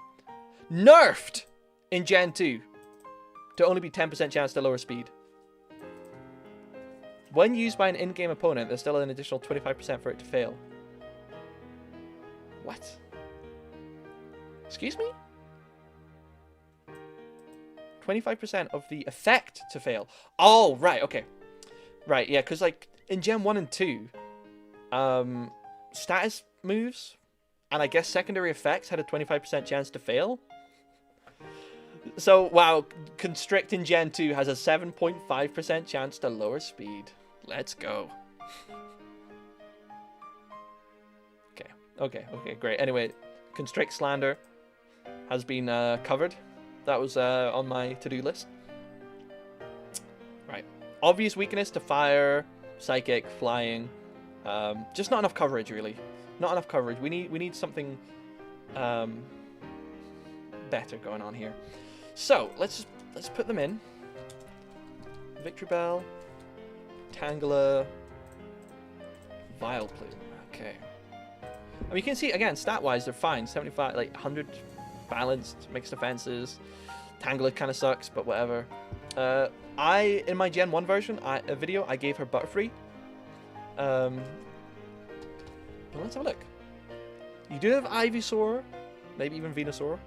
Nerfed in Gen 2 to only be 10% chance to lower speed. When used by an in-game opponent, there's still an additional 25% for it to fail. What? Excuse me? 25% of the effect to fail. Oh, right, okay. Right, yeah, because like in Gen 1 and 2, status moves and I guess secondary effects had a 25% chance to fail. So, wow, Constrict in Gen 2 has a 7.5% chance to lower speed. Let's go. Okay, great. Anyway, Constrict Slander has been covered. That was on my to-do list. Right. Obvious weakness to fire, psychic, flying. Just not enough coverage, really. Not enough coverage. We need something better going on here. So let's put them in. Victreebel, Tangela, Vileplume. Okay. I mean, you can see again, stat-wise, they're fine. 75, like 100 balanced, mixed defenses. Tangela kind of sucks, but whatever. In my Gen 1 version, video, I gave her Butterfree. But let's have a look. You do have Ivysaur, maybe even Venusaur.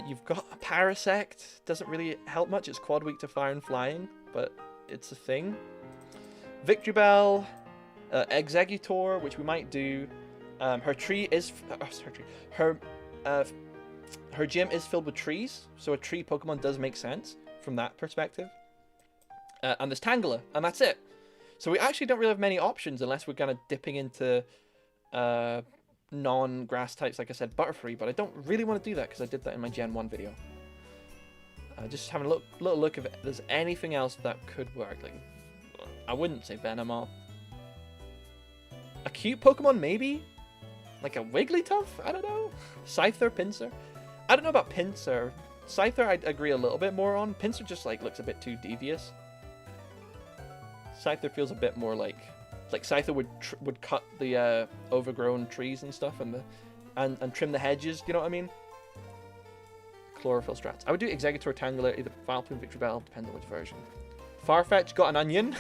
You've got a Parasect. Doesn't really help much. It's quad weak to fire and flying, but it's a thing. Victreebel, Exeggutor, which we might do. Her tree is her gym is filled with trees, so a tree Pokemon does make sense from that perspective. And there's Tangela, and that's it. So we actually don't really have many options unless we're kind of dipping into non-grass types, like I said, Butterfree, but I don't really want to do that because I did that in my Gen 1 video. Just having a little look if there's anything else that could work. Like, I wouldn't say Venomoth. A cute Pokemon, maybe? Like a Wigglytuff? I don't know. Scyther, Pinsir? I don't know about Pinsir. Scyther I'd agree a little bit more on. Pinsir just like looks a bit too devious. Scyther feels a bit more like Scyther would cut the overgrown trees and stuff and trim the hedges. You know what I mean? Chlorophyll strats. I would do Exeggutor, Tangela, either Vileplume, Victreebel, depends on which version. Farfetch got an onion.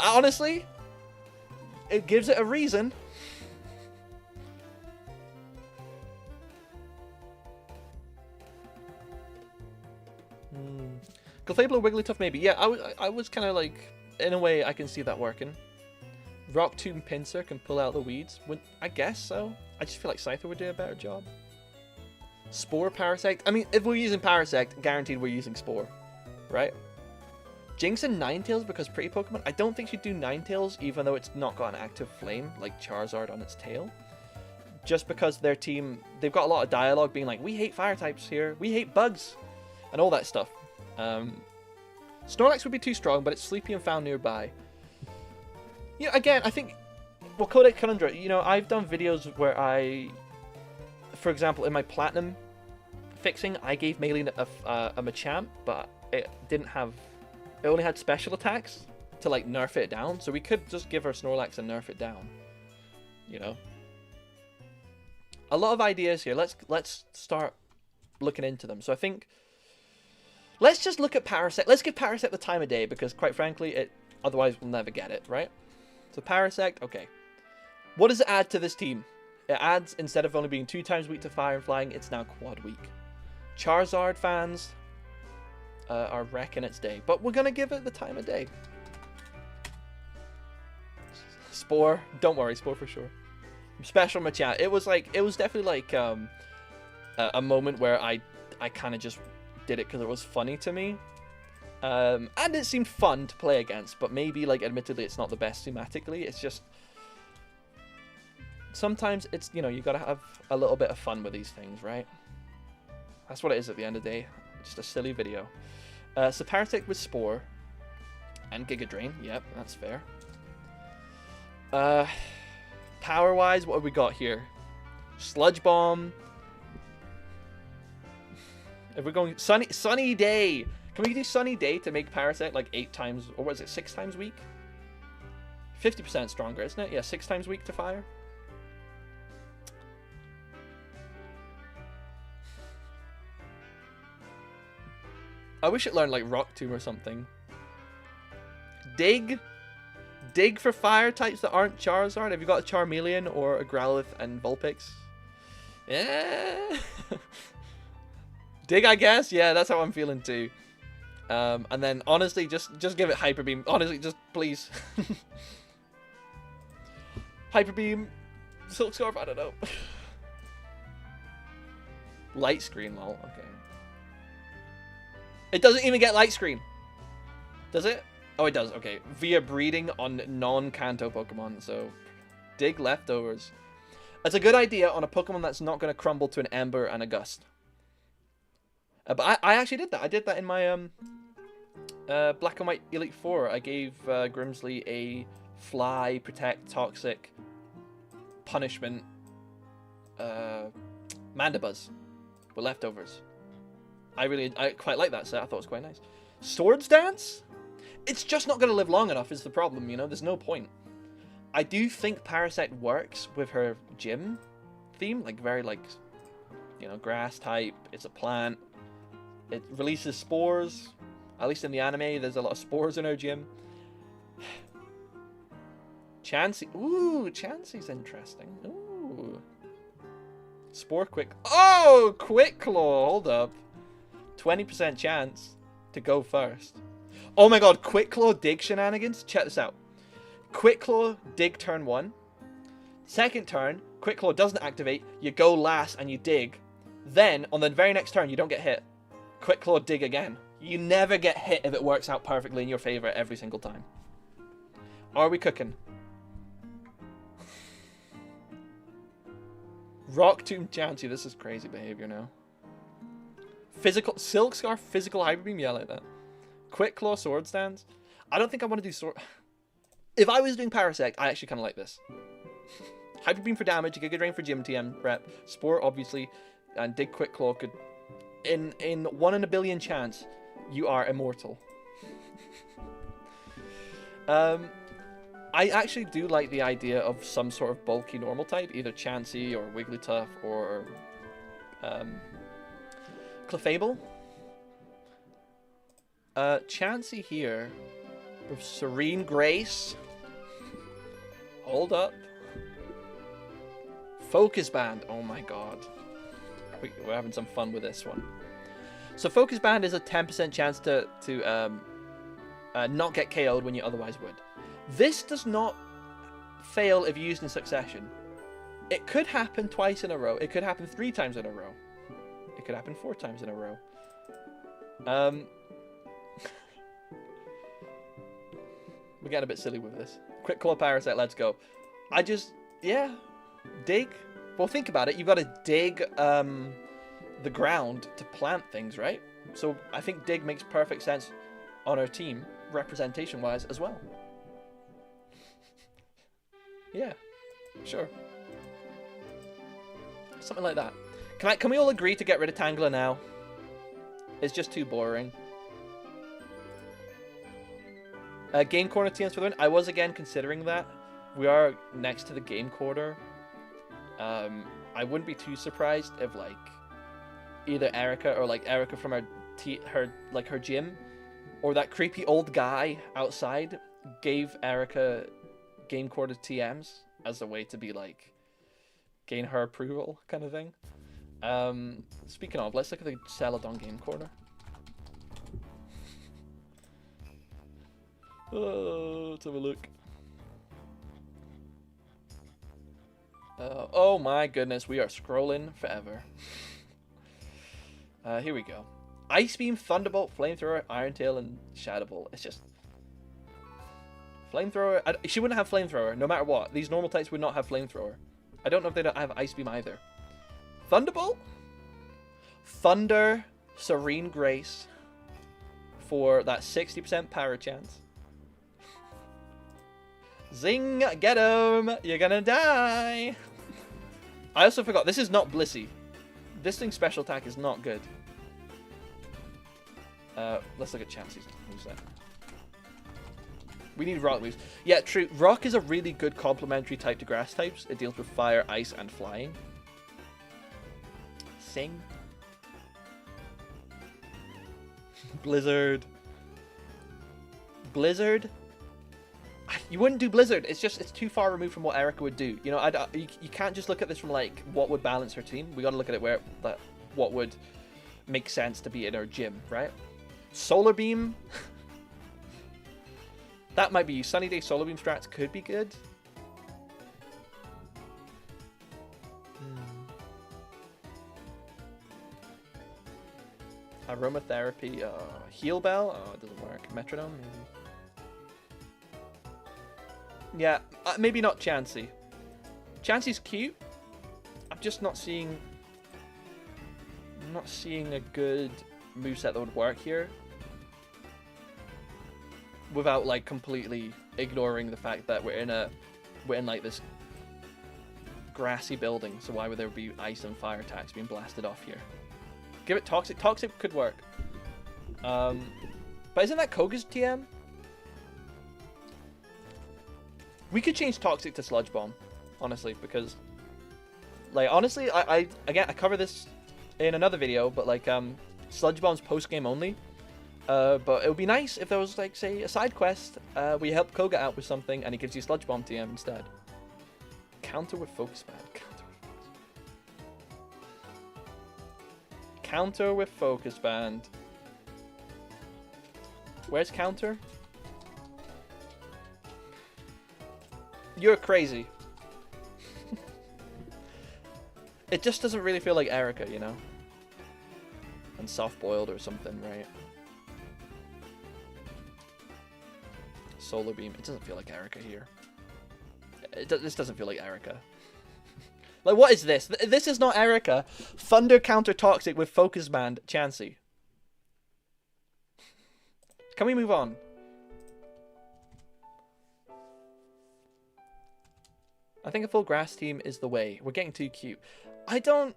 Honestly, it gives it a reason. Clefable or Wigglytuff, maybe. Yeah, I was kind of like, in a way, I can see that working. Rock Tomb Pinsir can pull out the weeds. I guess so. I just feel like Scyther would do a better job. Spore, Parasect. I mean, if we're using Parasect, guaranteed we're using Spore, right? Jinx and Ninetales because pretty Pokemon. I don't think she'd do Ninetales, even though it's not got an active flame like Charizard on its tail. Just because their team, they've got a lot of dialogue being like, we hate fire types here, we hate bugs, and all that stuff. Snorlax would be too strong, but it's sleepy and found nearby. You know, again, I think Wakode Conundrum, you know, I've done videos where for example, in my Platinum fixing, I gave Maylene a Machamp, but it only had special attacks to like nerf it down, so we could just give her Snorlax and nerf it down. You know? A lot of ideas here. Let's start looking into them. So I think let's just look at Parasect. Let's give Parasect the time of day because, quite frankly, otherwise we'll never get it, right? So Parasect, okay. What does it add to this team? It adds, instead of only being 2 times weak to fire and flying, it's now quad weak. Charizard fans are wrecking its day, but we're gonna give it the time of day. Spore, don't worry, Spore for sure. Special Machamp. It was definitely like a moment where I kind of just did it because it was funny to me. And it seemed fun to play against, but maybe, like, admittedly, it's not the best thematically. It's just... Sometimes it's, you know, you gotta have a little bit of fun with these things, right? That's what it is at the end of the day. Just a silly video. So Parasitic with Spore. And Giga Drain. Yep, that's fair. Power-wise, what have we got here? Sludge Bomb. If we're going... Sunny Day! Can we do Sunny Day to make Parasect like 8 times... Or was it 6 times weak? 50% stronger, isn't it? Yeah, 6 times weak to fire. I wish it learned like Rock Tomb or something. Dig. Dig for fire types that aren't Charizard. Have you got a Charmeleon or a Growlithe and Vulpix? Yeah. Dig, I guess. Yeah, that's how I'm feeling too. And then honestly, just give it Hyper Beam. Honestly, just please. Hyper Beam, Silk Scarf. I don't know. Light Screen, lol. Okay. It doesn't even get Light Screen. Does it? Oh, it does. Okay. Via breeding on non-Kanto Pokemon. So, Dig Leftovers. That's a good idea on a Pokemon that's not going to crumble to an Ember and a Gust. But I actually did that. I did that in my Black and White Elite Four. I gave Grimsley a Fly, Protect, Toxic, Punishment, Mandibuzz with leftovers. I quite like that set. I thought it was quite nice. Swords Dance? It's just not going to live long enough is the problem, you know? There's no point. I do think Parasect works with her gym theme. Like, very, like, you know, grass type. It's a plant. It releases spores. At least in the anime, there's a lot of spores in her gym. Chansey. Ooh, Chansey's interesting. Ooh. Spore Quick. Oh, Quick Claw. Hold up. 20% chance to go first. Oh my god, Quick Claw Dig shenanigans? Check this out. Quick Claw Dig turn 1. Second turn, Quick Claw doesn't activate. You go last and you dig. Then, on the very next turn, you don't get hit. Quick Claw Dig again. You never get hit if it works out perfectly in your favor every single time. Are we cooking? Rock Tomb Chansey. This is crazy behavior now. Physical Silk Scarf, Physical Hyper Beam. Yeah, I like that. Quick Claw Sword Stance. I don't think I want to do sword. If I was doing Parasect, I actually kind of like this. Hyper Beam for damage, Giga Drain for Gym TM rep, Spore obviously, and Dig Quick Claw could. In 1 in a billion chance, you are immortal. I actually do like the idea of some sort of bulky normal type, either Chansey or Wigglytuff or Clefable. Chansey here with Serene Grace. Hold up. Focus Band. Oh my god. We're having some fun with this one. So Focus Band is a 10% chance to not get KO'd when you otherwise would. This does not fail if used in succession. It could happen twice in a row. It could happen 3 times in a row. It could happen 4 times in a row. We're getting a bit silly with this. Quick Claw Parasite, let's go. Yeah. Dig. Well, think about it. You've got to dig the ground to plant things, right? So I think Dig makes perfect sense on our team, representation-wise, as well. Yeah, sure. Something like that. Can we all agree to get rid of Tangler now? It's just too boring. Game Corner TMs for the win. I was again considering that. We are next to the Game Corner. I wouldn't be too surprised if like either Erica or like Erica from her gym, or that creepy old guy outside gave Erica Game Corner TMs as a way to be like gain her approval kind of thing. Speaking of, let's look at the Celadon Game Corner. Oh, let's have a look. Oh my goodness, we are scrolling forever. Here we go. Ice Beam, Thunderbolt, Flamethrower, Iron Tail, and Shadow Ball. It's just... Flamethrower... She wouldn't have Flamethrower, no matter what. These normal types would not have Flamethrower. I don't know if they don't have Ice Beam either. Thunderbolt? Thunder, Serene Grace for that 60% power chance. Zing! Get him! You're gonna die! I also forgot, this is not Blissey. This thing's special attack is not good. Let's look at Chansey's moveset. We need rock moves. Yeah, true. Rock is a really good complementary type to grass types. It deals with fire, ice, and flying. Sing. Blizzard. Blizzard? You wouldn't do Blizzard. It's just, it's too far removed from what Erica would do. You know, you can't just look at this from, like, what would balance her team. We gotta look at it what would make sense to be in her gym, right? Solar Beam? That might be... Sunny Day Solar Beam strats could be good. Aromatherapy. Heal Bell? Oh, it doesn't work. Metronome? Maybe. Yeah, maybe not Chansey. Chansey's cute. I'm just not seeing... I'm not seeing a good moveset that would work here. Without, like, completely ignoring the fact that we're in like this grassy building, so why would there be ice and fire attacks being blasted off here? Give it Toxic. Toxic could work. But isn't that Koga's TM? We could change Toxic to Sludge Bomb, honestly, because, like, honestly, I cover this in another video, but, like, Sludge Bomb's post-game only. But it would be nice if there was, like, say, a side quest where you help Koga out with something and he gives you Sludge Bomb TM instead. Counter with Focus Band. Counter with Focus Band. Where's Counter? You're crazy. It just doesn't really feel like Erica, you know? And soft-boiled or something, right? Solar Beam. It doesn't feel like Erica here. This doesn't feel like Erica. Like, what is this? This is not Erica. Thunder counter Toxic with Focus Band Chansey. Can we move on? I think a full grass team is the way. We're getting too cute. I don't...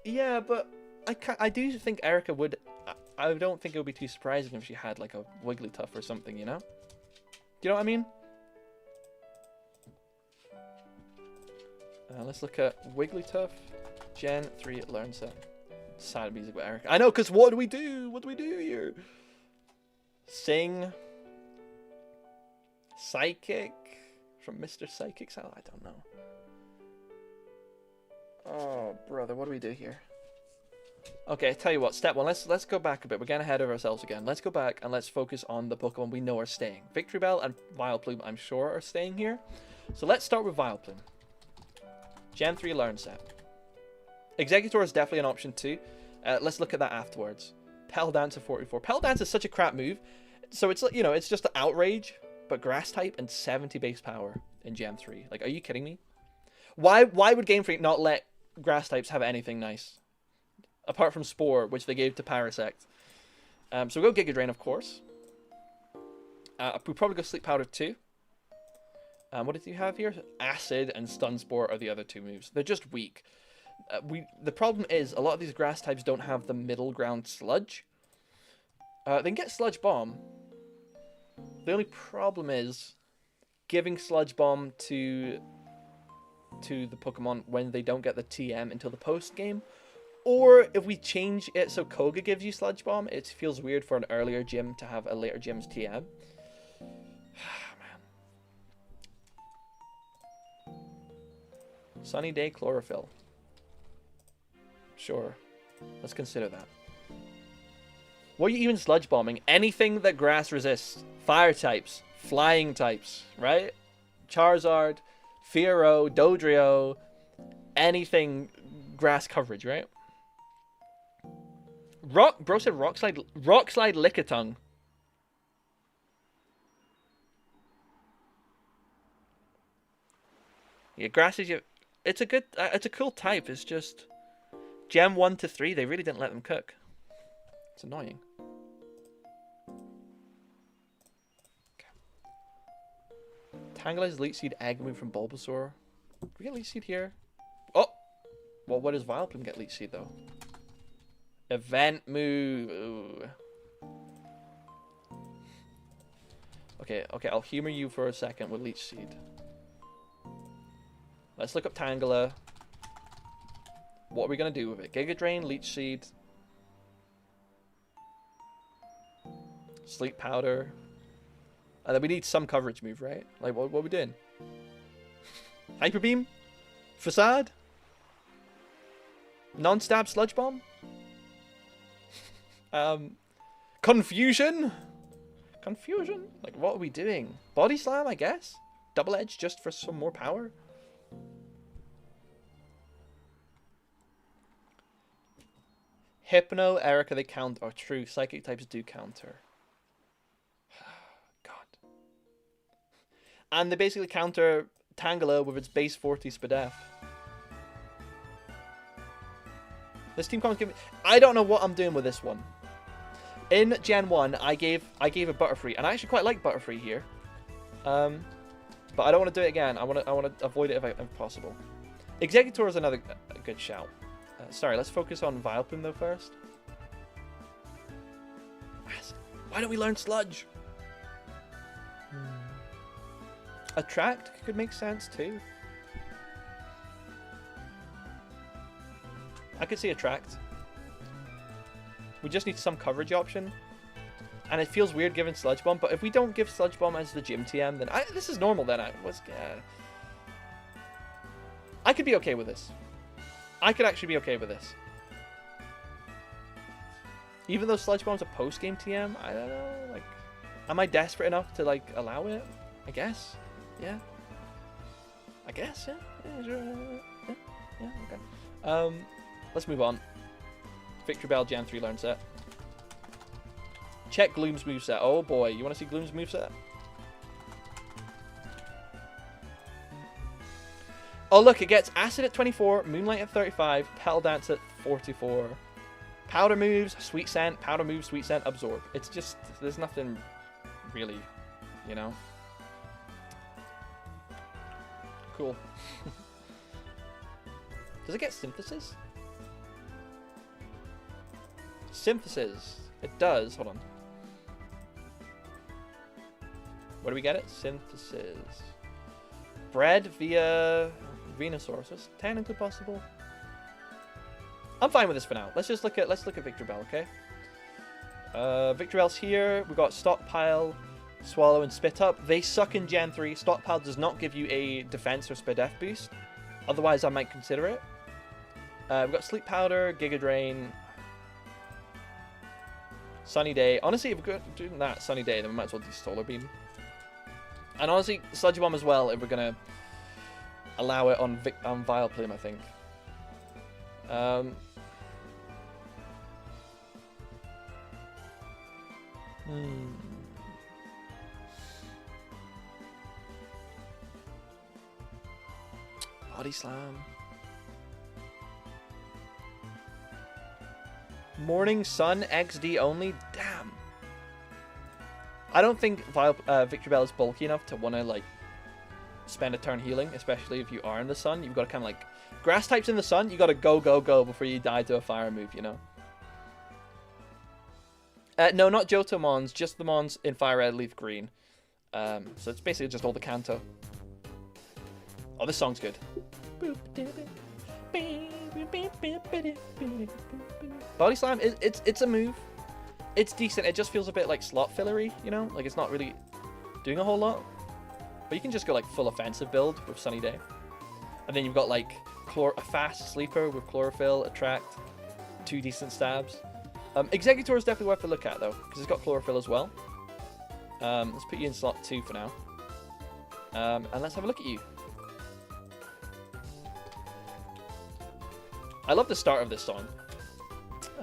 Yeah, but I do think Erica would... I don't think it would be too surprising if she had, like, a Wigglytuff or something, you know? Do you know what I mean? Let's look at Wigglytuff, Gen 3 Learn Set. Sad music with Erica. I know, because what do we do? What do we do here? Sing. Psychic. From Mr. Psychic's Hell? I don't know. Oh, brother, what do we do here? Okay, tell you what, step one, let's go back a bit. We're getting ahead of ourselves again. Let's go back and let's focus on the Pokemon we know are staying. Victory Bell and Vileplume, I'm sure, are staying here. So let's start with Vileplume. Gen 3 Learn Set. Executor is definitely an option too. Let's look at that afterwards. Pell Dance of 44. Pell Dance is such a crap move. So it's, you know, it's just Outrage, but Grass type and 70 base power in Gen 3. Like, are you kidding me? Why would Game Freak not let Grass types have anything nice? Apart from Spore, which they gave to Parasect. So we'll go Giga Drain, of course. We'll probably go Sleep Powder too. What did you have here? Acid and Stun Spore are the other two moves. They're just weak. The problem is, a lot of these grass types don't have the middle ground Sludge. They can get Sludge Bomb. The only problem is giving Sludge Bomb to the Pokemon when they don't get the TM until the post game. Or if we change it so Koga gives you Sludge Bomb, it feels weird for an earlier gym to have a later gym's TM. Man. Sunny Day Chlorophyll. Sure. Let's consider that. What are you even Sludge Bombing? Anything that grass resists. Fire types. Flying types. Right? Charizard. Fearow. Dodrio. Anything grass coverage, right? Bro said rock slide Lickitung. Yeah, grass is your. It's a good. It's a cool type. It's just Gem 1 to 3. They really didn't let them cook. It's annoying. Tanglei's Leech Seed Egg move from Bulbasaur. Do we get Leech Seed here? Oh! Well, what does Vileplume get Leech Seed, though? Event move. Ooh. Okay, I'll humor you for a second with Leech Seed. Let's look up Tangela. What are we going to do with it? Giga Drain, Leech Seed. Sleep Powder. And then we need some coverage move, right? Like, what are we doing? Hyper Beam? Facade? Non-stab Sludge Bomb? Confusion? Confusion? Like, what are we doing? Body Slam, I guess? Double Edge just for some more power? Hypno, Erica, they count. Or true, Psychic types do counter. And they basically counter Tangela with its base 40 Spadef. This team comments give me... I don't know what I'm doing with this one. In Gen 1, I gave a Butterfree, and I actually quite like Butterfree here. But I don't want to do it again. I want to avoid it if possible. Executor is another good shout. Sorry, let's focus on Vileplume though first. Why don't we learn Sludge? Attract could make sense too. I could see Attract. We just need some coverage option. And it feels weird giving Sludge Bomb, but if we don't give Sludge Bomb as the gym TM, then this is normal then. I could be okay with this. I could actually be okay with this. Even though Sludge Bomb's a post-game TM, I don't know, like, am I desperate enough to, like, allow it? I guess. Yeah. I guess, yeah. Yeah, sure. Yeah, okay. Let's move on. Victory Bell Gen 3 learn set. Check Gloom's moveset. Oh boy, you want to see Gloom's moveset? Oh look, it gets Acid at 24, Moonlight at 35, Petal Dance at 44. Powder moves, Sweet Scent, Powder moves, Sweet Scent, Absorb. It's just, there's nothing really, you know? Cool. Does it get Synthesis? Synthesis. It does. Hold on. Where do we get it? Synthesis. Bred via Venusaur. So it's technically possible. I'm fine with this for now. Let's look at Victory Bell, okay? Victory Bell's here. We've got Stockpile, Swallow, and Spit Up. They suck in Gen 3. Stockpile does not give you a defense or Spadef boost. Otherwise, I might consider it. We've got Sleep Powder, Giga Drain, Sunny Day. Honestly, if we're doing that Sunny Day, then we might as well do Solar Beam. And honestly, Sludge Bomb as well, if we're going to allow it on Vileplume, I think. Body Slam. Morning Sun XD only? Damn. I don't think Victory Bell is bulky enough to want to, like, spend a turn healing, especially if you are in the sun. You've got to kind of, like... Grass types in the sun, you got to go before you die to a fire move, you know? No, not Johto Mons, just the Mons in Fire Red, Leaf Green. So it's basically just all the Kanto. Oh, this song's good. Body Slam, it's a move. It's decent. It just feels a bit like slot fillery, you know? Like it's not really doing a whole lot. But you can just go like full offensive build with Sunny Day. And then you've got like a fast sleeper with Chlorophyll, Attract, 2 decent stabs. Executor is definitely worth a look at though, because it's got Chlorophyll as well. Let's put you in slot 2 for now. And let's have a look at you. I love the start of this song.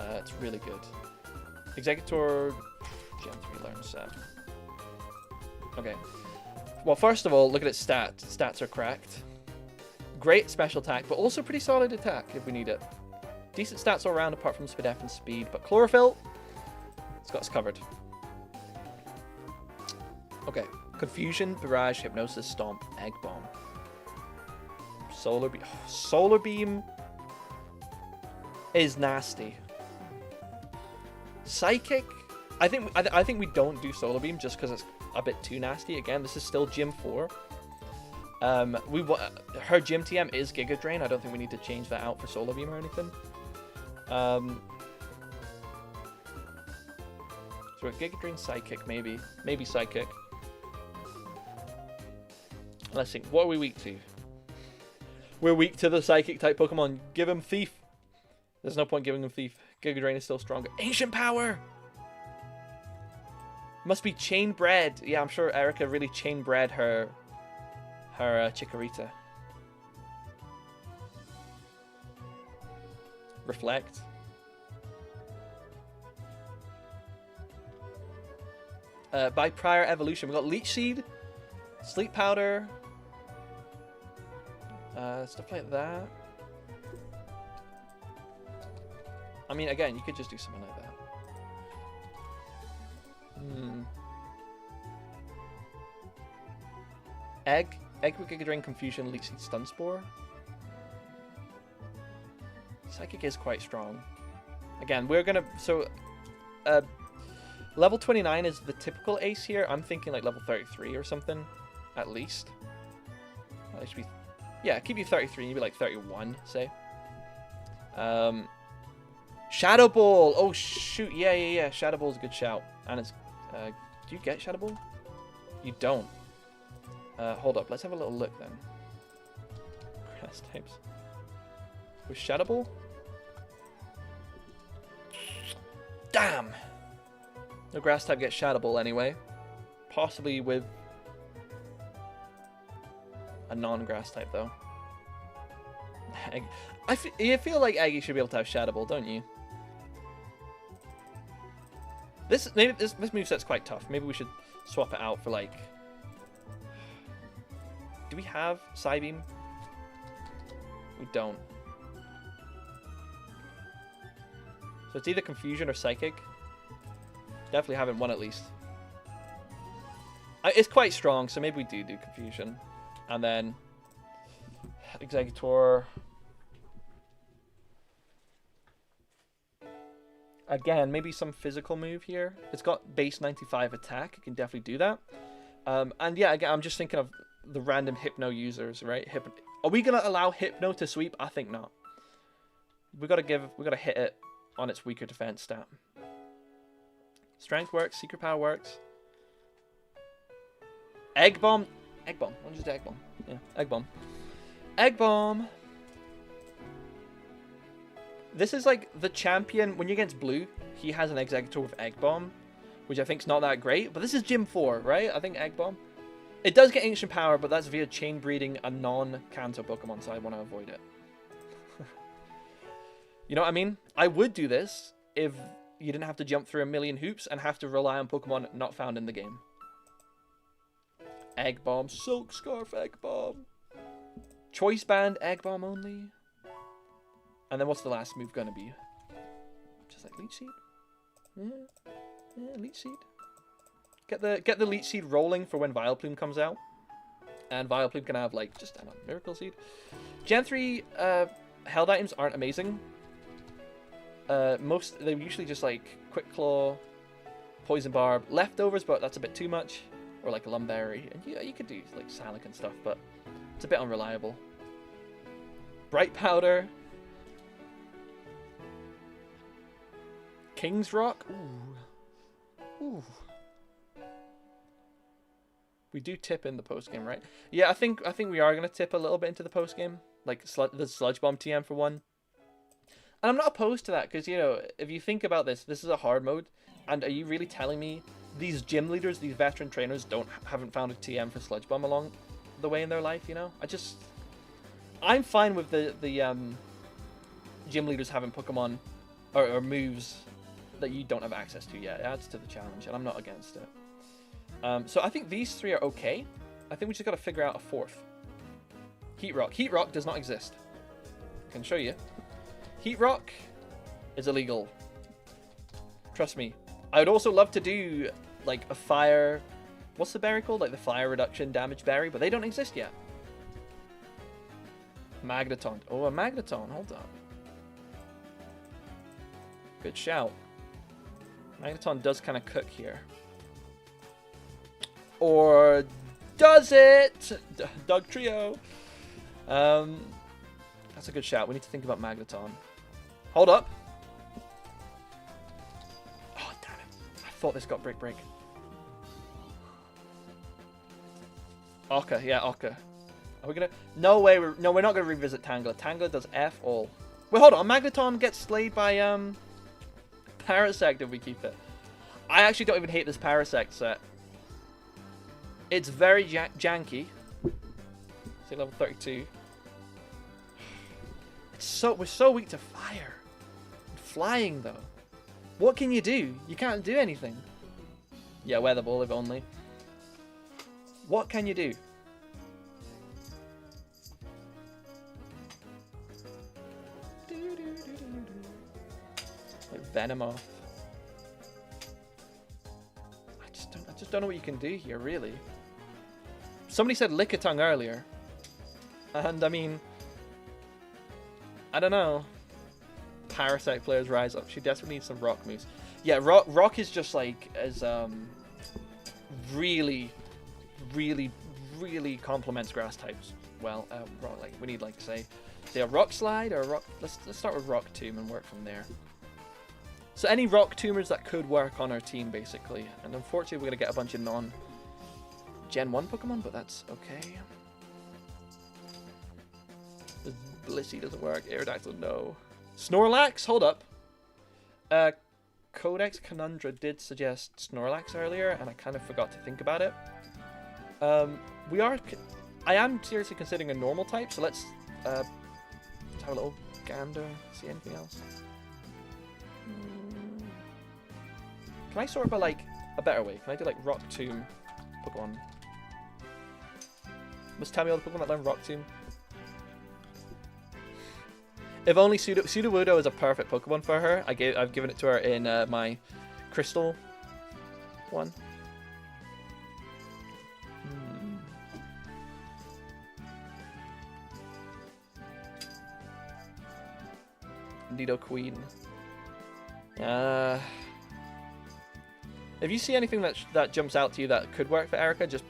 It's really good. Executor Gen 3 learn set. Okay. Well, first of all, look at its stats. Stats are cracked. Great special attack, but also pretty solid attack if we need it. Decent stats all around apart from Spadef and speed, but Chlorophyll, it's got us covered. Okay. Confusion, Barrage, Hypnosis, Stomp, Egg Bomb. Solar Beam. Oh, Solar Beam is nasty. Psychic, I think we don't do Solar Beam just because it's a bit too nasty. Again, this is still Gym 4. Her Gym TM is Giga Drain. I don't think we need to change that out for Solar Beam or anything. So a Giga Drain Psychic, maybe Psychic. Let's think. What are we weak to? We're weak to the Psychic type Pokemon. Give him Thief. There's no point giving him Thief. Giga Drain is still stronger. Ancient Power! Must be chain bred. Yeah, I'm sure Erica really chain bred her Chikorita. Reflect. By prior evolution, we got Leech Seed, Sleep Powder, stuff like that. I mean, again, you could just do something like that. Egg with Giga Drain, Confusion, Leech Seed, Stun Spore. Psychic is quite strong. Again, we're gonna level 29 is the typical ace here. I'm thinking like level 33 or something, at least. That should be, yeah, keep you 33. You'd be like 31, say. Shadow Ball. Oh shoot, yeah. Shadow Ball is a good shout. And it's, do you get Shadow Ball? You don't. Hold up, let's have a little look then. Grass types. With Shadow Ball? Damn! No grass type gets Shadow Ball anyway. Possibly with a non-grass type though. You feel like Aggie should be able to have Shadow Ball, don't you? This moveset's quite tough. Maybe we should swap it out for like... Do we have Psybeam? We don't. So it's either Confusion or Psychic. Definitely having one at least. It's quite strong, so maybe we do Confusion. And then... Executor... Again, maybe some physical move here. It's got base 95 attack. It can definitely do that. And yeah, again, I'm just thinking of the random Hypno users, right? Are we gonna allow Hypno to sweep? I think not. We gotta hit it on its weaker defense stat. Strength works. Secret Power works. Egg Bomb. Egg Bomb. I'll just do Egg Bomb. Yeah, Egg Bomb. Egg Bomb. This is like the champion. When you're against blue, he has an Executor with Egg Bomb, which I think is not that great. But this is Gym 4, right? I think Egg Bomb. It does get Ancient Power, but that's via chain breeding a non-Kanto Pokemon, so I want to avoid it. You know what I mean? I would do this if you didn't have to jump through a million hoops and have to rely on Pokemon not found in the game. Egg Bomb, Silk Scarf, Egg Bomb. Choice Band, Egg Bomb only. And then what's the last move gonna be? Just like Leech Seed? Yeah, Leech Seed. Get the Leech Seed rolling for when Vileplume comes out. And Vileplume can have like just Miracle Seed. Gen 3 held items aren't amazing. They're usually just like Quick Claw, Poison Barb, leftovers, but that's a bit too much. Or like Lumberry. And you could do like Salic and stuff, but it's a bit unreliable. Bright Powder. King's Rock. Ooh. We do tip in the post game, right? Yeah, I think we are gonna tip a little bit into the post game, like the Sludge Bomb TM for one. And I'm not opposed to that because you know, if you think about this is a hard mode, and are you really telling me these gym leaders, these veteran trainers, haven't found a TM for Sludge Bomb along the way in their life? You know, I'm fine with the gym leaders having Pokemon or moves that you don't have access to yet. It adds to the challenge, and I'm not against it. So I think these three are okay. I think we just got to figure out a fourth. Heat Rock. Heat Rock does not exist. I can show you. Heat Rock is illegal. Trust me. I would also love to do like a fire. What's the berry called? Like the fire reduction damage berry, but they don't exist yet. Magneton. Oh, a Magneton. Hold up. Good shout. Magneton does kind of cook here. Or does it? Doug Trio. That's a good shout. We need to think about Magneton. Hold up. Oh, damn it. I thought this got break. Orca. Yeah, Orca. Are we gonna... No way. We're not gonna revisit Tangler. Tangler does F all. Wait, hold on. Magneton gets slayed by, Parasect if we keep it. I actually don't even hate this Parasect set. It's very janky. Say level 32. We're so weak to fire. Flying though. What can you do? You can't do anything. Yeah, Weather Ball if only. What can you do? Like Venomoth. I just don't know what you can do here, really. Somebody said Lickitung earlier. And, I mean... I don't know. Parasect players rise up. She desperately needs some rock moves. Yeah, rock is just, like, as, really complements grass types. Well, rock, like, we need, like, say a Rock Slide or a Rock... Let's start with Rock Tomb and work from there. So any Rock Tombers that could work on our team, basically. And unfortunately, we're going to get a bunch of non-Gen 1 Pokemon, but that's okay. Blissey doesn't work. Aerodactyl, no. Snorlax? Hold up. Codex Conundra did suggest Snorlax earlier, and I kind of forgot to think about it. I am seriously considering a normal type, so let's have a little gander. See anything else? Can I sort by, like, a better way? Can I do, like, Rock Tomb Pokemon? Must tell me all the Pokemon that learn Rock Tomb. If only Sudowoodo is a perfect Pokemon for her. I've given it to her in my Crystal one. Nidoqueen. If you see anything that jumps out to you that could work for Erica, just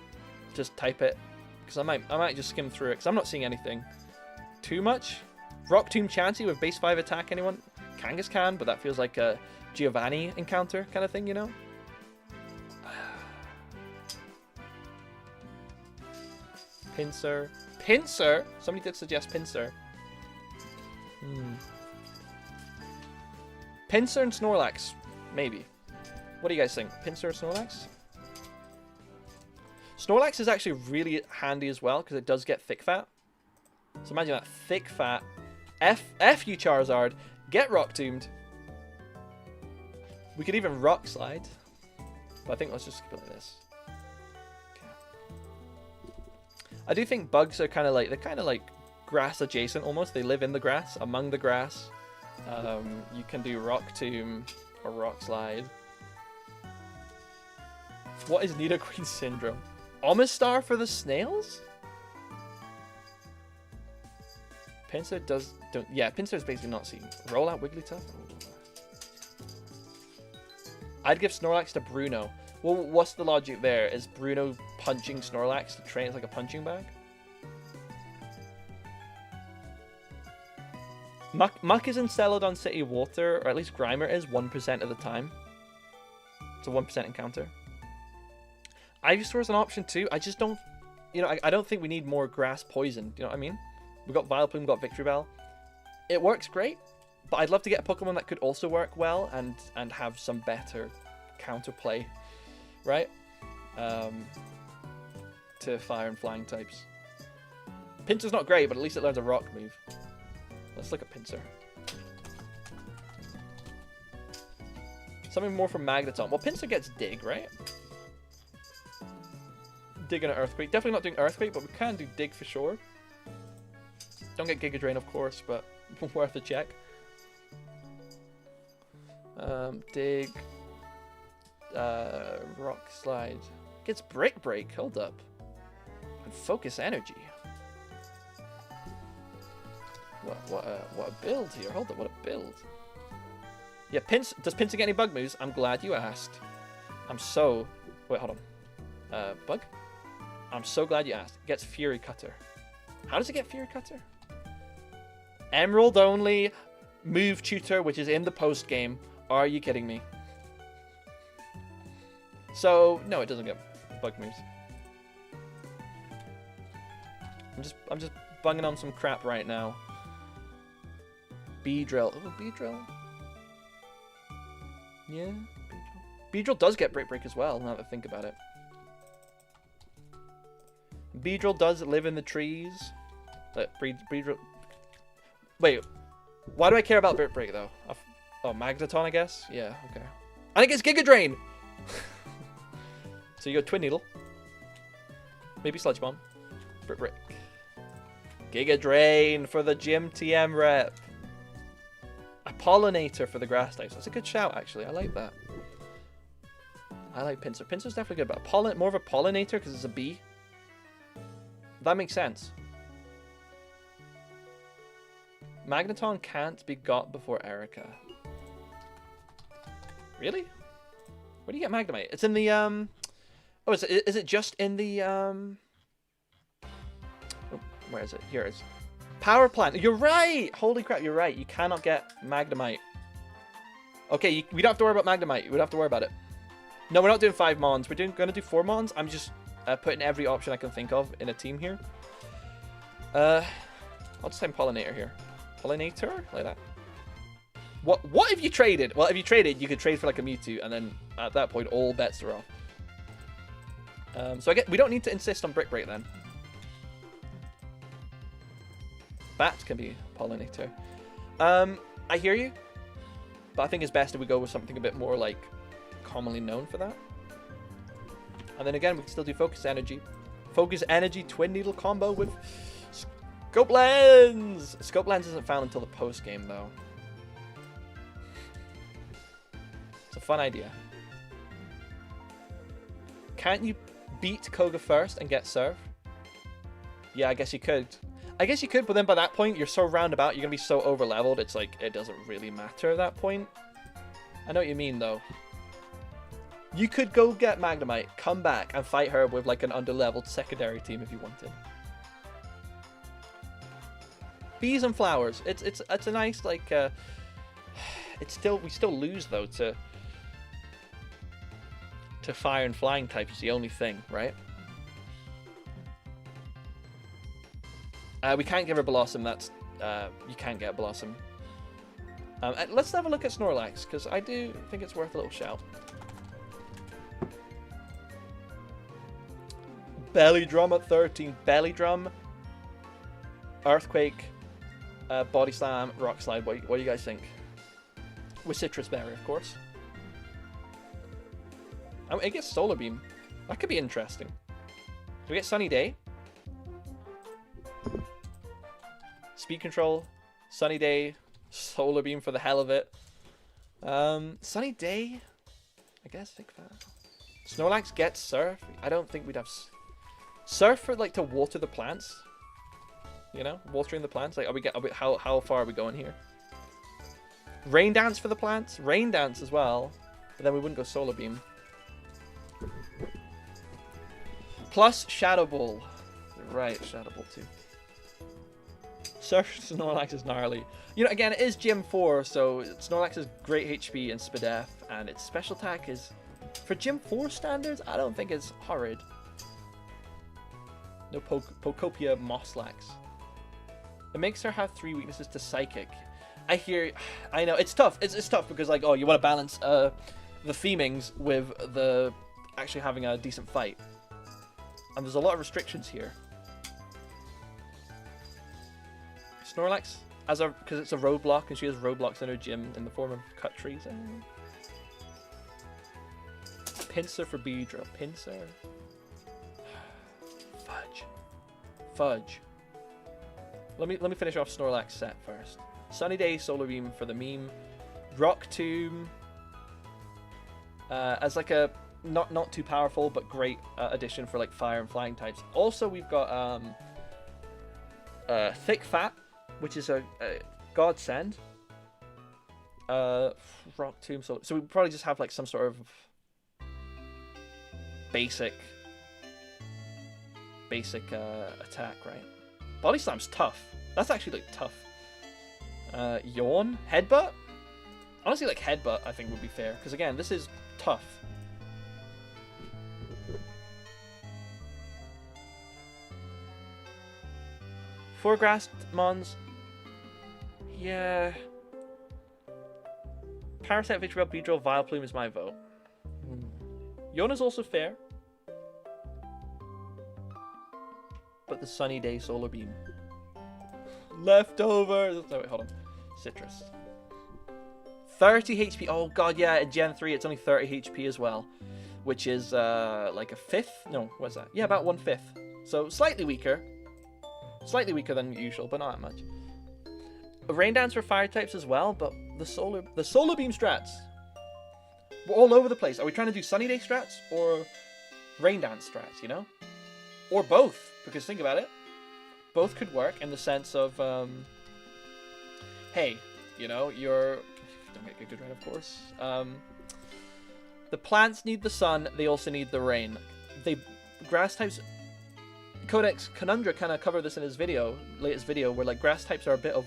type it, because I might just skim through it, because I'm not seeing anything too much. Rock Tomb Chansey with base 5 attack, anyone? Kangaskhan, but that feels like a Giovanni encounter kind of thing, you know? Pinsir. Pinsir? Somebody did suggest Pinsir. Pinsir and Snorlax, maybe. What do you guys think? Pinsir or Snorlax? Snorlax is actually really handy as well, because it does get thick fat. So imagine that, thick fat. F you Charizard, get Rock Tombed. We could even Rock Slide. But I think let's just skip it like this. Okay. I do think bugs are kind of like, grass adjacent almost. They live in the grass, among the grass. You can do Rock Tomb or Rock Slide. What is Nidoqueen Syndrome? Omastar for the snails? Pinsir Pinsir's basically not seen. Roll out Wigglytuff? I'd give Snorlax to Bruno. Well, what's the logic there? Is Bruno punching Snorlax to train it like a punching bag? Muck is in Celadon City Water, or at least Grimer is 1% of the time. It's a 1% encounter. Ivysaur is an option too. I just don't, I don't think we need more grass poison. You know what I mean? We've got Vileplume, we've got Victreebel. It works great, but I'd love to get a Pokemon that could also work well and have some better counterplay, right? To fire and flying types. Pinsir's not great, but at least it learns a rock move. Let's look at Pinsir. Something more from Magneton. Well, Pinsir gets Dig, right? Dig and an Earthquake. Definitely not doing Earthquake, but we can do Dig for sure. Don't get Giga Drain, of course, but worth a check. Dig. Rock Slide. Gets Brick Break. Hold up. And Focus Energy. What a build here. Hold up, what a build. Yeah, does Pinsir get any bug moves? I'm glad you asked. Wait, hold on. Bug? I'm so glad you asked. It gets Fury Cutter. How does it get Fury Cutter? Emerald only move tutor, which is in the post game. Are you kidding me? So no, it doesn't get bug moves. I'm just bunging on some crap right now. Beedrill. Oh, Beedrill. Yeah. Beedrill does get Brick Break as well, now that I think about it. Beedrill does live in the trees. Beedrill... Wait. Why do I care about Brick Break, though? Oh, Magneton, I guess? Yeah, okay. And it gets Giga Drain! So you go Twin Needle. Maybe Sludge Bomb. Brick Break. Giga Drain for the Gym TM rep. A Pollinator for the Grass types. That's a good shout, actually. I like that. I like Pinsir. Pinsir's definitely good, but more of a Pollinator because it's a bee. That makes sense. Magneton can't be got before Erica. Really? Where do you get Magnemite? It's in the, Oh, is it just in the, Oh, where is it? Here it is. Power Plant. You're right! Holy crap, you're right. You cannot get Magnemite. Okay, we don't have to worry about Magnemite. We don't have to worry about it. No, we're not doing 5 Mons. We're going to do 4 Mons. I'm just putting every option I can think of in a team here. I'll just say Pollinator here. Pollinator? Like that. What if you traded? Well, if you traded, you could trade for like a Mewtwo, and then at that point, all bets are off. So we don't need to insist on Brick Break then. Bat can be Pollinator. I hear you, but I think it's best if we go with something a bit more like commonly known for that. And then again, we can still do Focus Energy. Focus Energy Twin Needle combo with Scope Lens! Scope Lens isn't found until the post game though. It's a fun idea. Can't you beat Koga first and get Surf? Yeah, I guess you could. But then by that point, you're so roundabout, you're going to be so over-leveled, it's like, it doesn't really matter at that point. I know what you mean, though. You could go get Magnemite, come back, and fight her with, like, an under-leveled secondary team if you wanted. Bees and flowers. It's a nice, like, we still lose, though, to fire and flying types is the only thing, right? We can't give her Blossom. That's you can't get Blossom. Let's have a look at Snorlax because I do think it's worth a little shout. Belly Drum at 13. Belly Drum, Earthquake, Body Slam, Rock Slide. What do you guys think? With Citrus Berry, of course. It gets Solar Beam. That could be interesting. Do we get Sunny Day? Speed Control, Sunny Day, Solar Beam for the hell of it. Sunny Day, I guess, think that. Snorlax gets Surf. I don't think we'd have Surf for like to water the plants. You know, watering the plants. Like, how far are we going here? Rain Dance for the plants, Rain Dance as well, but then we wouldn't go Solar Beam. Plus Shadow Ball. Right, Shadow Ball too. Surf Snorlax is gnarly. You know, again, it is Gym 4, so Snorlax has great HP and Spadef, and its special attack is, for Gym 4 standards, I don't think it's horrid. No Pokopia Mosslax. It makes her have 3 weaknesses to Psychic. I know, it's tough. It's tough because, like, oh, you want to balance the themings with the actually having a decent fight. And there's a lot of restrictions here. Snorlax, because it's a roadblock, and she has roadblocks in her gym in the form of cut trees. Pinsir for Beedrill. Pinsir. Fudge. Fudge. Let me finish off Snorlax set first. Sunny Day, Solar Beam for the meme. Rock Tomb as like a not too powerful but great addition for like fire and flying types. Also, we've got Thick Fat, which is a godsend. Rock Tomb, so we probably just have like some sort of basic attack, right? Body Slam's tough. That's actually like tough. Yawn, Headbutt. Honestly, like Headbutt, I think would be fair because again, this is tough. Four Grass Mons. Yeah. Parasite, Victreebel, Beedrill, Vileplume is my vote. Yawn is also fair. But the Sunny Day Solar Beam. Leftovers. Oh, wait, hold on. Citrus. 30 HP. Oh, God, yeah. In Gen 3, it's only 30 HP as well. Which is like a fifth. No, what's that? Yeah, about 1/5. So slightly weaker. Slightly weaker than usual, but not that much. A Rain Dance for fire types as well, but the Solar Beam strats. We're all over the place. Are we trying to do Sunny Day strats or Rain Dance strats, you know? Or both, because think about it. Both could work in the sense of, hey, you know, don't get good rain, of course. The plants need the sun, they also need the rain. Grass types, Codex Conundra kind of covered this in his latest video, where like grass types are a bit of,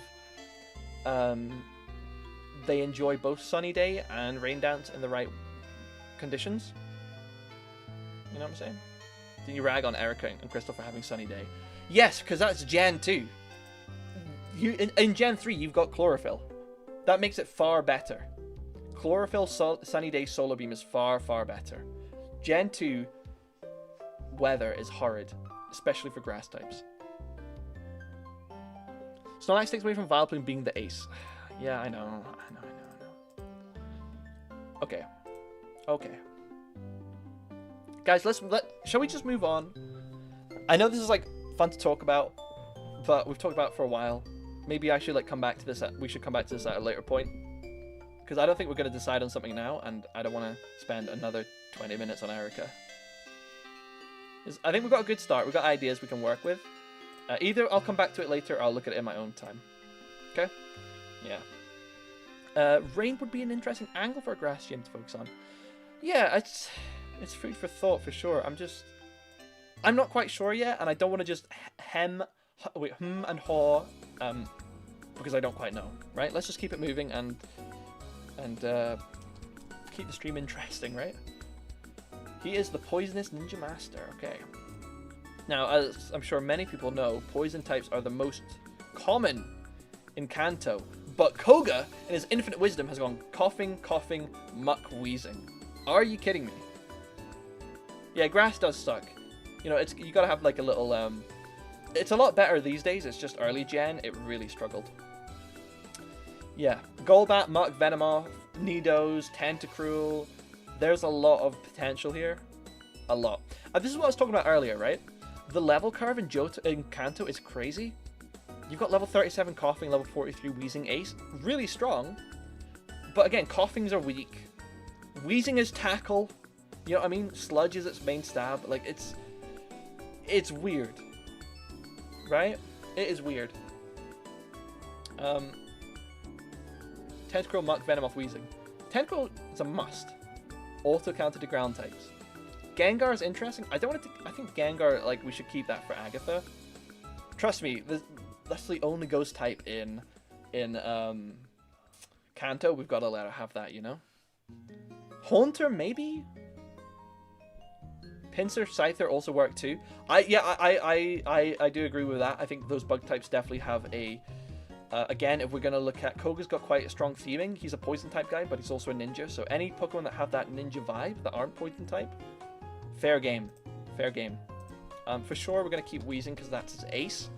they enjoy both Sunny Day and Rain Dance in the right conditions. You know what I'm saying? Then you rag on Erica and Crystal for having Sunny Day. Yes, because that's Gen 2. In Gen 3, you've got Chlorophyll. That makes it far better. Chlorophyll Sunny Day Solar Beam is far, far better. Gen 2 weather is horrid, especially for grass types. Snorlax takes away from Vileplume being the ace. Yeah, I know. Okay. Guys, shall we just move on? I know this is like fun to talk about, but we've talked about it for a while. Maybe I should like come back to this. We should come back to this at a later point, because I don't think we're going to decide on something now, and I don't want to spend another 20 minutes on Erica. I think we've got a good start. We've got ideas we can work with. Either I'll come back to it later, or I'll look at it in my own time. Okay? Yeah. Rain would be an interesting angle for a grass gym to focus on. Yeah, it's food for thought for sure. I'm not quite sure yet, and I don't want to just hum and haw, because I don't quite know. Right? Let's just keep it moving and keep the stream interesting, right? He is the Poisonous Ninja Master. Okay. Now, as I'm sure many people know, poison types are the most common in Kanto. But Koga, in his infinite wisdom, has gone coughing, muck, wheezing. Are you kidding me? Yeah, grass does suck. You know, you gotta have like a little, it's a lot better these days. It's just early gen, it really struggled. Yeah, Golbat, Muck, Venomoth, Nidos, Tentacruel. There's a lot of potential here. A lot. This is what I was talking about earlier, right? The level curve in Kanto is crazy. You've got level 37 Coughing, level 43 Wheezing Ace. Really strong. But again, Coughings are weak. Wheezing is tackle. You know what I mean? Sludge is its main stab. Like, it's weird. Right? It is weird. Tentacruel, Muck, Venomoth, Wheezing. Tentacruel is a must. Auto counter to ground types. Gengar is interesting. I think Gengar, like, we should keep that for Agatha. Trust me, that's the only ghost type in Kanto. We've got to let her have that, you know? Haunter, maybe? Pinsir, Scyther also work too. I do agree with that. I think those bug types definitely have a... again, if we're going to look at... Koga's got quite a strong theming. He's a poison type guy, but he's also a ninja. So any Pokemon that have that ninja vibe, that aren't poison type, fair game. Fair game. For sure, we're going to keep Wheezing because that's his ace.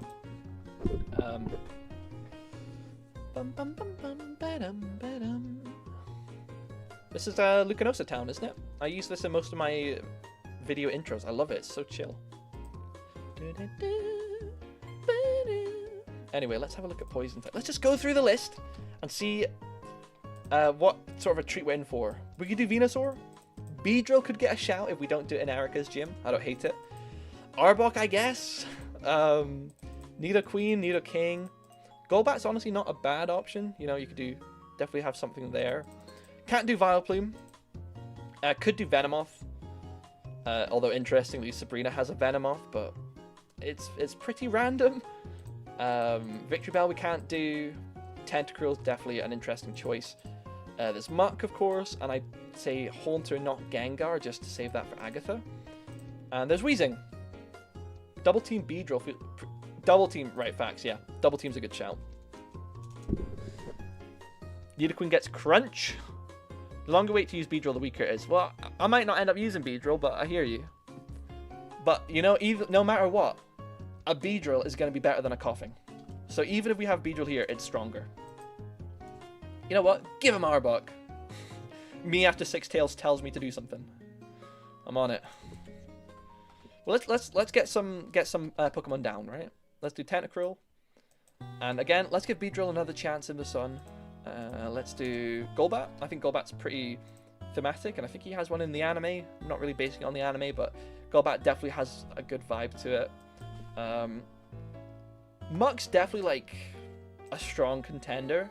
This is Lucanosa Town, isn't it? I use this in most of my video intros. I love it. It's so chill. Anyway, let's have a look at poison type. Let's just go through the list and see what sort of a treat we're in for. We could do Venusaur. Beedrill could get a shout if we don't do it in Erica's gym. I don't hate it. Arbok, I guess. Nidoqueen, Nidoking. Golbat's honestly not a bad option. You know, you could do definitely have something there. Can't do Vileplume. Could do Venomoth. Although interestingly, Sabrina has a Venomoth, but it's pretty random. Victory Bell we can't do. Tentacruel's definitely an interesting choice. There's Muck, of course, and I'd say Haunter, not Gengar, just to save that for Agatha. And there's Weezing. Double Team Beedrill. Double Team, right, facts, yeah. Double Team's a good shout. Nidoqueen gets Crunch. The longer wait to use Beedrill, the weaker it is. Well, I might not end up using Beedrill, but I hear you. But, you know, no matter what, a Beedrill is going to be better than a Coughing. So even if we have Beedrill here, it's stronger. You know what? Give him Arbok. Me after 6 tails tells me to do something. I'm on it. Well, let's get some Pokemon down, right? Let's do Tentacruel. And again, let's give Beedrill another chance in the sun. Let's do Golbat. I think Golbat's pretty thematic, and I think he has one in the anime. I'm not really basing it on the anime, but Golbat definitely has a good vibe to it. Muck's definitely like a strong contender,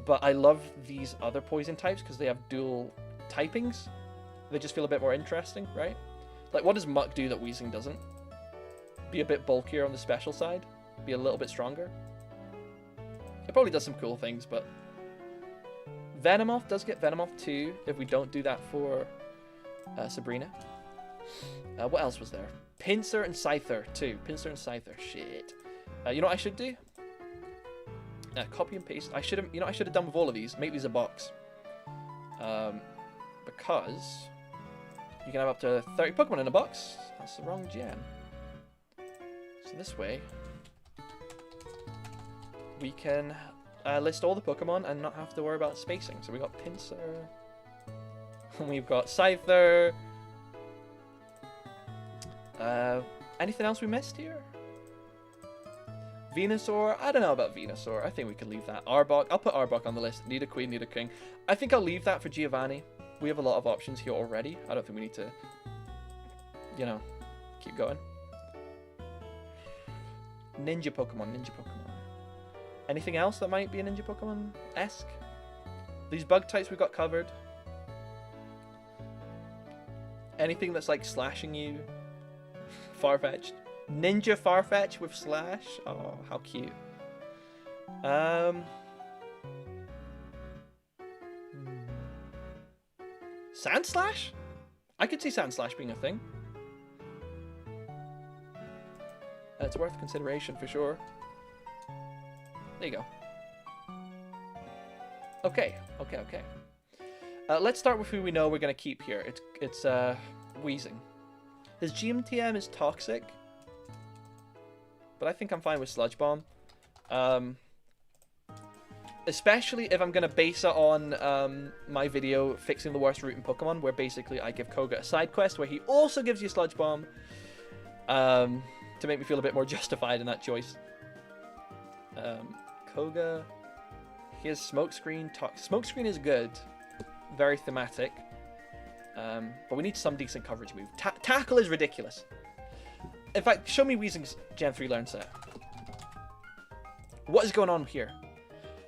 but I love these other poison types because they have dual typings. They just feel a bit more interesting, right? Like, what does Muck do that Weezing doesn't? Be a bit bulkier on the special side, be a little bit stronger. It probably does some cool things, but Venomoth does get Venomoth too if we don't do that for Sabrina. What else was there? Pinsir and Scyther too. Pinsir and Scyther. Shit. You know what I should do? Copy and paste. I should have done with all of these. Make these a box. Because you can have up to 30 Pokemon in a box. That's the wrong gen. So this way, we can list all the Pokemon and not have to worry about spacing. So we got Pinsir, we've got Scyther. Anything else we missed here? Venusaur. I don't know about Venusaur. I think we can leave that. Arbok. I'll put Arbok on the list. Nidoqueen, Nidoking. I think I'll leave that for Giovanni. We have a lot of options here already. I don't think we need to, you know, keep going. Ninja Pokemon. Anything else that might be a Ninja Pokemon-esque? These bug types we got covered. Anything that's like slashing you? Farfetch'd. Ninja Farfetch with Slash. Oh, how cute. Sandslash? I could see Sandslash being a thing. It's worth consideration for sure. There you go. Okay. Let's start with who we know we're going to keep here. It's Weezing. His GMTM is toxic, but I think I'm fine with Sludge Bomb. Especially if I'm going to base it on my video fixing the worst route in Pokemon, where basically I give Koga a side quest where he also gives you Sludge Bomb to make me feel a bit more justified in that choice. Koga, he has Smokescreen. Smokescreen is good, very thematic, but we need some decent coverage move. Tackle is ridiculous. In fact, show me Weezing's Gen 3 learn set. What is going on here?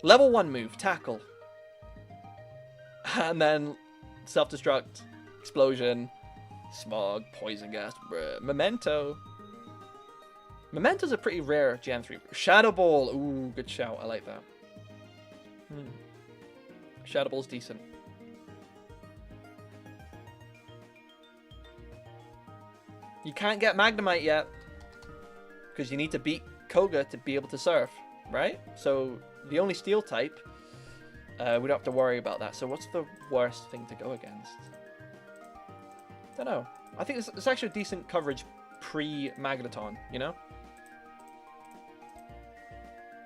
Level 1 move, Tackle. And then Self-Destruct, Explosion, Smog, Poison Gas, bruh. Memento. Memento's a pretty rare Gen 3. Shadow Ball. Ooh, good shout. I like that. Shadow Ball's decent. You can't get Magnemite yet, because you need to beat Koga to be able to surf, right? So the only Steel type, we don't have to worry about that. So what's the worst thing to go against? Don't know. I think it's actually decent coverage pre-Magneton, you know?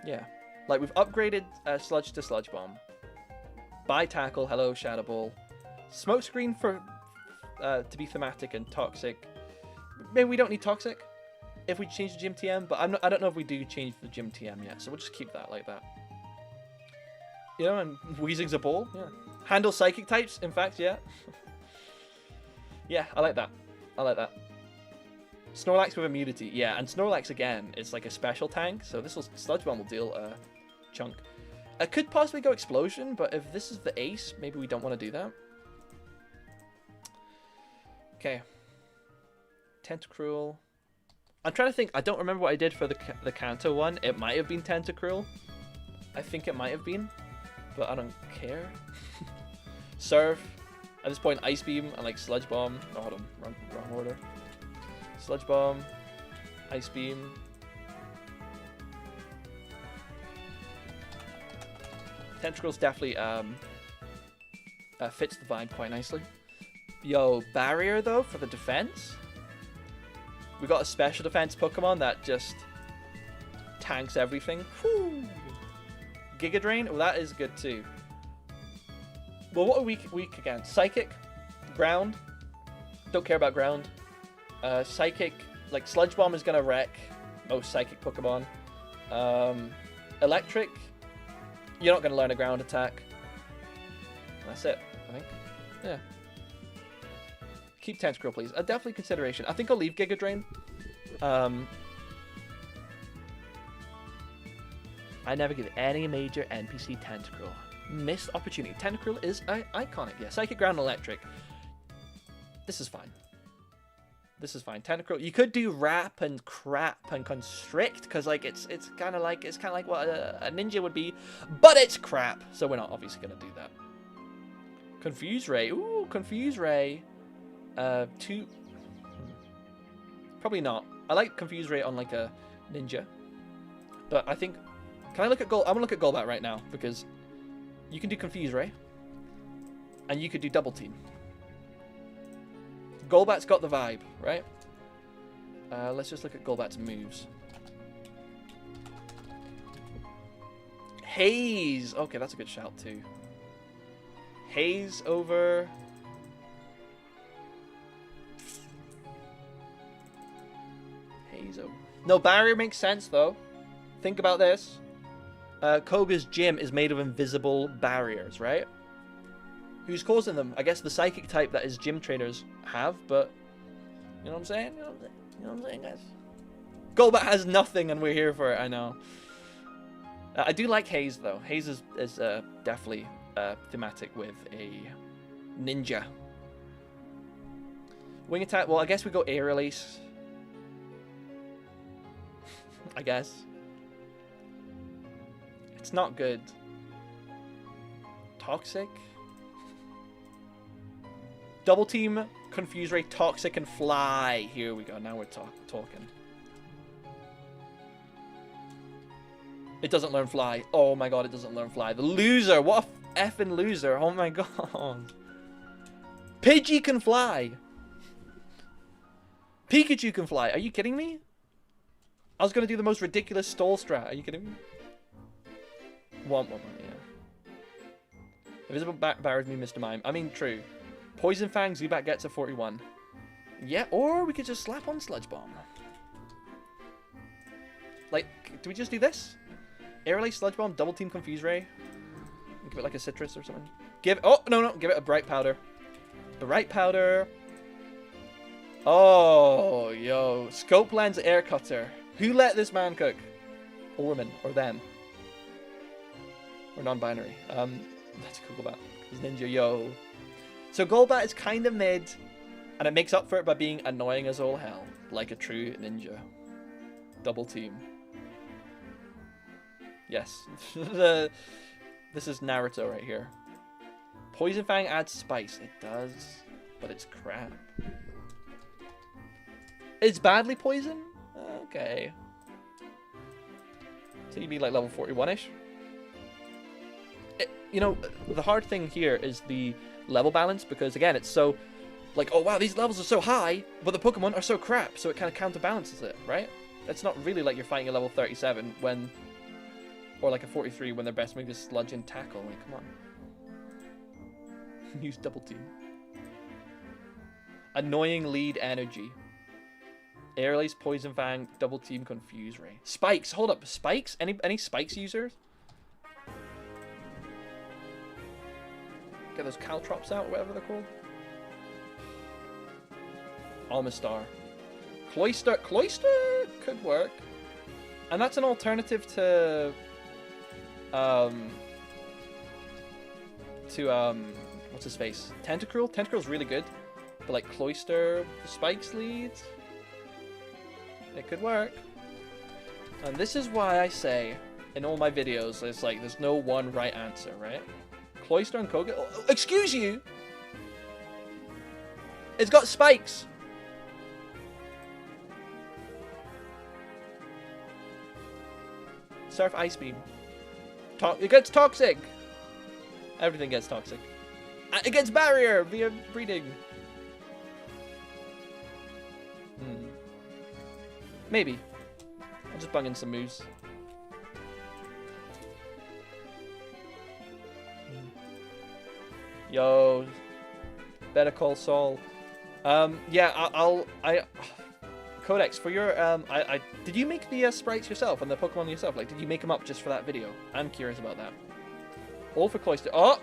Yeah. Like, we've upgraded Sludge to Sludge Bomb. By Tackle, hello, Shadow Ball. Smokescreen for to be thematic and toxic. Maybe we don't need toxic if we change the gym TM, but I don't know if we do change the gym TM yet, so we'll just keep that like that. You know, and Weezing's a ball. Yeah. Handle psychic types, in fact, yeah. Yeah, I like that. I like that. Snorlax with immunity. Yeah, and Snorlax, again, is like a special tank, so Sludge Bomb will deal a chunk. I could possibly go Explosion, but if this is the ace, maybe we don't want to do that. Okay. Tentacruel. I'm trying to think. I don't remember what I did for the Kanto one. It might have been Tentacruel. I think it might have been, but I don't care. Surf. At this point, Ice Beam and like Sludge Bomb. Oh, hold on. Wrong order. Sludge Bomb. Ice Beam. Tentacruel's definitely fits the vibe quite nicely. Yo, Barrier though for the defense. We got a special defense Pokemon that just tanks everything. Whew. Giga Drain. Oh, that is good too. Well, what are we weak against? Psychic, Ground. Don't care about Ground. Psychic, like Sludge Bomb is gonna wreck most Psychic Pokemon. Electric. You're not gonna learn a Ground attack. That's it, I think. Yeah. Keep Tentacruel, please. Definitely consideration. I think I'll leave Giga Drain. I never give any major NPC Tentacruel. Missed opportunity. Tentacruel is iconic. Yeah, Psychic, Ground, Electric. This is fine. This is fine. Tentacruel. You could do Wrap and Crap and Constrict because like it's kind of like what a ninja would be, but it's crap. So we're not obviously gonna do that. Confuse Ray. Ooh, Confuse Ray. Probably not. I like Confuse Ray on like a ninja, but I think. Can I look at Gold? I'm gonna look at Golbat right now because you can do Confuse Ray, and you could do Double Team. Golbat's got the vibe, right? Let's just look at Golbat's moves. Haze. Okay, that's a good shout too. Haze over. Haze over. No, Barrier makes sense though. Think about this. Koga's gym is made of invisible barriers, right? Who's causing them? I guess the psychic type that his gym trainers have, but you know what I'm saying? You know what I'm saying, guys? Golbat has nothing and we're here for it, I know. I do like Haze though. Haze is definitely thematic with a ninja. Wing attack, well I guess we go Air Release. I guess. It's not good. Toxic. Double Team, Confuse Ray, Toxic, and Fly. Here we go. Now we're talking. It doesn't learn Fly. Oh my god, it doesn't learn Fly. The loser. What a effing loser. Oh my god. Pidgey can fly. Pikachu can fly. Are you kidding me? I was going to do the most ridiculous stall strat. Are you kidding me? One, yeah. Invisible barriers me, Mr. Mime. I mean, true. Poison Fang, Zubat gets a 41. Yeah, or we could just slap on Sludge Bomb. Like, do we just do this? Air Release, Sludge Bomb, Double Team Confuse Ray. Give it like a Citrus or something. Oh, no, give it a Bright Powder. Bright Powder. Oh, yo. Scope Lens Air Cutter. Who let this man cook? Or woman, or them. Or non-binary. That's a cool Golbat. He's Ninja, yo. So Golbat is kind of mid, and it makes up for it by being annoying as all hell, like a true ninja. Double Team. Yes. This is Naruto right here. Poison Fang adds spice. It does, but it's crap. It's badly poison? Okay. So you'd be like level 41-ish? You know, the hard thing here is the level balance, because again, it's so like, oh wow, these levels are so high, but the Pokemon are so crap, so it kind of counterbalances it, right? It's not really like you're fighting a level 37 when, or like a 43 when their best move is Sludge and Tackle. Like, come on. Use Double Team. Annoying lead energy. Airlace, Poison Fang, Double Team, Confuse Ray. Spikes, hold up. Spikes? Any Spikes users? Get those Caltrops out, whatever they're called. Almastar. Cloyster could work. And that's an alternative to what's his face? Tentacruel? Tentacruel's really good. But like Cloyster, the Spikes lead, it could work. And this is why I say in all my videos, it's like there's no one right answer, right? Cloyster and Koga. Oh, excuse you! It's got spikes! Surf Ice Beam. It gets toxic! Everything gets toxic. It gets barrier via breeding. Maybe. I'll just bung in some moves. Yo. Better Call Saul. Yeah, Codex, for your, did you make the sprites yourself and the Pokemon yourself? Like, did you make them up just for that video? I'm curious about that. All for Cloyster. Oh!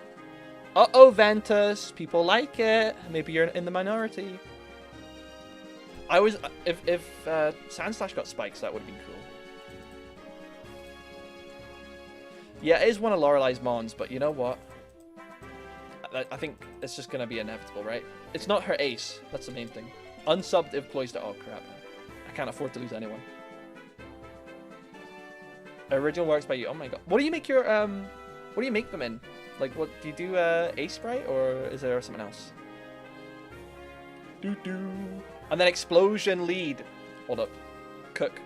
Uh-oh, Ventus. People like it. Maybe you're in the minority. I was, if Sandslash got spikes, that would have been cool. Yeah, it is one of Lorelei's Mons, but you know what? I think it's just going to be inevitable, right? It's not her ace. That's the main thing. Unsubbed if Cloyster. Oh, crap. I can't afford to lose anyone. Original works by you. Oh my god. What do you make your, what do you make them in? Like, what, do you do ace sprite, or is there something else? Doo-doo. And then Explosion lead. Hold up. Cook.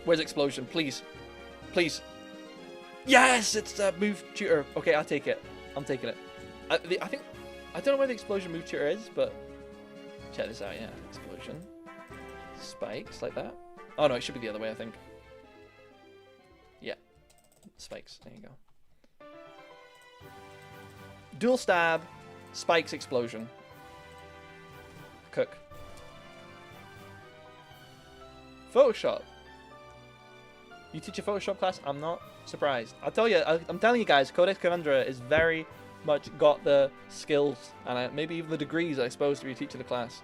Where's Explosion? Please. Please. Yes! It's a move tutor. Okay, I'll take it. I'm taking it. I think... I don't know where the Explosion move tutor is, but... Check this out, yeah. Explosion. Spikes, like that. Oh no, it should be the other way, I think. Yeah. Spikes. There you go. Dual stab. Spikes, Explosion. Cook. Photoshop. You teach a Photoshop class? I'm not surprised. I'll tell you, I'm telling you guys, Codex Cavendra is very much got the skills and maybe even the degrees, I suppose, to be teaching the class.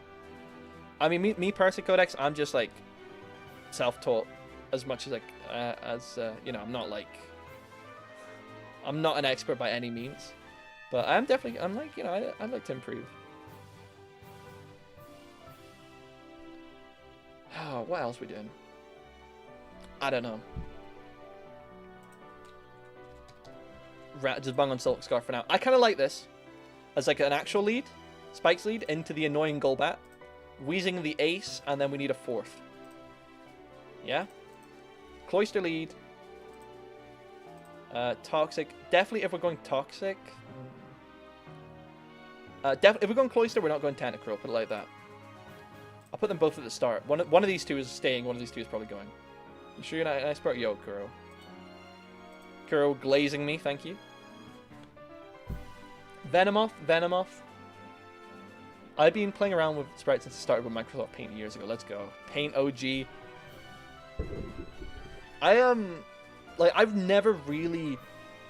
I mean, me personally, Codex, I'm just like self-taught as much as you know, I'm not an expert by any means, but I'm like, you know, I'd like to improve. Oh, what else are we doing? I don't know. Just bung on Silk Scarf for now. I kind of like this as like an actual lead. Spikes lead into the annoying Golbat. Wheezing the ace, and then we need a fourth. Yeah? Cloyster lead. Toxic. Definitely if we're going Toxic. If we're going Cloyster, we're not going Tentacruel. Put it like that. I'll put them both at the start. One of these two is staying, one of these two is probably going. You sure you're not an expert? Yo, Kuro. Kuro glazing me, thank you. Venomoth. I've been playing around with sprites since I started with Microsoft Paint years ago. Let's go. Paint OG. I've never really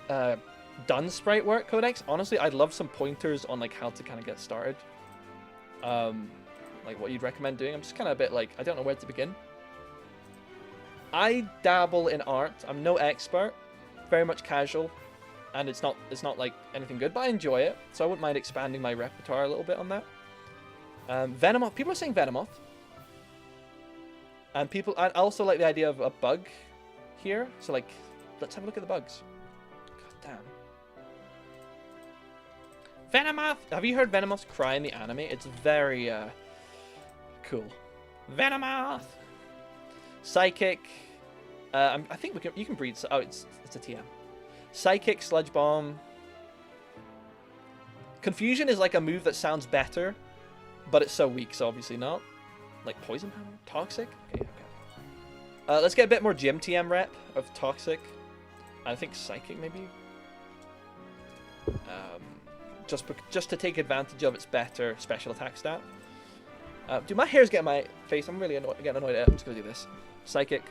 done sprite work, Codex. Honestly, I'd love some pointers on like how to kind of get started. Like what you'd recommend doing. I'm just kind of a bit like, I don't know where to begin. I dabble in art. I'm no expert. Very much casual. And it's not like anything good, but I enjoy it. So I wouldn't mind expanding my repertoire a little bit on that. Venomoth. People are saying Venomoth. And I also like the idea of a bug here. So like, let's have a look at the bugs. God damn. Venomoth! Have you heard Venomoth cry in the anime? It's very cool. Venomoth! Psychic. I think you can breed. Oh, it's a TM. Psychic, Sludge Bomb. Confusion is like a move that sounds better, but it's so weak, so obviously not. Like Poison Power? Toxic? Okay. Let's get a bit more gym TM rep of Toxic. I think Psychic maybe. Just to take advantage of its better special attack stat. Dude, my hair's getting my face. I'm really getting annoyed at it. I'm just gonna do this. Psychic.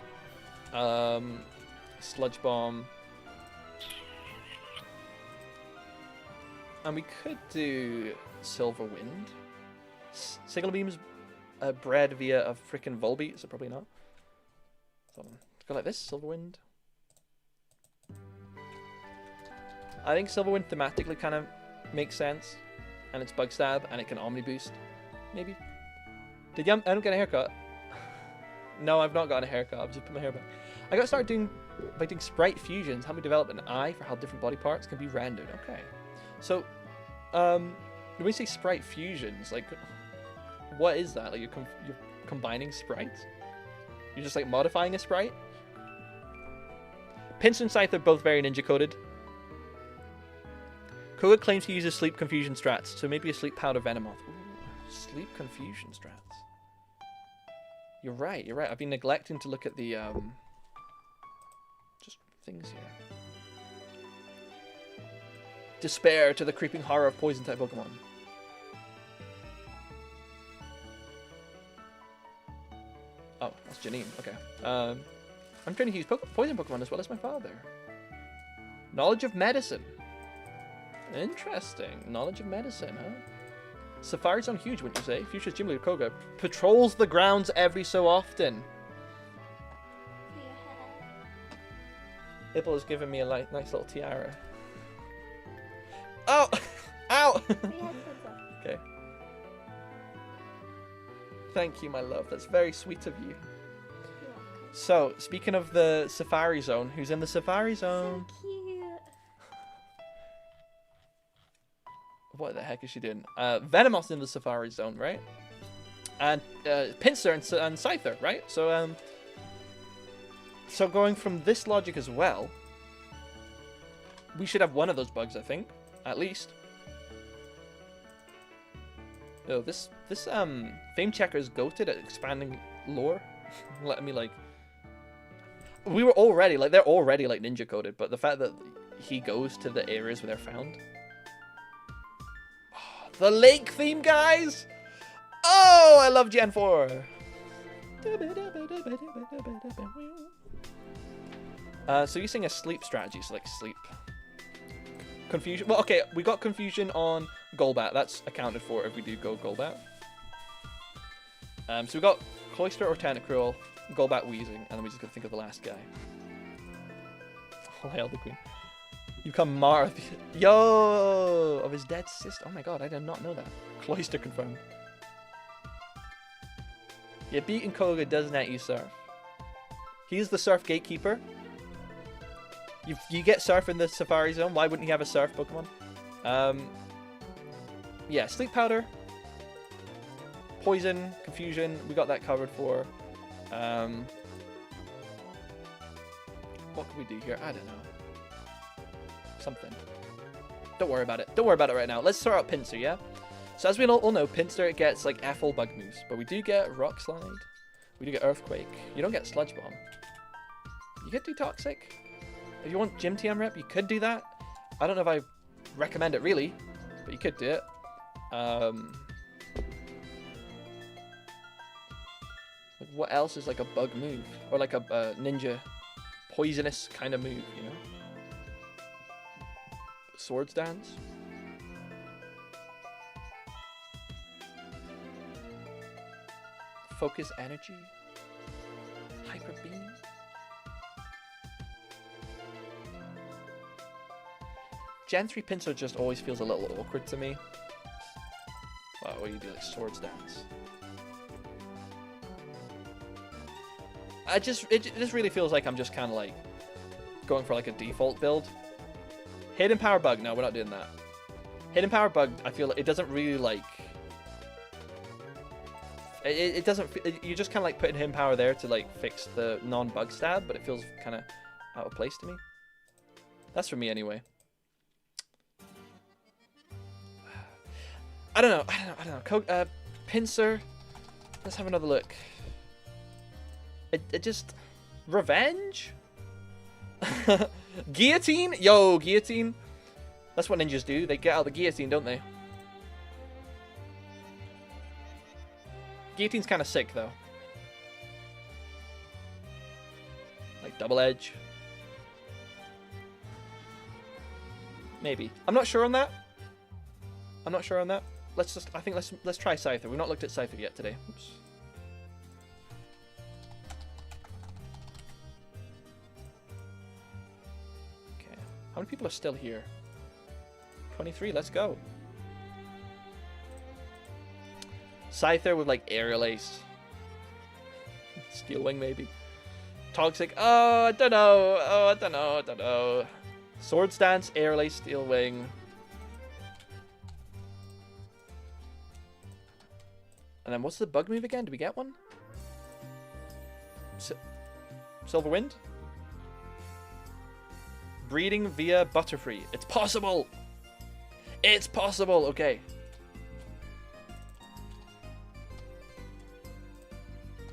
Sludge Bomb. And we could do Silver Wind. Signal Beams bred via a freaking Volbeat, so probably not. So let's go like this, Silver Wind. I think Silver Wind thematically kind of makes sense. And it's Bug Stab, and it can Omni Boost. Maybe. I don't get a haircut. No, I've not gotten a haircut. I've just put my hair back. I got to start doing sprite fusions. Help me develop an eye for how different body parts can be rendered. Okay. So, when we say sprite fusions, like, what is that? Like, you're combining sprites? You're just, like, modifying a sprite? Pinsir and Scythe are both very ninja coded. Koga claims he uses sleep confusion strats, so maybe a sleep powder Venomoth. Ooh, sleep confusion strats. You're right, you're right. I've been neglecting to look at the, just things here. Despair to the creeping horror of poison-type Pokemon. Oh, that's Janine. Okay. I'm trying to use poison Pokemon as well as my father. Knowledge of medicine. Interesting. Knowledge of medicine, huh? Safari's on huge, wouldn't you say? Future's Gym Leader Koga patrols the grounds every so often. Ipple has given me a nice little tiara. Oh! Ow! Okay. Thank you, my love. That's very sweet of you. So, speaking of the Safari Zone, who's in the Safari Zone? So cute. What the heck is she doing? Venomoth's in the Safari Zone, right? And Pinsir and Scyther, right? So, so going from this logic as well, we should have one of those bugs, I think, at least. Oh, this Fame Checker is goated at expanding lore. Letting me like, we were already like they're already like ninja coded, but the fact that he goes to the areas where they're found. The lake theme, guys! Oh, I love Gen 4! So you're saying a sleep strategy, so like sleep. Confusion. Well, okay, we got confusion on Golbat. That's accounted for if we do go Golbat. So we got Cloyster or Tentacruel, Golbat Wheezing, and then we just gotta think of the last guy. Oh, hail the Queen. You become Marth. Yo! Of his dead sister. Oh my god, I did not know that. Cloyster confirmed. Yeah, beating Koga does net you Surf. He's the Surf Gatekeeper. You get Surf in the Safari Zone. Why wouldn't he have a Surf Pokemon? Yeah, Sleep Powder. Poison, Confusion. We got that covered for. What can we do here? I don't know. Something. Don't worry about it. Don't worry about it right now. Let's sort out Pinsir, yeah? So as we all know, Pinsir gets like F-All Bug moves, but we do get Rock Slide. We do get Earthquake. You don't get Sludge Bomb. You could do Toxic. If you want Gym TM rep, you could do that. I don't know if I recommend it really, but you could do it. Like what else is like a bug move? Or like a ninja poisonous kind of move, you know? Swords Dance. Focus Energy. Hyper Beam. Gen 3 Pinsir just always feels a little awkward to me. Wow, what do you do, like Swords Dance? It just really feels like I'm just kind of like going for like a default build. Hidden Power Bug, no, we're not doing that. Hidden Power Bug, I feel like it doesn't really like... It doesn't... You're just kind of like putting Hidden Power there to like fix the non-bug stab, but it feels kind of out of place to me. That's for me anyway. I don't know. Pinsir, let's have another look. It just... Revenge? Guillotine? Yo, Guillotine. That's what ninjas do. They get out the guillotine, don't they? Guillotine's kind of sick, though. Like, double edge. Maybe. I'm not sure on that. I'm not sure on that. I think let's try Scyther. We've not looked at Scyther yet today. Oops. Okay. How many people are still here? 23, let's go. Scyther with like Aerial Ace. Steel Wing maybe. Toxic. Oh, I don't know. Oh, I don't know. I don't know. Swords Dance, Aerial Ace, Steel Wing. And then what's the bug move again? Did we get one? Silver Wind? Breeding via Butterfree. It's possible! It's possible! Okay.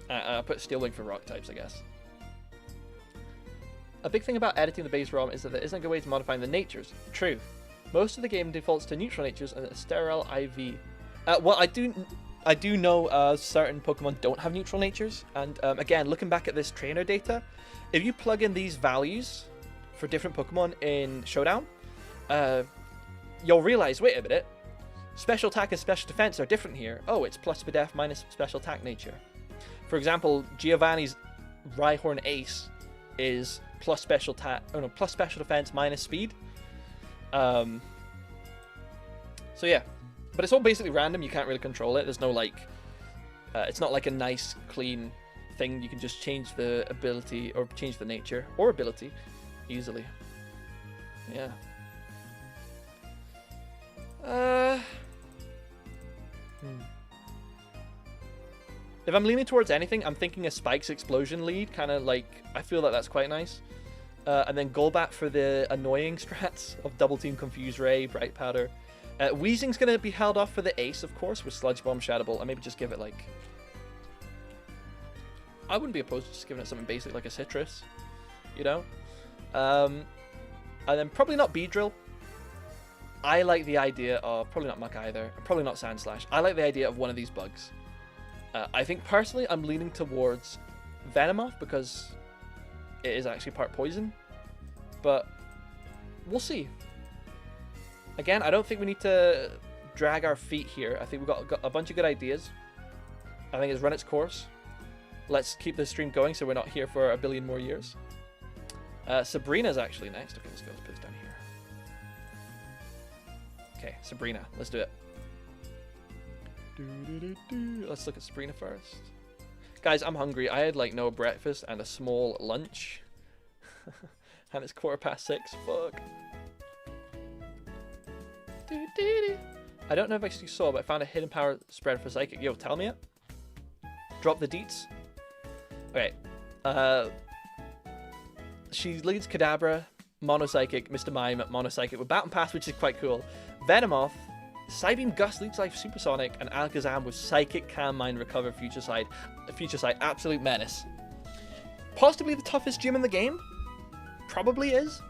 I'll put Steel Wing for rock types, I guess. A big thing about editing the base ROM is that there isn't a good way to modify the natures. True. Most of the game defaults to neutral natures and a sterile IV. Well, I do know certain Pokemon don't have neutral natures, and again, looking back at this trainer data, if you plug in these values for different Pokemon in Showdown, you'll realize, wait a minute, special attack and special defense are different here. Oh, it's plus SPDF minus special attack nature. For example, Giovanni's Rhyhorn Ace is plus special defense minus speed. So yeah. But it's all basically random, you can't really control it. There's no like, it's not like a nice, clean thing. You can just change the ability, or change the nature, or ability, easily. Yeah. If I'm leaning towards anything, I'm thinking a Spike's Explosion lead, kind of like, I feel like that's quite nice. And then Golbat for the annoying strats of Double Team, Confuse Ray, Bright Powder. Weezing's going to be held off for the ace, of course, with Sludge Bomb, Shadow Ball, and maybe just give it, like... I wouldn't be opposed to just giving it something basic, like a Citrus, you know? And then probably not Beedrill. I like the idea of... Probably not Muck either. Probably not Sandslash. I like the idea of one of these bugs. I think, personally, I'm leaning towards Venomoth, because it is actually part poison. But we'll see. Again, I don't think we need to drag our feet here. I think we've got a bunch of good ideas. I think it's run its course. Let's keep the stream going so we're not here for a billion more years. Sabrina's actually next. Okay, let's go. Let's put this down here. Okay, Sabrina. Let's do it. Let's look at Sabrina first. Guys, I'm hungry. I had like no breakfast and a small lunch. And it's 6:15. Fuck. I don't know if I actually saw, but I found a hidden power spread for Psychic. Yo, tell me it. Drop the deets. Okay. She leads Kadabra, Mono Psychic, Mr. Mime, Mono Psychic with Baton Pass, which is quite cool. Venomoth, Psybeam, Gust, Leech Life, Supersonic, and Alakazam with Psychic, Calm Mind, Recover, Future Sight, absolute menace. Possibly the toughest gym in the game. Probably is.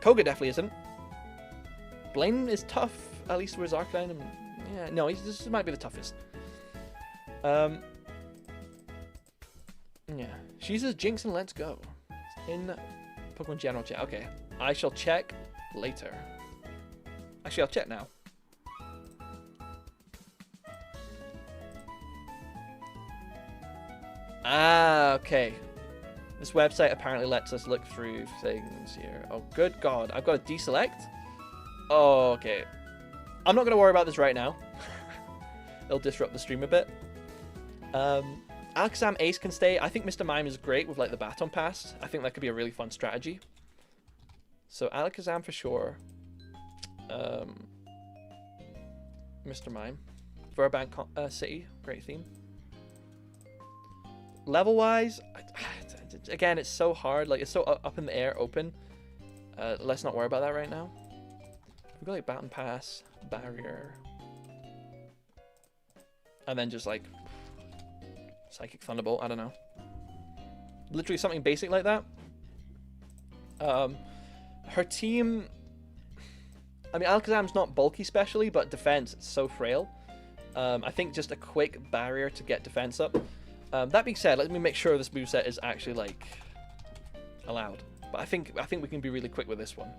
Koga definitely isn't. Blaine is tough, at least with his Arcanine. And, yeah, no, this might be the toughest. Yeah. She says Jinx and let's go. In Pokemon General chat. Okay. I shall check later. Actually, I'll check now. Ah, okay. This website apparently lets us look through things here. Oh, good God. I've got to deselect? Oh, okay. I'm not going to worry about this right now. It'll disrupt the stream a bit. Alakazam Ace can stay. I think Mr. Mime is great with like the Baton Pass. I think that could be a really fun strategy. So Alakazam for sure. Mr. Mime. Verbank City. Great theme. Level-wise, again, it's so hard. Like, it's so up in the air, open. Let's not worry about that right now. We've got like Baton Pass, Barrier. And then just like Psychic Thunderbolt, I don't know. Literally something basic like that. Her team... I mean, Alakazam's not bulky specially, but defense, it's so frail. I think just a quick barrier to get defense up. That being said, let me make sure this moveset is actually like allowed. But I think we can be really quick with this one.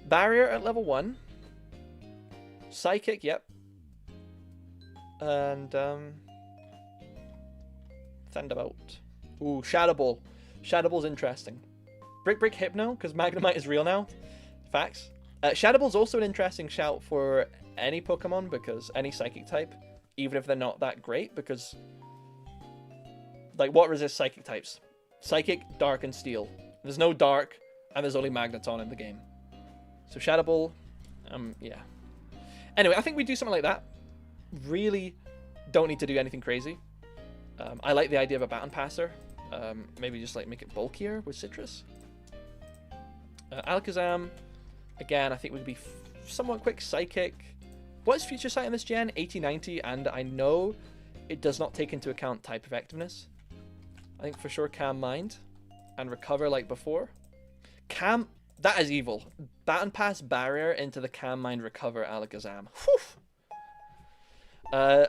Barrier at level 1. Psychic, yep. And Thunderbolt. Ooh, Shadow Ball. Shadow Ball's interesting. Brick Hypno, because Magnemite is real now. Facts. Shadow Ball's also an interesting shout for any Pokemon, because any Psychic type, even if they're not that great, because like what resists Psychic types? Psychic, Dark, and Steel. There's no Dark, and there's only Magneton in the game. So Shadow Ball, yeah. Anyway, I think we do something like that. Really don't need to do anything crazy. I like the idea of a Baton Passer. Maybe just like make it bulkier with Citrus. Alakazam, again, I think would be somewhat quick. Psychic. What is Future Sight in this gen? 80-90, and I know it does not take into account type effectiveness. I think for sure Calm Mind and Recover like before. That is evil. Baton Pass Barrier into the Calm Mind Recover Alakazam. Whew.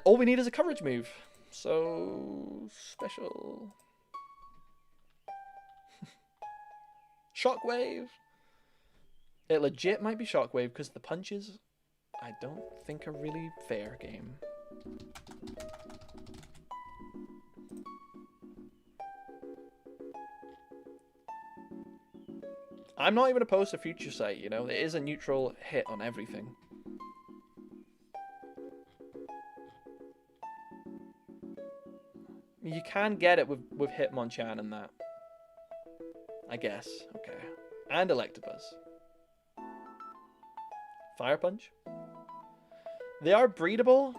All we need is a coverage move. So special. Shockwave. It legit might be Shockwave because the punches I don't think are really fair game. I'm not even opposed to Future Sight, you know? It is a neutral hit on everything. You can get it with Hitmonchan and that. I guess. Okay. And Electabuzz. Fire Punch. They are breedable.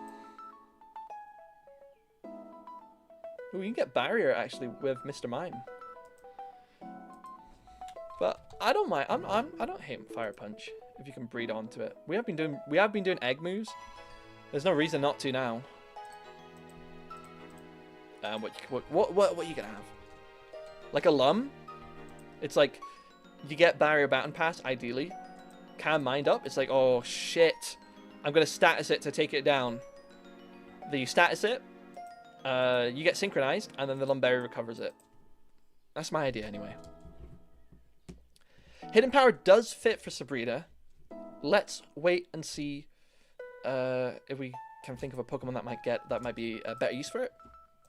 Ooh, you can get Barrier actually with Mr. Mime. But I don't mind. I don't hate Fire Punch if you can breed onto it. We have been doing egg moves. There's no reason not to now. What are you gonna have? Like a Lum? It's like you get Barrier Baton Pass ideally. Calm Mind up. It's like, oh shit, I'm gonna status it to take it down. Then you status it. You get synchronized, and then the Lumberry recovers it. That's my idea anyway. Hidden Power does fit for Sabrina. Let's wait and see if we can think of a Pokemon that might be a better use for it.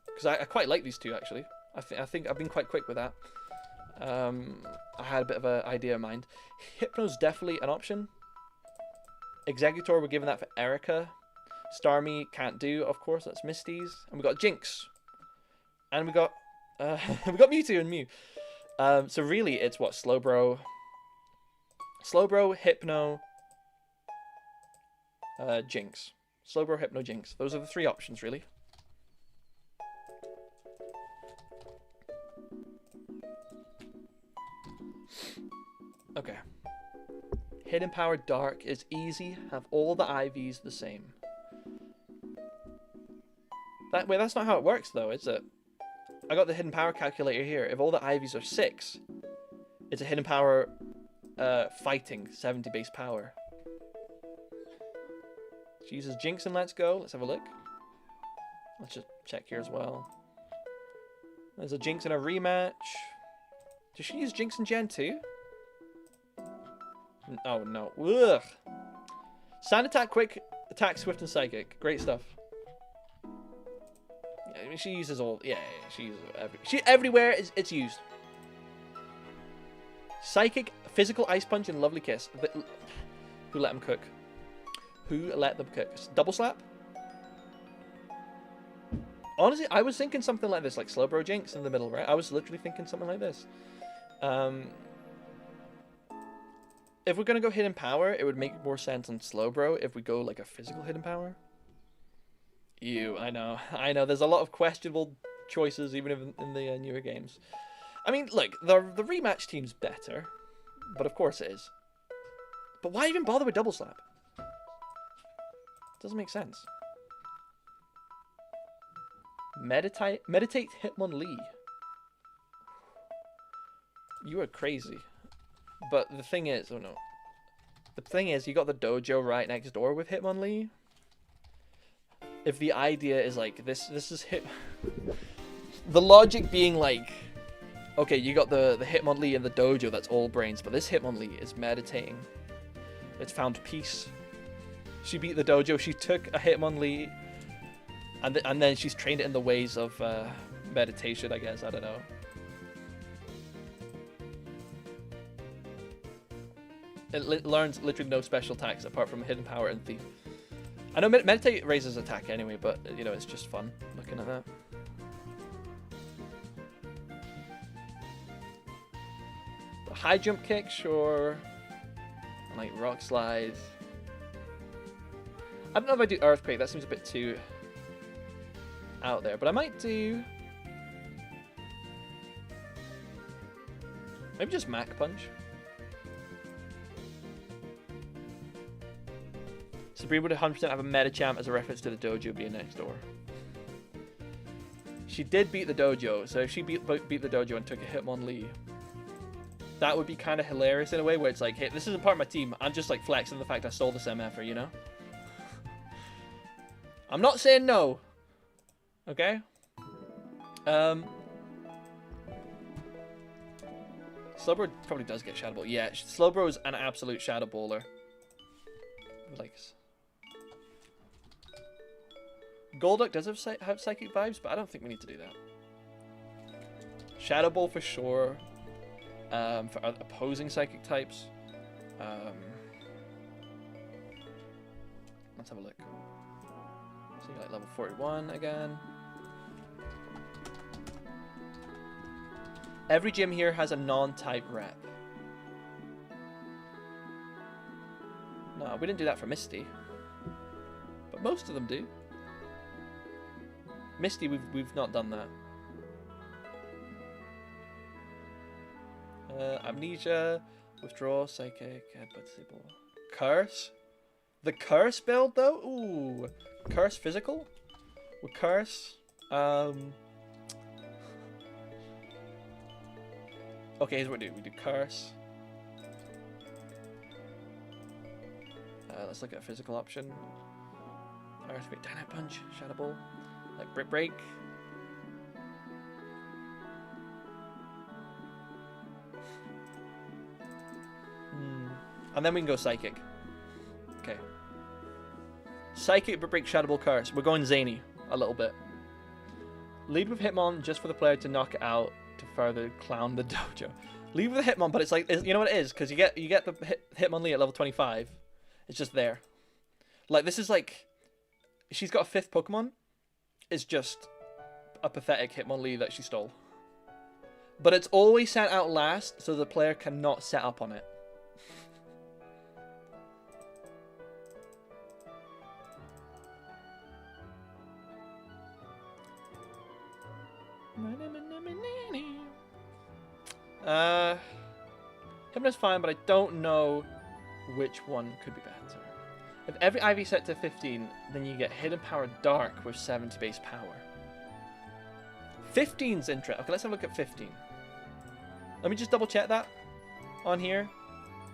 Because I quite like these two actually. I think I've been quite quick with that. I had a bit of an idea in mind. Hypno's definitely an option. Executor, we're giving that for Erica. Starmie can't do, of course. That's Misty's, and we got Jinx, and we got we got Mewtwo and Mew. So really, it's what Slowbro, Hypno, Jinx. Slowbro, Hypno, Jinx. Those are the three options, really. Okay. Hidden Power Dark is easy. Have all the IVs the same. Wait, that's not how it works, though, is it? I got the Hidden Power calculator here. If all the IVs are 6, it's a Hidden Power fighting 70 base power. She uses Jinx and Let's Go. Let's have a look. Let's just check here as well. There's a Jinx in a rematch. Does she use Jinx in Gen 2? Oh no. Ugh. Sand Attack, Quick Attack, Swift, and Psychic. Great stuff. Yeah, I mean, she uses all. Yeah, she uses everywhere it's used. Psychic, Physical, Ice Punch, and Lovely Kiss. Who let them cook? Who let them cook? Double Slap? Honestly, I was thinking something like this, like Slowbro Jinx in the middle, right? I was literally thinking something like this. If we're going to go Hidden Power, it would make more sense on Slowbro if we go like a physical Hidden Power. Ew, I know. There's a lot of questionable choices even in the newer games. I mean, look, the rematch team's better, but of course it is. But why even bother with Double Slap? Doesn't make sense. Meditate Hitmonlee. You are crazy. But the thing is, oh no. The thing is, you got the dojo right next door with Hitmonlee. if the idea is like this is hit, the logic being like, okay, you got the Hitmonlee in the dojo, that's all brains, but this Hitmonlee is meditating. It's found peace. She beat the dojo. She took a Hitmonlee, and then she's trained it in the ways of meditation, I guess. I don't know. It learns literally no special attacks apart from hidden power and thief. I know meditate raises attack anyway, but you know, it's just fun looking at that. The high jump kick, sure. Like rock slide. I don't know if I do earthquake. That seems a bit too out there, but I might do maybe just Mach punch. Sabrina would 100% have a Medicham as a reference to the dojo being next door. She did beat the dojo, so if she beat the dojo and took a Hitmonlee, that would be kind of hilarious in a way, where it's like, hey, this isn't part of my team. I'm just like flexing the fact I stole this MFer, you know? I'm not saying no. Okay? Slowbro probably does get Shadow Ball. Yeah, Slowbro's an absolute Shadow Baller. Like, Golduck does have psychic vibes, but I don't think we need to do that. Shadow Ball for sure. For opposing psychic types. Let's have a look. So you like level 41 again. Every gym here has a non-type rep. No, we didn't do that for Misty. But most of them do. Misty, we've not done that. Amnesia, withdraw, psychic, headbutt, disable. Curse? The curse build though? Ooh. Curse physical? With curse. Okay, here's what we do. We do curse. Let's look at a physical option. Earthquake, Dynamite Punch, Shadow Ball, like Brick Break. And then we can go Psychic. Okay. Psychic, Brick Break, Shadow Ball, Curse. We're going zany a little bit. Lead with Hitmon just for the player to knock it out to further clown the dojo. Lead with the Hitmon, but it's like, you know what it is? Because you get the Hitmonlee at level 25. It's just there. Like, this is like, she's got a 5th Pokemon. It's just a pathetic Hitmonlee that she stole. But it's always sent out last, so the player cannot set up on it. Hypno's fine, but I don't know which one could be better. If every IV set to 15, then you get Hidden Power Dark with 70 base power. 15's interesting. Okay, let's have a look at 15. Let me just double check that on here.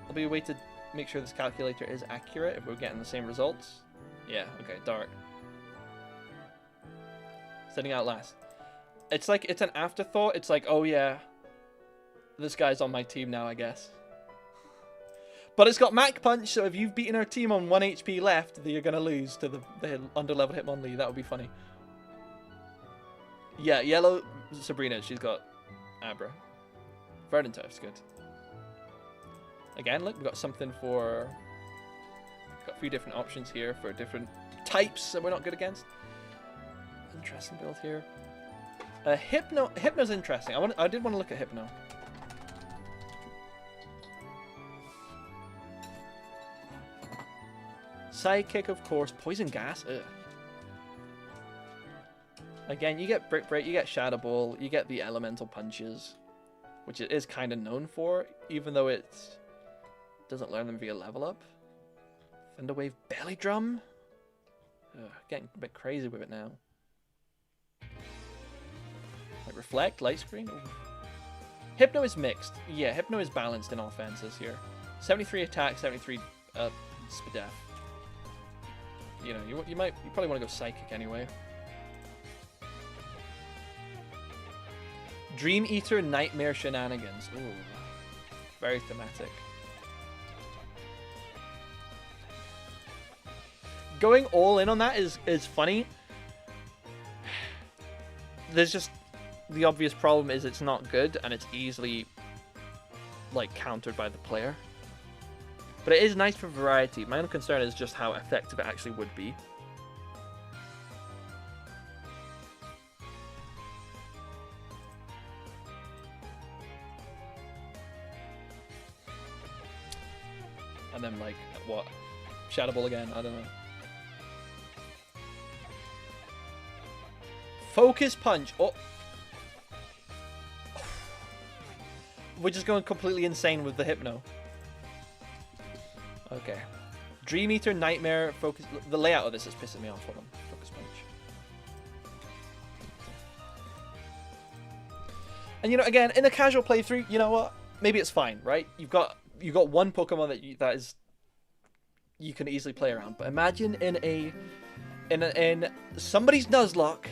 There'll be a way to make sure this calculator is accurate if we're getting the same results. Yeah, okay, Dark. Setting out last. It's like, it's an afterthought. It's like, oh yeah, this guy's on my team now, I guess. But it's got Mach Punch, so if you've beaten our team on 1 HP left, then you're going to lose to the under-leveled Hitmonlee. That would be funny. Yeah, yellow Sabrina, she's got Abra. Verdant Turf's good. Again, look, we've got something for... Got a few different options here for different types that we're not good against. Interesting build here. Hypno's interesting. I did want to look at Hypno. Psychic, of course. Poison Gas. Ugh. Again, you get Brick Break, you get Shadow Ball, you get the Elemental Punches, which it is kind of known for, even though it doesn't learn them via level up. Thunderwave Belly Drum. Ugh, getting a bit crazy with it now. Like Reflect, Light Screen. Ooh. Hypno is mixed. Yeah, Hypno is balanced in offenses here. 73 attack, 73 Spadef. you know, you probably want to go Psychic anyway. Dream Eater Nightmare Shenanigans. Ooh, very thematic. Going all in on that is funny. There's just the obvious problem is it's not good and it's easily like countered by the player. But it is nice for variety. My only concern is just how effective it actually would be. And then like what? Shadow Ball again? I don't know. Focus Punch. Oh. We're just going completely insane with the Hypno. Okay. Dream Eater, Nightmare, Focus... The layout of this is pissing me off. Hold on. Focus Punch. And, you know, again, in a casual playthrough, you know what? Maybe it's fine, right? You've got one Pokemon that is... You can easily play around. But imagine in somebody's Nuzlocke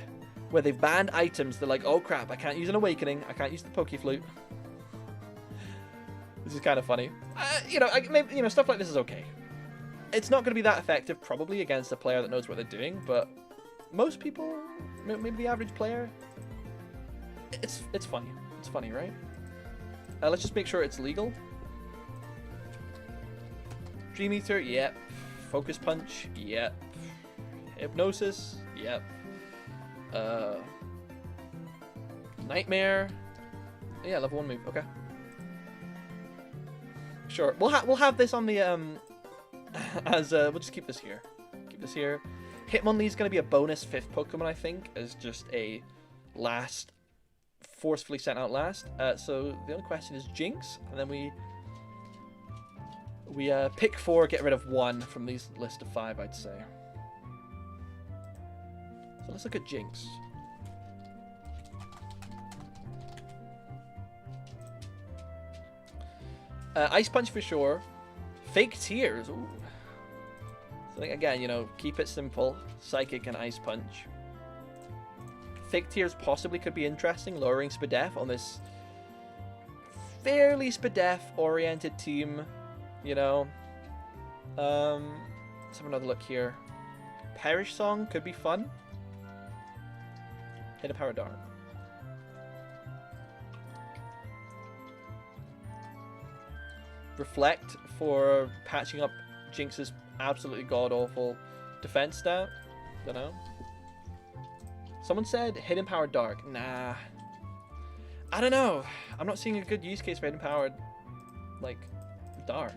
where they've banned items. They're like, oh crap, I can't use an Awakening. I can't use the Pokeflute. This is kind of funny. You know, maybe, you know, stuff like this is okay. It's not going to be that effective, probably, against a player that knows what they're doing, but most people, maybe the average player, it's funny. It's funny, right? Let's just make sure it's legal. Dream Eater, yep. Focus Punch, yep. Hypnosis, yep. Nightmare, yeah, level 1 move, okay. Sure, we'll have this on the as we'll just keep this here. Keep this here. Hitmonlee is going to be a bonus 5th Pokemon, I think, as just a last, forcefully sent out last. So the only question is Jinx, and then we pick 4, get rid of 1 from these list of 5, I'd say. So let's look at Jinx. Ice Punch for sure. Fake Tears. Ooh. So again, you know, keep it simple. Psychic and Ice Punch. Fake Tears possibly could be interesting, lowering Spadef on this fairly Spadef-oriented team. You know. Let's have another look here. Perish Song could be fun. Hit a Power Dart. Reflect for patching up Jinx's absolutely god-awful defense stat. Don't know. Someone said Hidden Power Dark. Nah. I don't know. I'm not seeing a good use case for Hidden Power, like, Dark.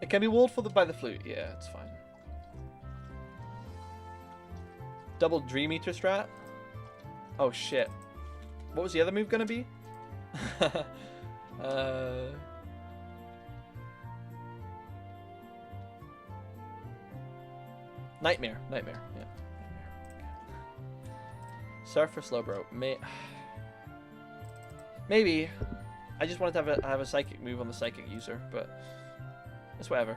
It can be walled by the flute. Yeah, it's fine. Double Dream Eater strat. Oh, shit. What was the other move going to be? Nightmare. Yeah. Nightmare. Surf or Slowbro. Maybe. I just wanted to have a Psychic move on the Psychic user, but it's whatever.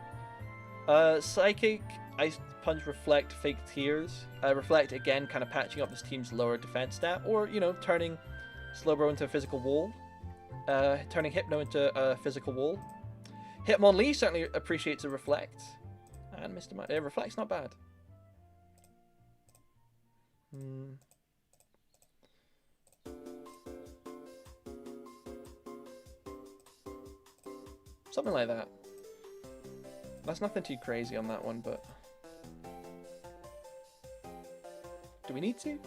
Psychic, Ice Punch, Reflect, Fake Tears. Reflect, again, kind of patching up this team's lower defense stat, or, you know, turning Slowbro into a physical wall. Turning Hypno into a physical wall. Hitmonlee certainly appreciates a Reflect. And Mr. Reflect's not bad. Something like that. That's nothing too crazy on that one, but... Do we need to?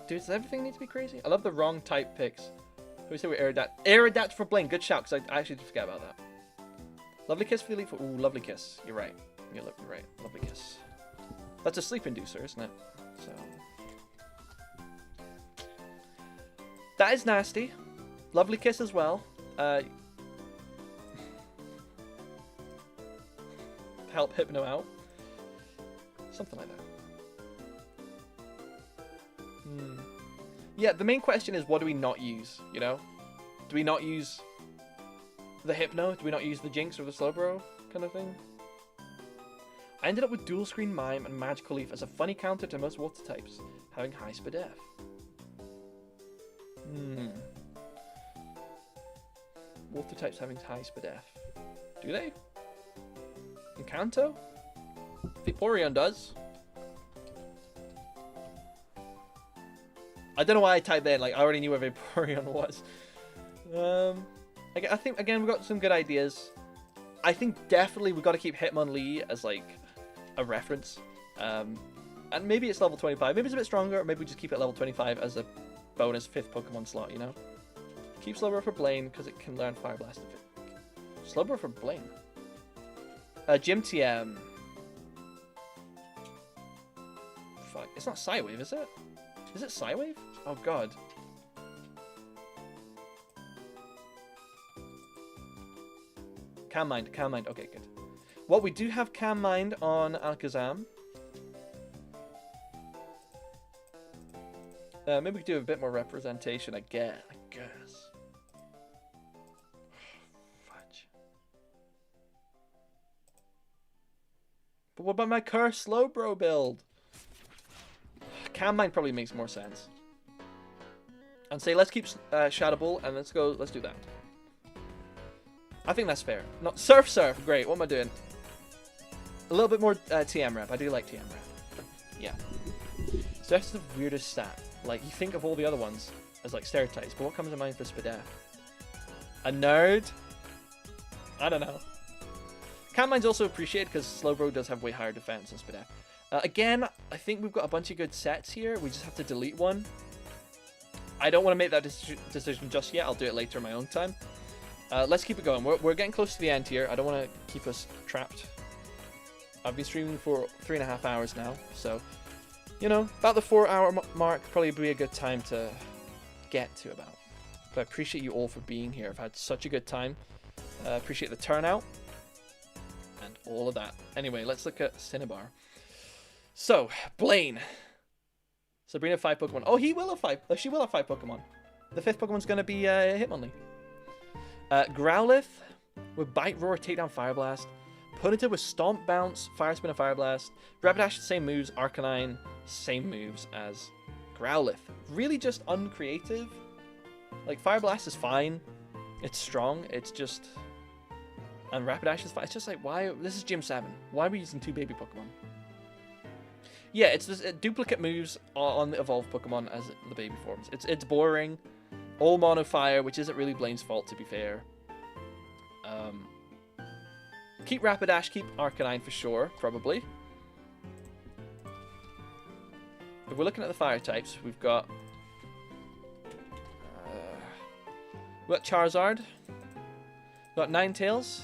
Does everything need to be crazy? I love the wrong type picks. Who said we Aerodactyl? Aerodactyl for Blaine. Good shout, because I actually did forget about that. Lovely Kiss for the Elite Four. Ooh, Lovely Kiss. You're right. You're right. Lovely Kiss. That's a sleep inducer, isn't it? So... That is nasty. Lovely Kiss as well. Help Hypno out. Something like that. Yeah, the main question is, what do we not use, you know? Do we not use The Hypno? Do we not use the Jinx or the Slowbro kind of thing? I ended up with Dual Screen Mime and Magical Leaf as a funny counter to most water types, having high SPDF. Water types having high SPDF. Do they? In Kanto? Vaporeon does. I don't know why I typed that. Like, I already knew what Vaporeon was. I think, again, we've got some good ideas. I think definitely we've got to keep Hitmonlee as, like, a reference. And maybe it's level 25. Maybe it's a bit stronger. Or maybe we just keep it level 25 as a bonus 5th Pokemon slot, you know? Keep Slowbro for Blaine, because it can learn Fire Blast. Slowbro for Blaine. Gym TM. Fuck. It's not Psywave, is it? Is it Psywave? Oh, God. Calm Mind. Okay, good. Well, we do have Calm Mind on Alakazam. Maybe we could do a bit more representation, I guess. Fudge. But what about my Curse Slowbro build? Calm Mind probably makes more sense. And say, let's keep Shadow Ball, and let's do that. I think that's fair. Not Surf, great, what am I doing? A little bit more TM rep, I do like TM rep. Yeah. So that's the weirdest stat. Like, you think of all the other ones as, like, stereotypes, but what comes to mind for SPDF? A nerd? I don't know. Calm Mind's also appreciated because Slowbro does have way higher defense than SPDF. Again, I think we've got a bunch of good sets here. We just have to delete one. I don't want to make that decision just yet. I'll do it later in my own time. Let's keep it going. We're getting close to the end here. I don't want to keep us trapped. I've been streaming for 3.5 hours now, so, you know, about the 4-hour mark probably be a good time to get to about. But I appreciate you all for being here. I've had such a good time. Appreciate the turnout and all of that. Anyway, let's look at Cinnabar. So, Blaine. Sabrina 5 Pokemon. Oh, he will have 5. She will have 5 Pokemon. The 5th Pokemon's going to be Hitmonlee. Growlithe with Bite, Roar, Takedown, Fire Blast. Ponyta with Stomp, Bounce, Fire Spin, and Fire Blast. Rapidash, same moves. Arcanine, same moves as Growlithe. Really just uncreative. Like, Fire Blast is fine. It's strong. It's just... And Rapidash is fine. It's just like, why... This is Gym 7. Why are we using 2 baby Pokemon? Yeah, it's just duplicate moves on the evolved Pokemon as the baby forms. It's boring. All mono fire, which isn't really Blaine's fault, to be fair. Keep Rapidash, keep Arcanine for sure, probably. If we're looking at the fire types, we've got Charizard, we've got Ninetales,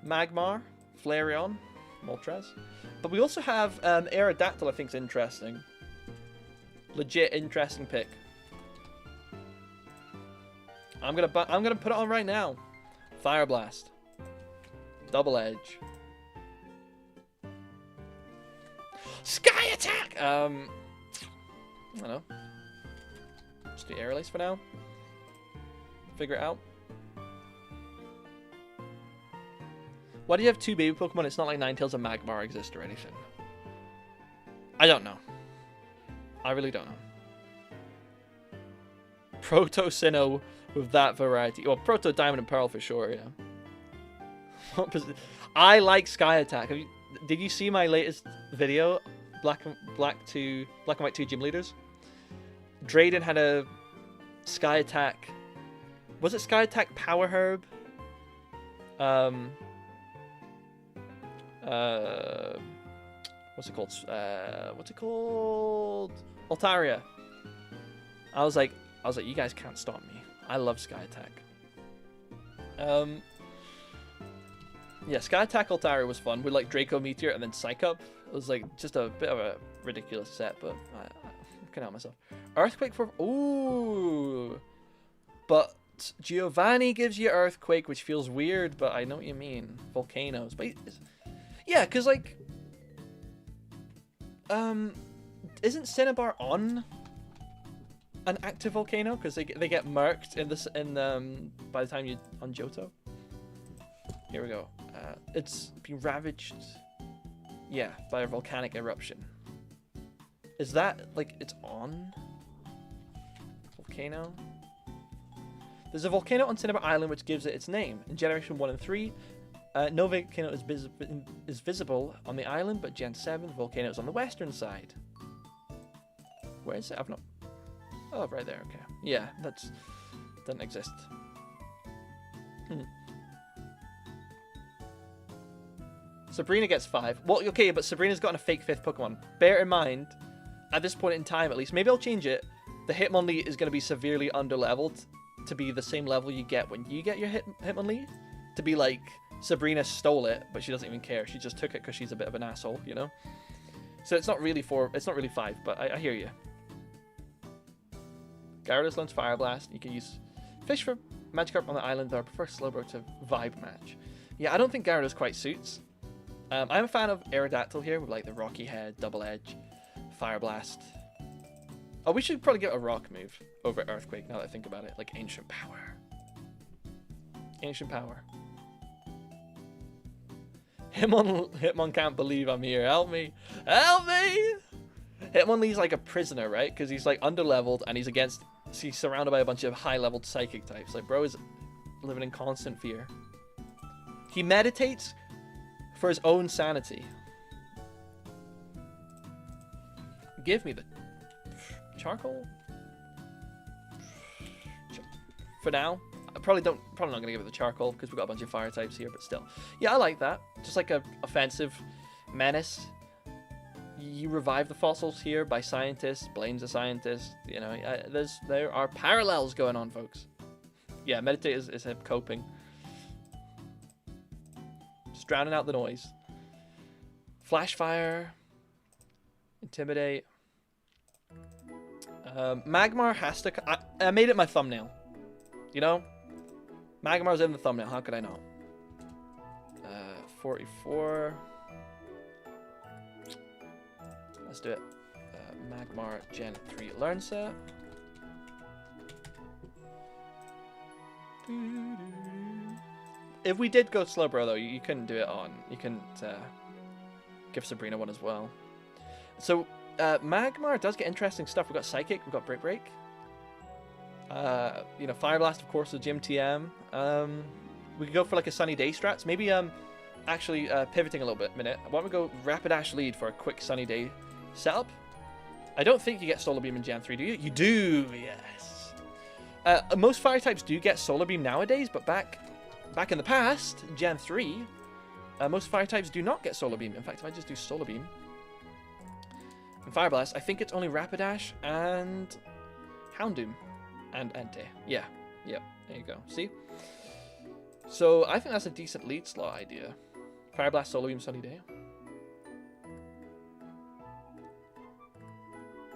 Magmar, Flareon, Moltres. But we also have Aerodactyl, I think is interesting. Legit interesting pick. I'm gonna put it on right now. Fire Blast. Double Edge. Sky Attack! I don't know. Just do Air Release for now. Figure it out. Why do you have 2 baby Pokemon? It's not like Ninetales and Magmar exist or anything. I don't know. I really don't know. Proto Sinnoh with that variety. Well, Proto Diamond and Pearl for sure, yeah. I like Sky Attack. Did you see my latest video? Black and White 2 Gym Leaders? Drayden had a Sky Attack. Was it Sky Attack Power Herb? What's it called? Altaria. I was like, you guys can't stop me. I love Sky Attack. Yeah, Sky Attack Altaria was fun with like Draco Meteor and then Psycup. It was like just a bit of a ridiculous set, but I can help myself. Earthquake for ooh, but Giovanni gives you Earthquake, which feels weird, but I know what you mean. Volcanoes, but yeah, cause like, isn't Cinnabar on an active volcano because they get murked in this by the time you on Johto. Here we go. It's been ravaged, yeah, by a volcanic eruption. Is that like it's on? Volcano. There's a volcano on Cinnabar Island which gives it its name. In Generation 1 and 3, no volcano is visible on the island, but Gen 7, the volcano is on the western side. Where is it? I've not... Oh, right there, okay. Yeah, that's... doesn't exist. Sabrina gets 5. Well, okay, but Sabrina's gotten a fake 5th Pokemon. Bear in mind, at this point in time at least, maybe I'll change it, the Hitmonlee is going to be severely underleveled to be the same level you get when you get your Hitmonlee. To be like, Sabrina stole it, but she doesn't even care. She just took it because she's a bit of an asshole, you know? So it's not really 4, it's not really 5, but I hear you. Gyarados learns Fire Blast. You can use Fish for Magikarp on the island, though I prefer Slowbro to Vibe Match. Yeah, I don't think Gyarados quite suits. I'm a fan of Aerodactyl here, with like the Rocky Head, Double Edge, Fire Blast. Oh, we should probably get a Rock move over Earthquake, now that I think about it. Like Ancient Power. Ancient Power. Hitmon can't believe I'm here. Help me. Help me! Hitmonlee's like a prisoner, right? Because he's like underleveled and he's surrounded by a bunch of high-leveled psychic types. Like, bro is living in constant fear. He meditates for his own sanity. Give me the charcoal. For now. Probably not gonna give it the charcoal because we've got a bunch of fire types here, but still. Yeah, I like that. Just like a offensive menace. You revive the fossils here by scientists, blames a scientist. You know, there are parallels going on, folks. Yeah, meditate is him coping. Just drowning out the noise. Flash fire. Intimidate. Magmar has to... I made it my thumbnail. You know? Magmar's in the thumbnail. How could I not? 44. Let's do it. Magmar Gen 3 Learn Set. If we did go Slowbro, though, you couldn't do it on. You couldn't give Sabrina one as well. So, Magmar does get interesting stuff. We've got Psychic, we've got Brick Break. You know, Fire Blast, of course, with Gym TM. We could go for like a Sunny Day strats. Maybe actually pivoting a little bit. Why don't we go Rapidash lead for a quick Sunny Day setup? I don't think you get Solar Beam in Gen 3, do you? You do, yes. Most fire types do get Solar Beam nowadays, but back in the past, Gen 3, most fire types do not get Solar Beam. In fact, if I just do Solar Beam and Fire Blast, I think it's only Rapidash and Houndoom. And Entei. Yeah. Yep. There you go. See? So, I think that's a decent lead slot idea. Fire Blast, Solar Beam, Sunny Day.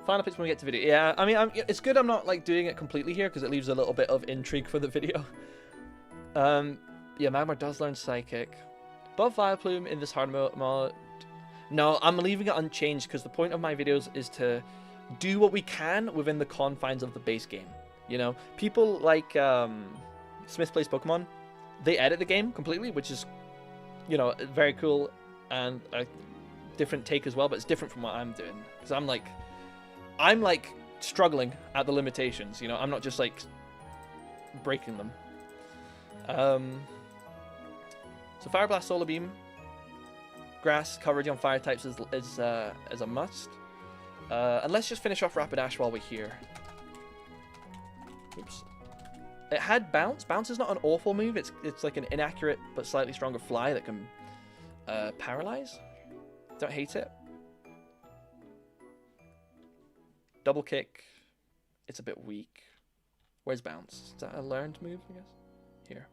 Final picks when we get to video. Yeah, I mean, it's good I'm not, like, doing it completely here, because it leaves a little bit of intrigue for the video. Yeah, Magmar does learn Psychic. Above Vileplume in this hard mode. No, I'm leaving it unchanged, because the point of my videos is to do what we can within the confines of the base game. You know, people like Smith Plays Pokemon, they edit the game completely, which is, you know, very cool and a different take as well, but it's different from what I'm doing. Because I'm like struggling at the limitations, you know, I'm not just like breaking them. So Fire Blast, Solar Beam, Grass coverage on fire types is a must. And let's just finish off Rapidash while we're here. Oops. It had Bounce. Bounce is not an awful move. It's like an inaccurate but slightly stronger fly that can paralyze. Don't hate it. Double Kick. It's a bit weak. Where's Bounce? Is that a learned move, I guess? Here.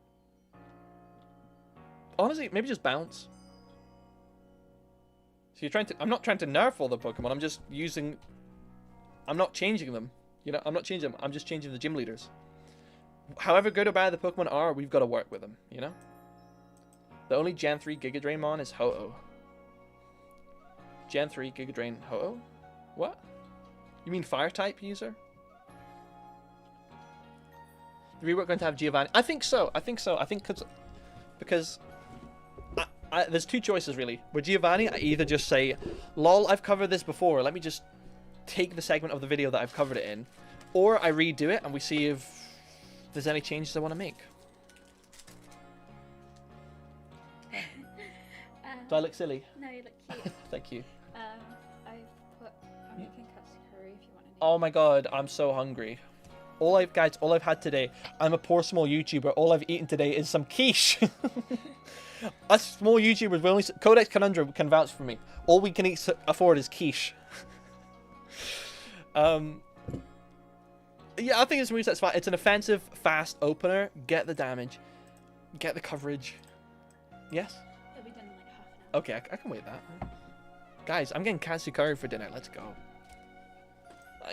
Honestly, maybe just Bounce. So you're trying to... I'm not trying to nerf all the Pokemon. I'm just using... I'm not changing them. You know, I'm not changing them. I'm just changing the gym leaders. However good or bad the Pokemon are, we've got to work with them, you know? The only Gen 3 Giga Drain Mon is Ho-Oh. Gen 3 Giga Drain Ho-Oh? What? You mean Fire-type user? Rework going to have Giovanni? I think so. I think because there's two choices really. With Giovanni, I either just say, "Lol, I've covered this before. Let me just take the segment of the video that I've covered it in," or I redo it and we see if there's any changes I want to make. Do I look silly? No, you look cute. Thank you. I'm making katsu curry if you want to. Oh my god, I'm so hungry. All I've had today, I'm a poor small YouTuber. All I've eaten today is some quiche. Us small YouTubers, Codex Conundrum can vouch for me. All we can afford is quiche. Yeah, I think this moveset's fine. It's an offensive, fast opener. Get the damage. Get the coverage. Yes? It'll be done in like half an hour. Okay, I can wait that. Guys, I'm getting katsu curry for dinner. Let's go.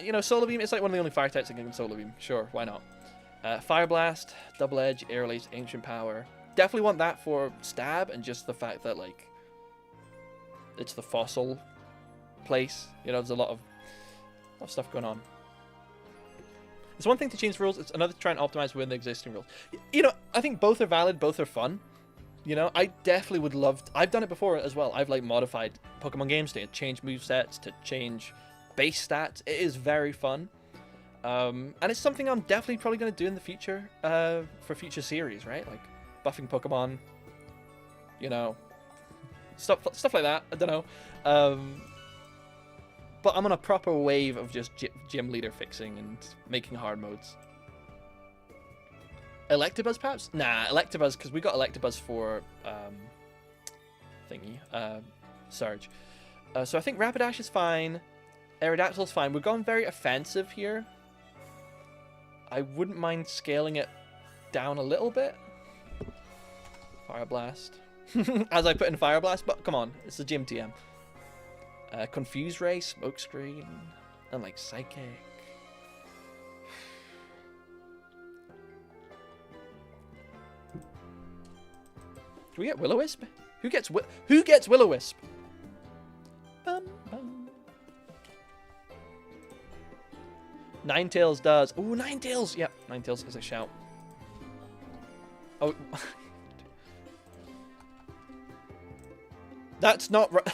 You know, Solar Beam, it's like one of the only fire types that can Solar Beam. Sure, why not? Fire Blast, Double Edge, Air Release, Ancient Power. Definitely want that for Stab, and just the fact that, like, it's the fossil place. You know, there's a lot of stuff going on. It's one thing to change rules, it's another to try and optimize within the existing rules. You know, I think both are valid, both are fun. You know, I definitely would love I've done it before as well. I've, like, modified Pokemon games to change movesets, to change base stats. It is very fun. And it's something I'm definitely probably going to do in the future, for future series, right? Like, buffing Pokemon, you know, stuff like that. I don't know. But I'm on a proper wave of just gym leader fixing and making hard modes. Electabuzz, perhaps? Nah, Electabuzz, because we got Electabuzz for Surge. So I think Rapidash is fine. Aerodactyl's fine. We're going very offensive here. I wouldn't mind scaling it down a little bit. Fire Blast. As I put in Fire Blast, but come on, it's the gym TM. Confuse Ray, Smokescreen, and like Psychic. Do we get Will-O-Wisp? Who gets Will-O-Wisp? Bum, bum. Ninetales does. Ooh, Ninetales! Yep, Ninetales is a shout. Oh. That's not right.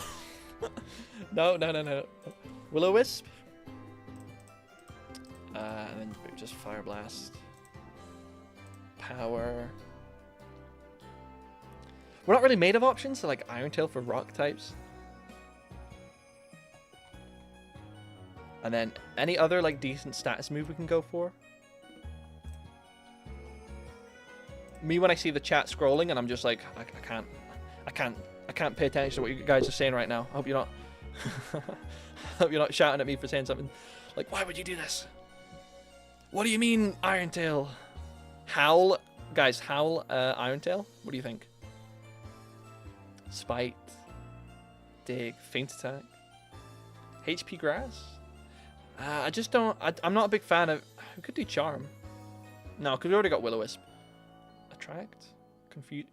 No. Will-O-Wisp. And then just Fire Blast. Power. We're not really made of options, so like Iron Tail for rock types. And then any other like decent status move we can go for. Me when I see the chat scrolling and I'm just like, I can't pay attention to what you guys are saying right now. I hope you're not hope you're not shouting at me for saying something like, why would you do this? What do you mean, Iron Tail? Howl, guys, Howl, Iron Tail? What do you think? Spite, Dig, Faint Attack, HP Grass? I just don't, I'm not a big fan of, we could do Charm. No, because we already got Will-O-Wisp. Attract? Confuse?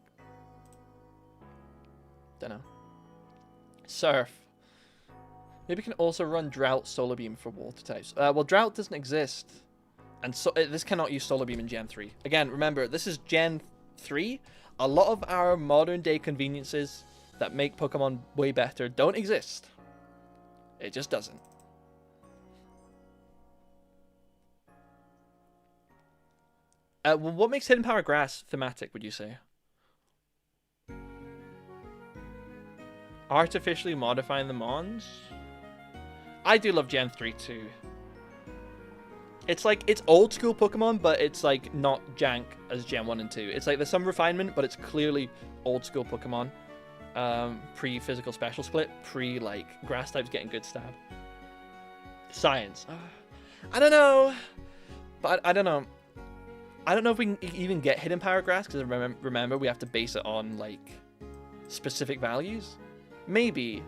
Dunno. Surf. Maybe we can also run Drought Solar Beam for water types. Well, Drought doesn't exist. And so this cannot use Solar Beam in Gen 3. Again, remember, this is Gen 3. A lot of our modern day conveniences that make Pokemon way better don't exist. It just doesn't. Well, what makes Hidden Power Grass thematic, would you say? Artificially modifying the Mons? I do love Gen 3 too. It's like, it's old school Pokemon, but it's like not jank as Gen 1 and 2. It's like there's some refinement, but it's clearly old school Pokemon. Pre-physical special split, pre-like grass types getting good stab. Science. I don't know. But I don't know. I don't know if we can even get Hidden Power Grass, because remember we have to base it on like specific values. Maybe.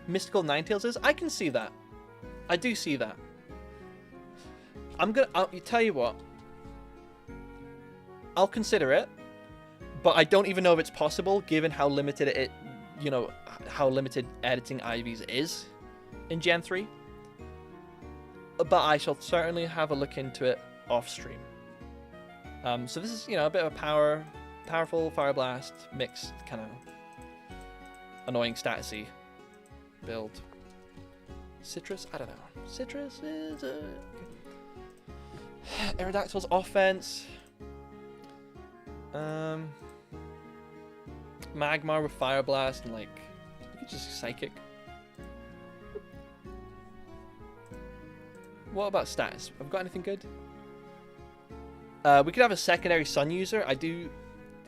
Mystical Ninetales is? I can see that. I do see that. I'll tell you what. I'll consider it, but I don't even know if it's possible given how limited how limited editing IVs is in Gen 3. but I shall certainly have a look into it off stream. So this is, you know, a bit of a powerful Fire Blast mixed kind of annoying statusy build. Citrus? I don't know. Citrus is Aerodactyl's offense. Magmar with Fire Blast and like you could just Psychic. What about status? Have we got anything good? We could have a secondary Sun user. I do,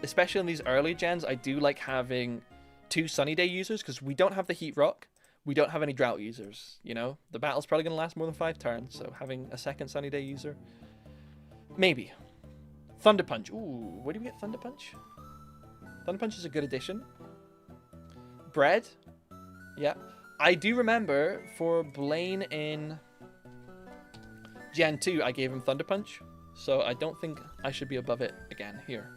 especially in these early gens, I do like having 2 Sunny Day users because we don't have the Heat Rock. We don't have any Drought users, you know? The battle's probably going to last more than 5 turns, so having a second Sunny Day user. Maybe. Thunder Punch. Ooh, where do we get Thunder Punch? Thunder Punch is a good addition. Bread. Yeah. I do remember for Blaine in Gen 2, I gave him Thunder Punch. So I don't think I should be above it again here.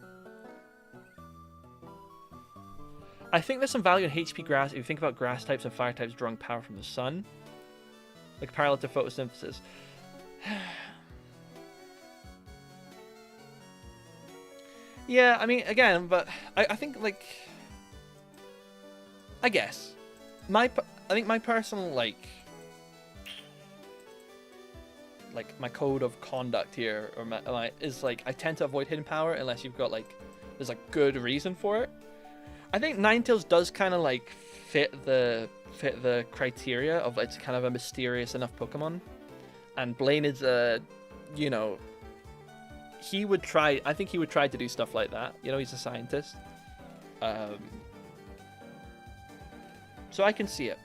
I think there's some value in HP grass if you think about grass types and fire types drawing power from the sun. Like parallel to photosynthesis. Yeah, I mean, again, but I think, like... I guess. I think my personal, like my code of conduct here or is like I tend to avoid hidden power unless you've got like there's a good reason for it. I think Ninetales does kind of like fit the criteria of it's kind of a mysterious enough Pokemon, and Blaine is you know, he would try. I think he would try to do stuff like that. You know, he's a scientist, so I can see it.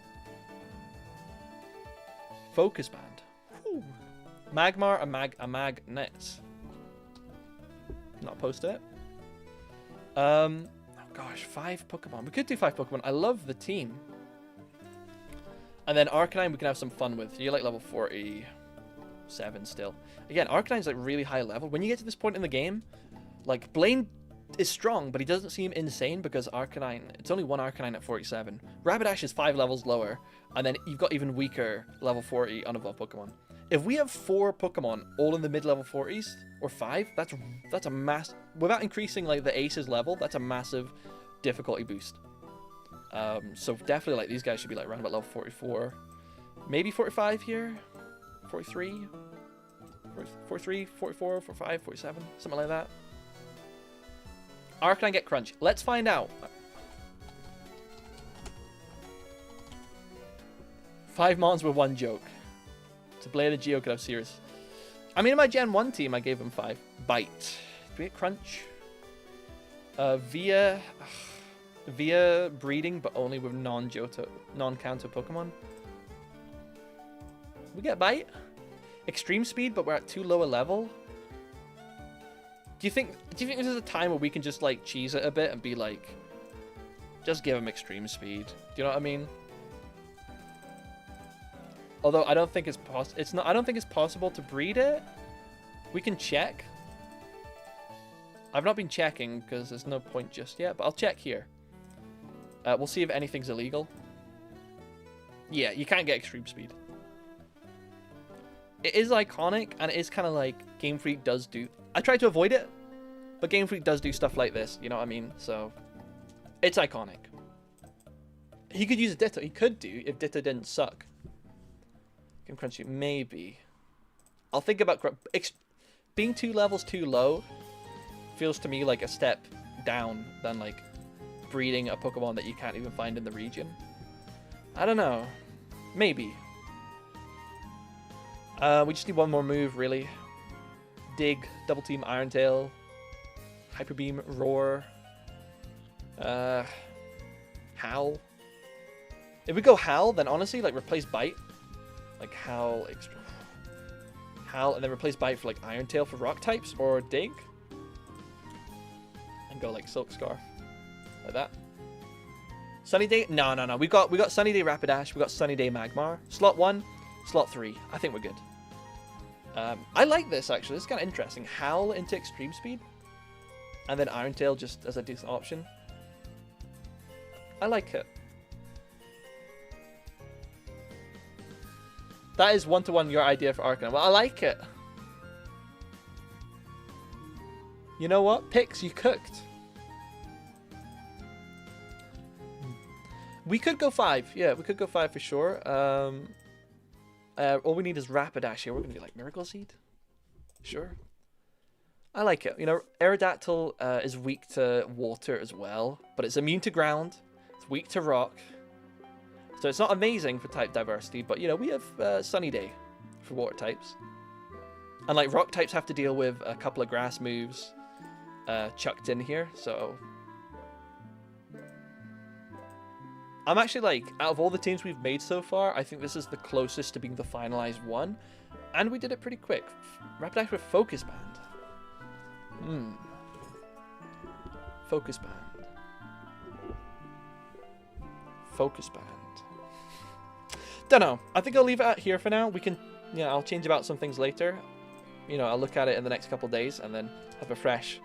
Focus Band. Whew. Magmar, a magnet. Not opposed to it. Oh gosh, 5 Pokemon. We could do 5 Pokemon. I love the team. And then Arcanine we can have some fun with. You're like level 47 still. Again, Arcanine's like really high level. When you get to this point in the game, like Blaine is strong, but he doesn't seem insane because Arcanine, it's only 1 Arcanine at 47. Rapidash is 5 levels lower, and then you've got even weaker level 40 unevolved Pokemon. If we have 4 Pokemon all in the mid-level 40s, or 5, that's a mass, without increasing like the Ace's level, that's a massive difficulty boost. So definitely like these guys should be like around about level 44. Maybe 45 here? 43? 43, 44, 45, 47, something like that. Arcanine get Crunch. Let's find out. 5 Mons with 1 joke. To Blade and Geo could have serious. I mean, in my Gen 1 team, I gave him 5. Bite. Do we get Crunch? Via breeding, but only with non-Kanto Pokemon. We get Bite. Extreme Speed, but we're at too low a level. Do you think this is a time where we can just like cheese it a bit and be like, just give him Extreme Speed? Do you know what I mean? Although I don't think it's I don't think it's possible to breed it. We can check. I've not been checking because there's no point just yet, but I'll check here. We'll see if anything's illegal. Yeah, you can't get Extreme Speed. It is iconic, and it is kind of like Game Freak does do. I try to avoid it, but Game Freak does do stuff like this, you know what I mean? So, it's iconic. He could use a Ditto. He could do if Ditto didn't suck. Game Crunchy, maybe. I'll think about being 2 levels too low. Feels to me like a step down than like breeding a Pokemon that you can't even find in the region. I don't know. Maybe. We just need 1 more move, really. Dig, Double Team, Iron Tail, Hyper Beam, Roar, Howl. If we go Howl, then honestly, like replace Bite, like Howl, and then replace Bite for like Iron Tail for Rock types, or Dig, and go like Silk Scarf, like that. Sunny Day, no. We got Sunny Day Rapidash, we got Sunny Day Magmar. Slot 1, slot 3. I think we're good. I like this, actually. This is kind of interesting. Howl into Extreme Speed. And then Iron Tail just as a decent option. I like it. That is 1-to-1 your idea for Arcanum. Well, I like it. You know what? Pix, you cooked. We could go 5. Yeah, we could go 5 for sure. All we need is Rapidash here. We're going to do like Miracle Seed. Sure. I like it. You know, Aerodactyl is weak to water as well, but it's immune to ground. It's weak to rock. So it's not amazing for type diversity, but you know, we have Sunny Day for water types. And like rock types have to deal with a couple of grass moves chucked in here, so I'm actually like, out of all the teams we've made so far, I think this is the closest to being the finalized one. And we did it pretty quick. Rapidash with Focus Band. Focus Band. Focus Band. Don't know. I think I'll leave it out here for now. We can, you know, I'll change about some things later. You know, I'll look at it in the next couple of days and then have a fresh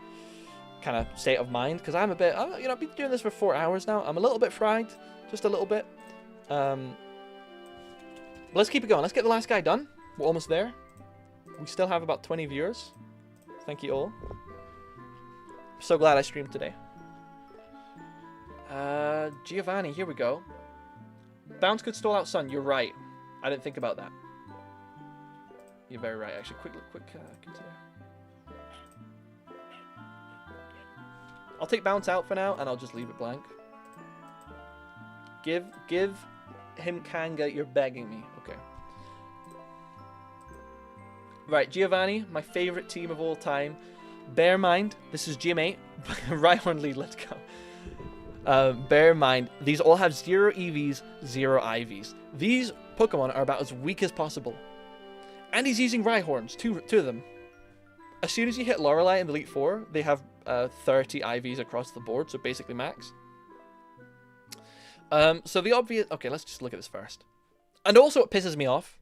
kind of state of mind. Because I'm a bit, you know, I've been doing this for 4 hours now. I'm a little bit fried. Just a little bit. Let's keep it going. Let's get the last guy done. We're almost there. We still have about 20 viewers. Thank you all. I'm so glad I streamed today. Giovanni, here we go. Bounce could stall out Sun. You're right. I didn't think about that. You're very right. Actually, quick consider. I'll take Bounce out for now, and I'll just leave it blank. Give him Kanga. You're begging me. Okay. Right, Giovanni, my favorite team of all time. Bear in mind, this is Gym 8. Rhyhorn lead, let's go. Bear in mind, these all have 0 EVs, 0 IVs. These Pokemon are about as weak as possible. And he's using Rhyhorns, two of them. As soon as you hit Lorelei in the Elite Four, they have 30 IVs across the board, so basically max. So the obvious... Okay, let's just look at this first. And also what pisses me off...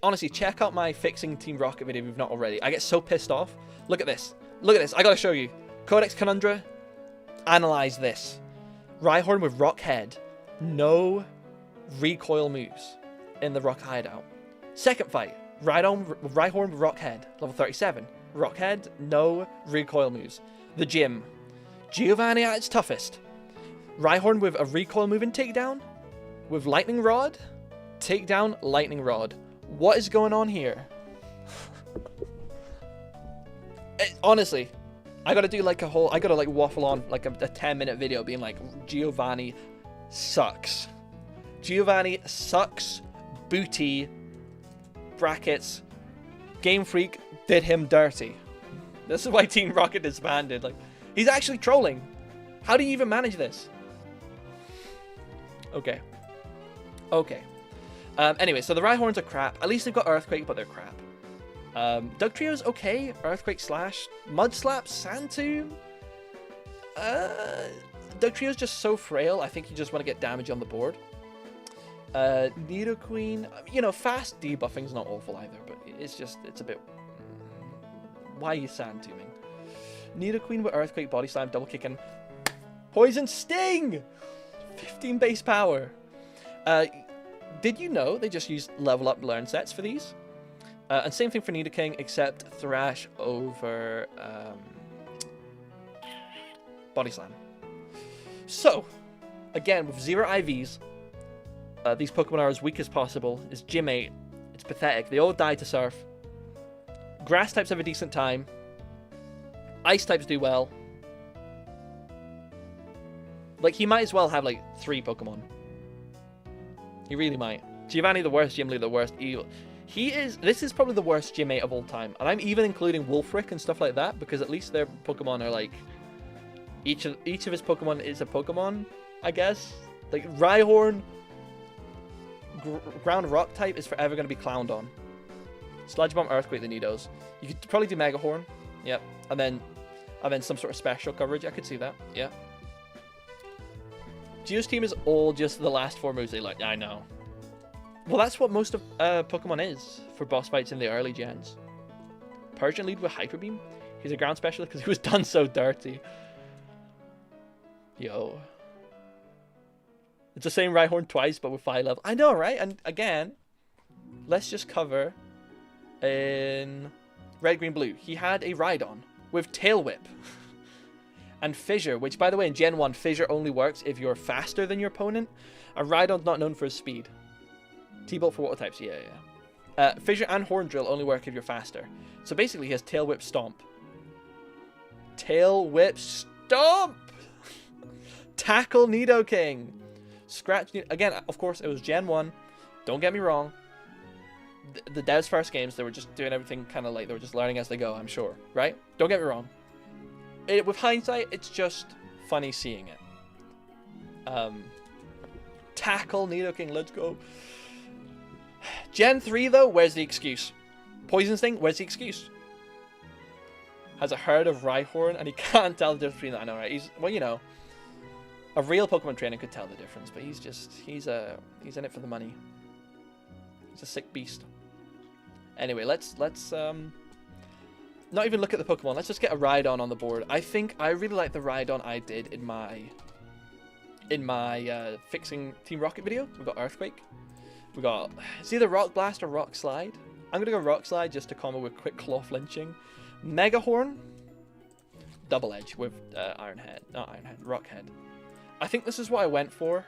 honestly, check out my Fixing Team Rocket video if you've not already. I get so pissed off. Look at this. Look at this. I gotta show you. Codex Conundra. Analyze this. Rhyhorn with Rock Head. No recoil moves in the Rock Hideout. Second fight. Rhyhorn with Rock Head. Level 37. Rock Head. No recoil moves. The gym. Giovanni at its toughest. Rhyhorn with a recoil move in Takedown. With Lightning Rod. Takedown, Lightning Rod. What is going on here? Honestly, I gotta do like I gotta like waffle on like a 10-minute video being like, Giovanni sucks. Giovanni sucks. Booty. Brackets. Game Freak did him dirty. This is why Team Rocket disbanded. Like, he's actually trolling. How do you even manage this? Okay. Okay. Anyway, so the Rhyhorns are crap. At least they've got Earthquake, but they're crap. Dugtrio's okay. Earthquake Slash. Mud Slap. Sand Tomb. Dugtrio's just so frail. I think you just want to get damage on the board. Nidoqueen. You know, fast debuffing's not awful either, but it's a bit... Why are you Sand Tombing? Nidoqueen with Earthquake, Body Slam, Double Kick, and Poison Sting! 15 base power. Did you know they just use level up learn sets for these? And same thing for Nidoking, except Thrash over Body Slam. So, again, with 0 IVs, these Pokemon are as weak as possible. It's Gym 8. It's pathetic. They all die to Surf. Grass types have a decent time. Ice types do well. Like, he might as well have, like, 3 Pokemon. He really might. Giovanni, the worst. Gym Leader, the worst. Evil. This is probably the worst Gym 8 of all time. And I'm even including Wolfric and stuff like that, because at least their Pokemon are, like... Each of his Pokemon is a Pokemon, I guess. Like, Rhyhorn... Ground Rock type is forever going to be clowned on. Sludge Bomb, Earthquake, the Nidos. You could probably do Mega Horn. Yep. And then some sort of special coverage. I could see that. Yeah. Geo's team is all just the last 4 moves they like. I know. Well, that's what most of Pokemon is for boss fights in the early gens. Persian lead with Hyper Beam. He's a ground specialist because he was done so dirty. Yo. It's the same Rhyhorn twice, but with 5 levels. I know, right? And again, let's just cover in red, green, blue. He had a Rhydon with Tail Whip. And Fissure, which, by the way, in Gen 1, Fissure only works if you're faster than your opponent. A Rhydon's not known for his speed. T-Bolt for water types, yeah. Fissure and Horn Drill only work if you're faster. So basically, he has Tail Whip Stomp. Tail Whip Stomp! Tackle Nidoking! Scratch... Again, of course, it was Gen 1. Don't get me wrong. The devs' first games, they were just doing everything kind of like they were just learning as they go, I'm sure. Right? Don't get me wrong. With hindsight, it's just funny seeing it. Tackle Nidoking, let's go. Gen 3, though, where's the excuse? Poison Sting, where's the excuse? Has a herd of Rhyhorn, and he can't tell the difference between that. I know, right? He's, well, you know, a real Pokemon trainer could tell the difference, but he's in it for the money. He's a sick beast. Anyway, let's not even look at the Pokemon. Let's just get a Rhydon on the board. I think I really like the Rhydon I did in my fixing Team Rocket video. We've got Earthquake. We got, it's either Rock Blast or Rock Slide. I'm gonna go Rock Slide just to combo with Quick Claw flinching. Mega Horn, Double Edge with Rock Head. I think this is what I went for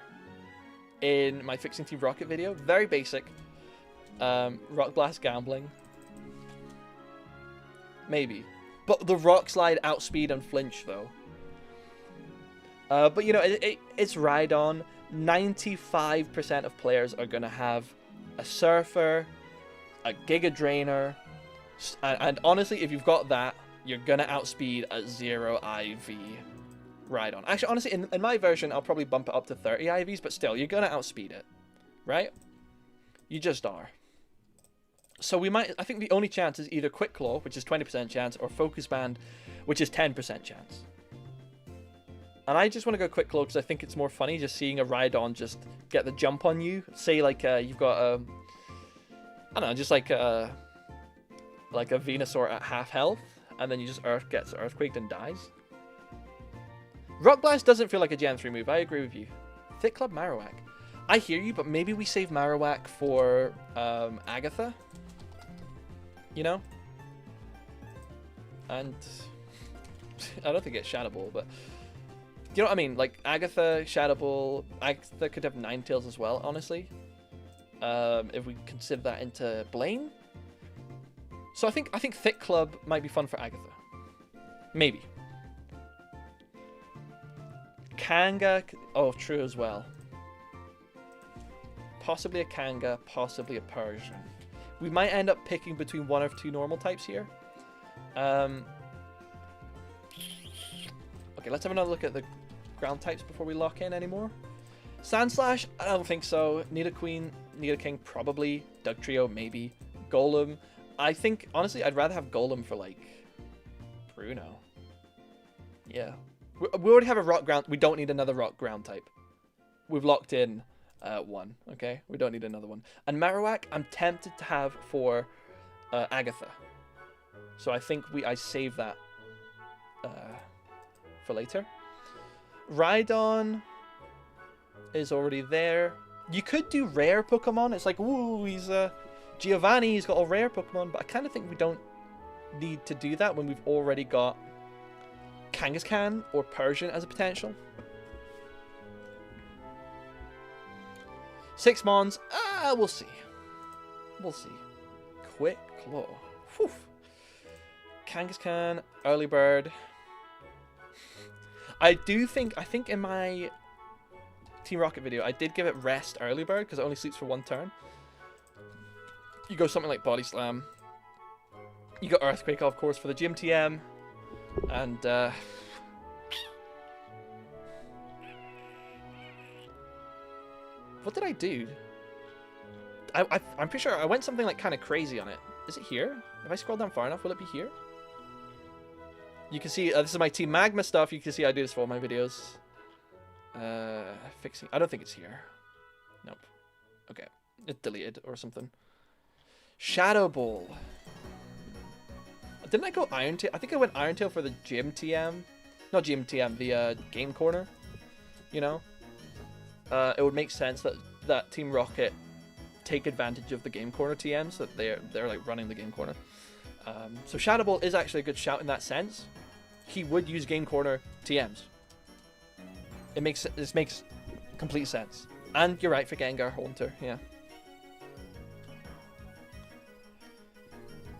in my fixing Team Rocket video. Very basic. Rock Blast Gambling. Maybe. But the Rock Slide outspeed and flinch, though. But, you know, it's Rhydon. 95% of players are going to have a Surfer, a Giga Drainer, and honestly, if you've got that, you're going to outspeed a 0 IV Rhydon. Actually, honestly, in my version, I'll probably bump it up to 30 IVs, but still, you're going to outspeed it. Right? You just are. So we might, I think the only chance is either Quick Claw, which is 20% chance, or Focus Band, which is 10% chance. And I just want to go Quick Claw because I think it's more funny just seeing a Rhydon just get the jump on you. Say like you've got a, I don't know, just like a Venusaur at half health, and then you just gets Earthquaked and dies. Rock Blast doesn't feel like a Gen 3 move. I agree with you. Thick Club Marowak. I hear you, but maybe we save Marowak for Agatha. You know? And I don't think it's Shadow Ball, but you know what I mean? Like Agatha, Shadow Ball, Agatha could have Ninetales as well, honestly. If we consider that into Blaine. So I think Thick Club might be fun for Agatha. Maybe. Kanga, oh, true as well. Possibly a Kanga, possibly a Persian. We might end up picking between one of two normal types here. Okay, let's have another look at the ground types before we lock in anymore. Sandslash, I don't think so. Nidoqueen, Nidoking, probably. Dugtrio, maybe. Golem. I think, honestly, I'd rather have Golem for, like, Bruno. Yeah. We already have a rock ground. We don't need another rock ground type. We've locked in one, okay? We don't need another one. And Marowak, I'm tempted to have for Agatha. So I think I save that for later. Rhydon is already there. You could do rare Pokemon. It's like, ooh, he's Giovanni, he's got all rare Pokemon, but I kind of think we don't need to do that when we've already got Kangaskhan or Persian as a potential. 6 Mons, we'll see. We'll see. Quick Claw. Whew. Kangaskhan, Early Bird. I think in my Team Rocket video, I did give it Rest Early Bird because it only sleeps for 1 turn. You go something like Body Slam. You got Earthquake, of course, for the Gym TM. And, what did I do? I'm pretty sure I went something like kind of crazy on it. Is it here? If I scroll down far enough, will it be here? You can see, this is my Team Magma stuff. You can see I do this for all my videos. Fixing, I don't think it's here. Nope. Okay. It's deleted or something. Shadow Ball. Didn't I go Iron Tail? I think I went Iron Tail for the Gym TM. Not Gym TM, the Game Corner. You know? It would make sense that Team Rocket take advantage of the game corner TMs that they're like running the game corner. So Shadow Ball is actually a good shout in that sense. He would use game corner TMs. This makes complete sense. And you're right for Gengar Haunter, yeah.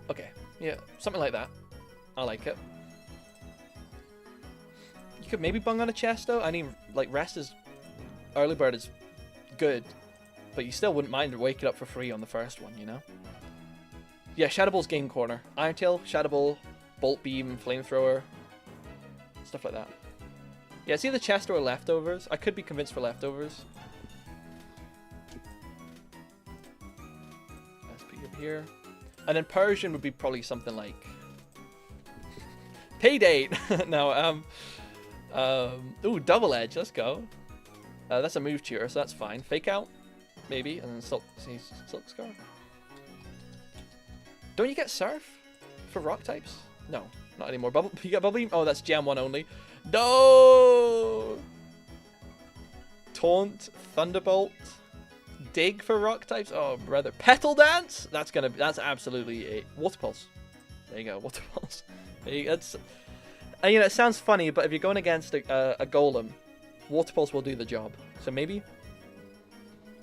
Okay, yeah, something like that. I like it. You could maybe bung on a chest though. I mean, like early bird is good, but you still wouldn't mind waking up for free on the first one, you know? Yeah, Shadow Ball's game corner. Iron Tail, Shadow Ball, Bolt Beam, Flamethrower, stuff like that. Yeah, it's either chest or leftovers. I could be convinced for leftovers. SP over here. And then Persian would be probably something like Paydate. No, ooh, Double Edge. Let's go. That's a move tutor, so that's fine. Fake Out, maybe, and then Silk Scar. Don't you get Surf for rock types? No, not anymore. You get Bubble Beam? Oh, that's Gem 1 only. No! Taunt, Thunderbolt, Dig for rock types. Oh, brother. Petal Dance? That's absolutely a Water Pulse. There you go, Water Pulse. That's, you know, it sounds funny, but if you're going against a Golem, Water Pulse will do the job. So maybe?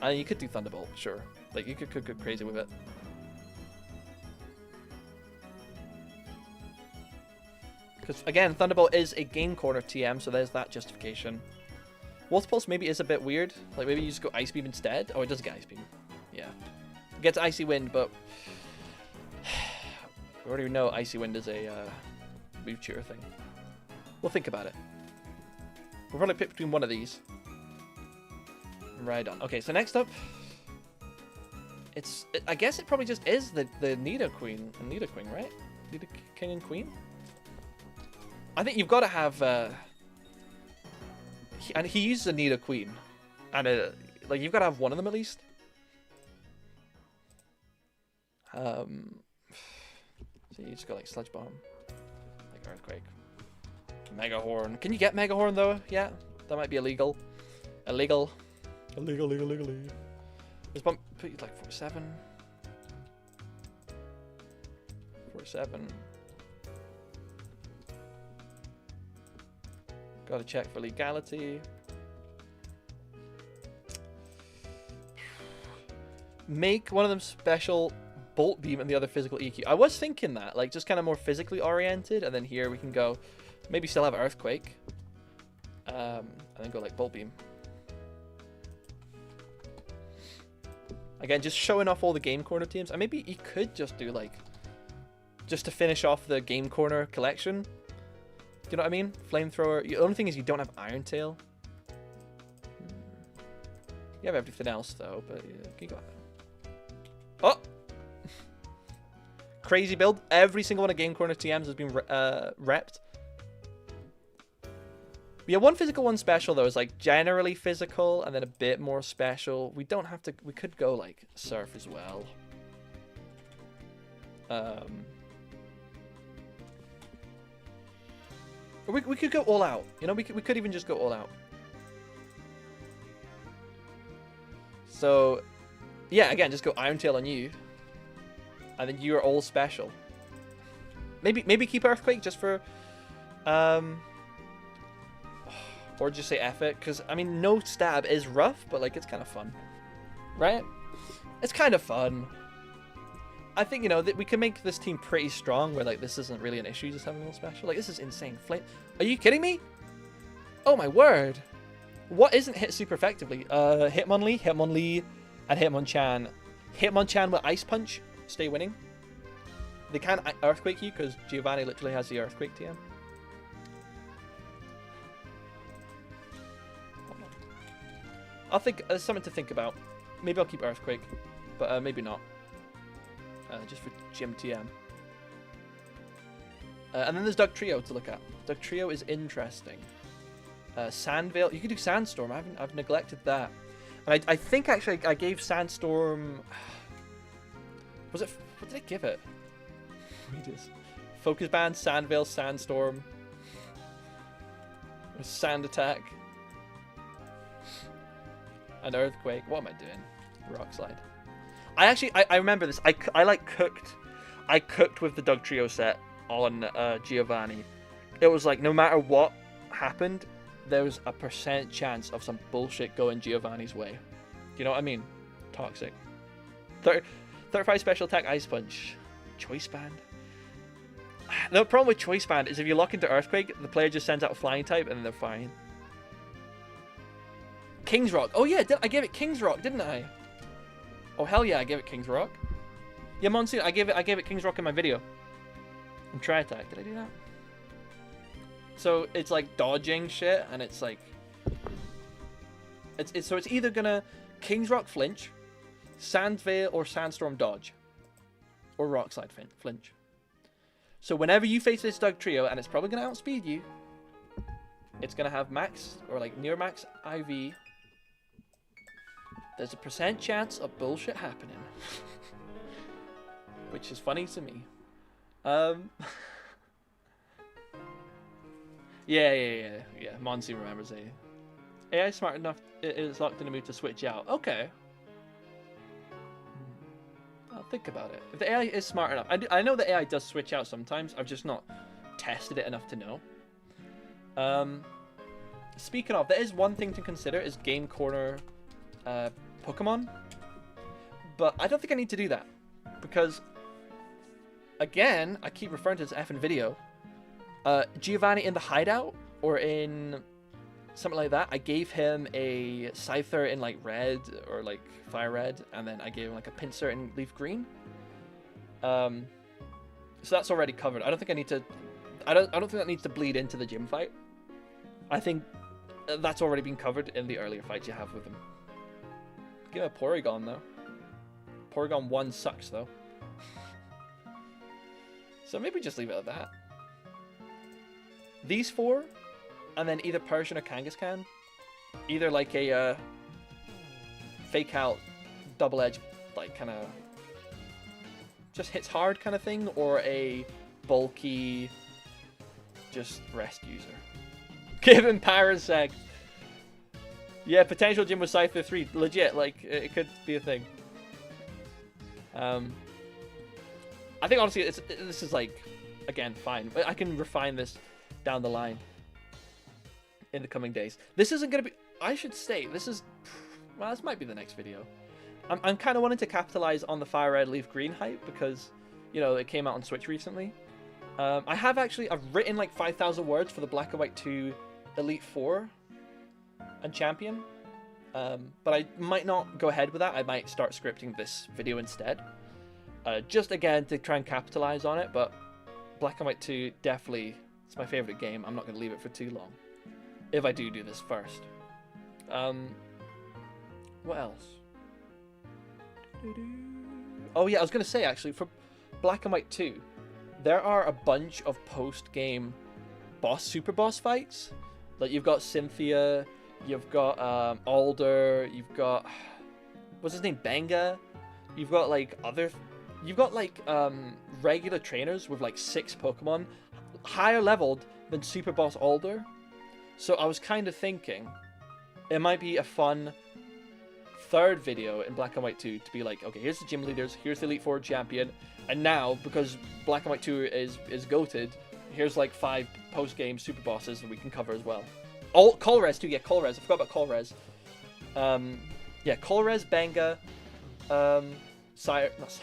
You could do Thunderbolt, sure. Like, you could go crazy with it. Because, again, Thunderbolt is a game corner TM, so there's that justification. Water Pulse maybe is a bit weird. Like, maybe you just go Ice Beam instead. Oh, it does get Ice Beam. Yeah. It gets Icy Wind, but we already know Icy Wind is a move tutor thing. We'll think about it. We'll probably pick between one of these. Right on. Okay, so next up, I guess it probably just is the Nidoqueen and Nidoqueen, right? King and Queen? I think you've got to have, and he uses a Nidoqueen, and like you've got to have one of them at least. So you just got like Sludge Bomb, like Earthquake, Mega Horn. Can you get Mega Horn though? Yeah, that might be illegal. Illegal. This bump put you like 47. 47. Gotta check for legality. Make one of them special Bolt Beam and the other physical EQ. I was thinking that, like, just kind of more physically oriented, and then here we can go, maybe still have Earthquake, and then go like Bolt Beam. Again, just showing off all the game corner teams, and maybe you could just do like, just to finish off the game corner collection. Do you know what I mean? Flamethrower. The only thing is you don't have Iron Tail. You have everything else though, but yeah, you got it. Oh! Crazy build. Every single one of Game Corner TMs has been repped. Yeah, one physical, one special though is like generally physical and then a bit more special. We don't have to. We could go like Surf as well. We could go all out. You know, we could even just go all out. So, yeah, again, just go Iron Tail on you, and then you're all special. Maybe keep Earthquake just for, or just say F it, because I mean, no stab is rough, but like it's kind of fun, right? It's kind of fun. I think, you know, that we can make this team pretty strong where, like, this isn't really an issue, just having a little special. Like, this is insane. Flame. Are you kidding me? Oh, my word. What isn't hit super effectively? Hitmonlee, and Hitmonchan. Hitmonchan with Ice Punch. Stay winning. They can't Earthquake you because Giovanni literally has the Earthquake TM. I'll think, there's something to think about. Maybe I'll keep Earthquake, but maybe not. Just for Gym TM. And then there's Dugtrio to look at. Dugtrio is interesting. Sandvale, you could do Sandstorm. I've neglected that. And I think actually I gave Sandstorm. Was it? What did I give it? Focus Band, Sandvale, Sandstorm, Sand Attack, and Earthquake. What am I doing? Rock Slide. I remember this. I like cooked. I cooked with the Doug Trio set on Giovanni. It was like no matter what happened, there was a % chance of some bullshit going Giovanni's way. You know what I mean? Toxic. 35 special attack Ice Punch. Choice Band. The problem with Choice Band is if you lock into Earthquake, the player just sends out a flying type and they're fine. King's Rock. Oh yeah, I gave it King's Rock, didn't I? Oh hell yeah, I gave it King's Rock. Yeah, Monsoon, I gave it King's Rock in my video. And Try Attack. Did I do that? So it's like dodging shit, and it's like it's either gonna King's Rock flinch, Sand Veil or Sandstorm dodge, or Rockslide flinch. So whenever you face this Doug Trio, and it's probably gonna outspeed you, it's gonna have max or like near max IV. There's a % chance of bullshit happening, which is funny to me. Yeah. Monsoon remembers it. AI smart enough, it is locked in the mood to switch out. Okay. I'll think about it. If the AI is smart enough, I know the AI does switch out sometimes. I've just not tested it enough to know. Speaking of, there is one thing to consider is Game Corner Pokemon, but I don't think I need to do that because, again, I keep referring to this effing video. Giovanni in the hideout or in something like that, I gave him a Scyther in like red or like fire red, and then I gave him like a Pinsir in leaf green. So that's already covered. I don't think I need to. I don't think that needs to bleed into the gym fight. I think that's already been covered in the earlier fights you have with him. Give him a Porygon though. Porygon 1 sucks though. So maybe just leave it at that. These 4, and then either Persian or Kangaskhan. Either like a fake out, double edge, like kind of just hits hard kind of thing, or a bulky, just rest user. Give him Parasect. Yeah, potential gym with Scyther 3. Legit, like, it could be a thing. I think honestly, this is like, again, fine. I can refine this down the line in the coming days. This isn't going to be, I should say, this is, well, this might be the next video. I'm kind of wanting to capitalize on the Fire Red Leaf Green hype because, you know, it came out on Switch recently. I've written like 5,000 words for the Black and White 2 Elite Four and Champion. But I might not go ahead with that. I might start scripting this video instead. Just again to try and capitalize on it, but Black and White 2 definitely, it's my favorite game. I'm not going to leave it for too long. If I do this first. What else? Oh yeah, I was going to say actually, for Black and White 2, there are a bunch of post-game super boss fights. Like you've got Cynthia, you've got Alder, you've got, what's his name, Benga. You've got like regular trainers with like 6 Pokemon, higher leveled than Super Boss Alder. So I was kind of thinking it might be a fun third video in Black and White 2 to be like, okay, here's the gym leaders, here's the Elite Four champion, and now because Black and White 2 is goated, here's like 5 post-game super bosses that we can cover as well. Colress too, yeah, Colress. I forgot about Colress. Yeah, Colress, Benga, Cyrus.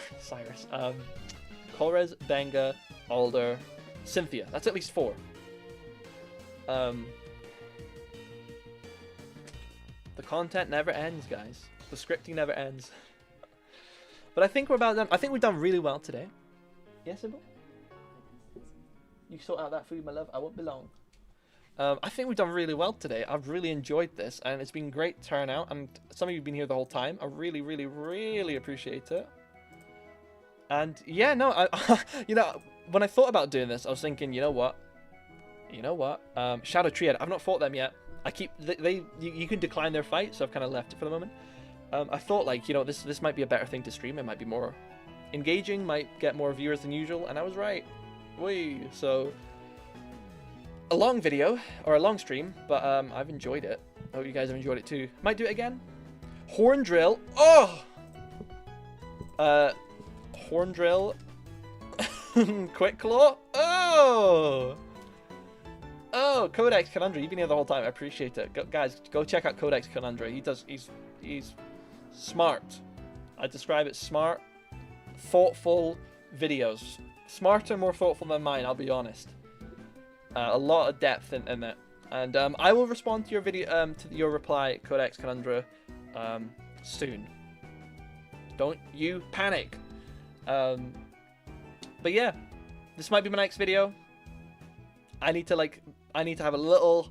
Colress, Benga, Alder, Cynthia. That's at least 4. The content never ends, guys. The scripting never ends. But I think we're about done. I think we've done really well today. Yes, Sybil? You sort out that food, my love. I won't be long. I think we've done really well today. I've really enjoyed this, and it's been great turnout. And some of you have been here the whole time. I really, really, really appreciate it. And yeah, no, you know, when I thought about doing this, I was thinking, you know what? Shadow Triad. I've not fought them yet. You can decline their fight, so I've kind of left it for the moment. I thought, like, you know, this might be a better thing to stream. It might be more engaging, might get more viewers than usual, and I was right. So a long video or a long stream, but I've enjoyed it. I hope you guys have enjoyed it too. Might do it again. Horn Drill. Oh, Horn drill. Quick claw. Oh. Oh, Codex Conundrum. You've been here the whole time. I appreciate it. Guys, go check out Codex Conundrum. He's smart. I describe it smart, thoughtful videos. Smarter, more thoughtful than mine, I'll be honest. A lot of depth in it. And I will respond to your video, to your reply, Codex Conundrum, soon. Don't you panic. But yeah, this might be my next video. I need to have a little.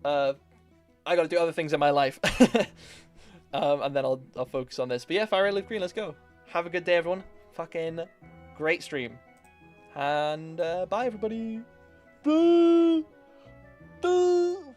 I gotta do other things in my life, and then I'll focus on this. But yeah, Fire Red Leaf Green, let's go. Have a good day, everyone. Fucking great stream, and bye, everybody. Boo. Boo.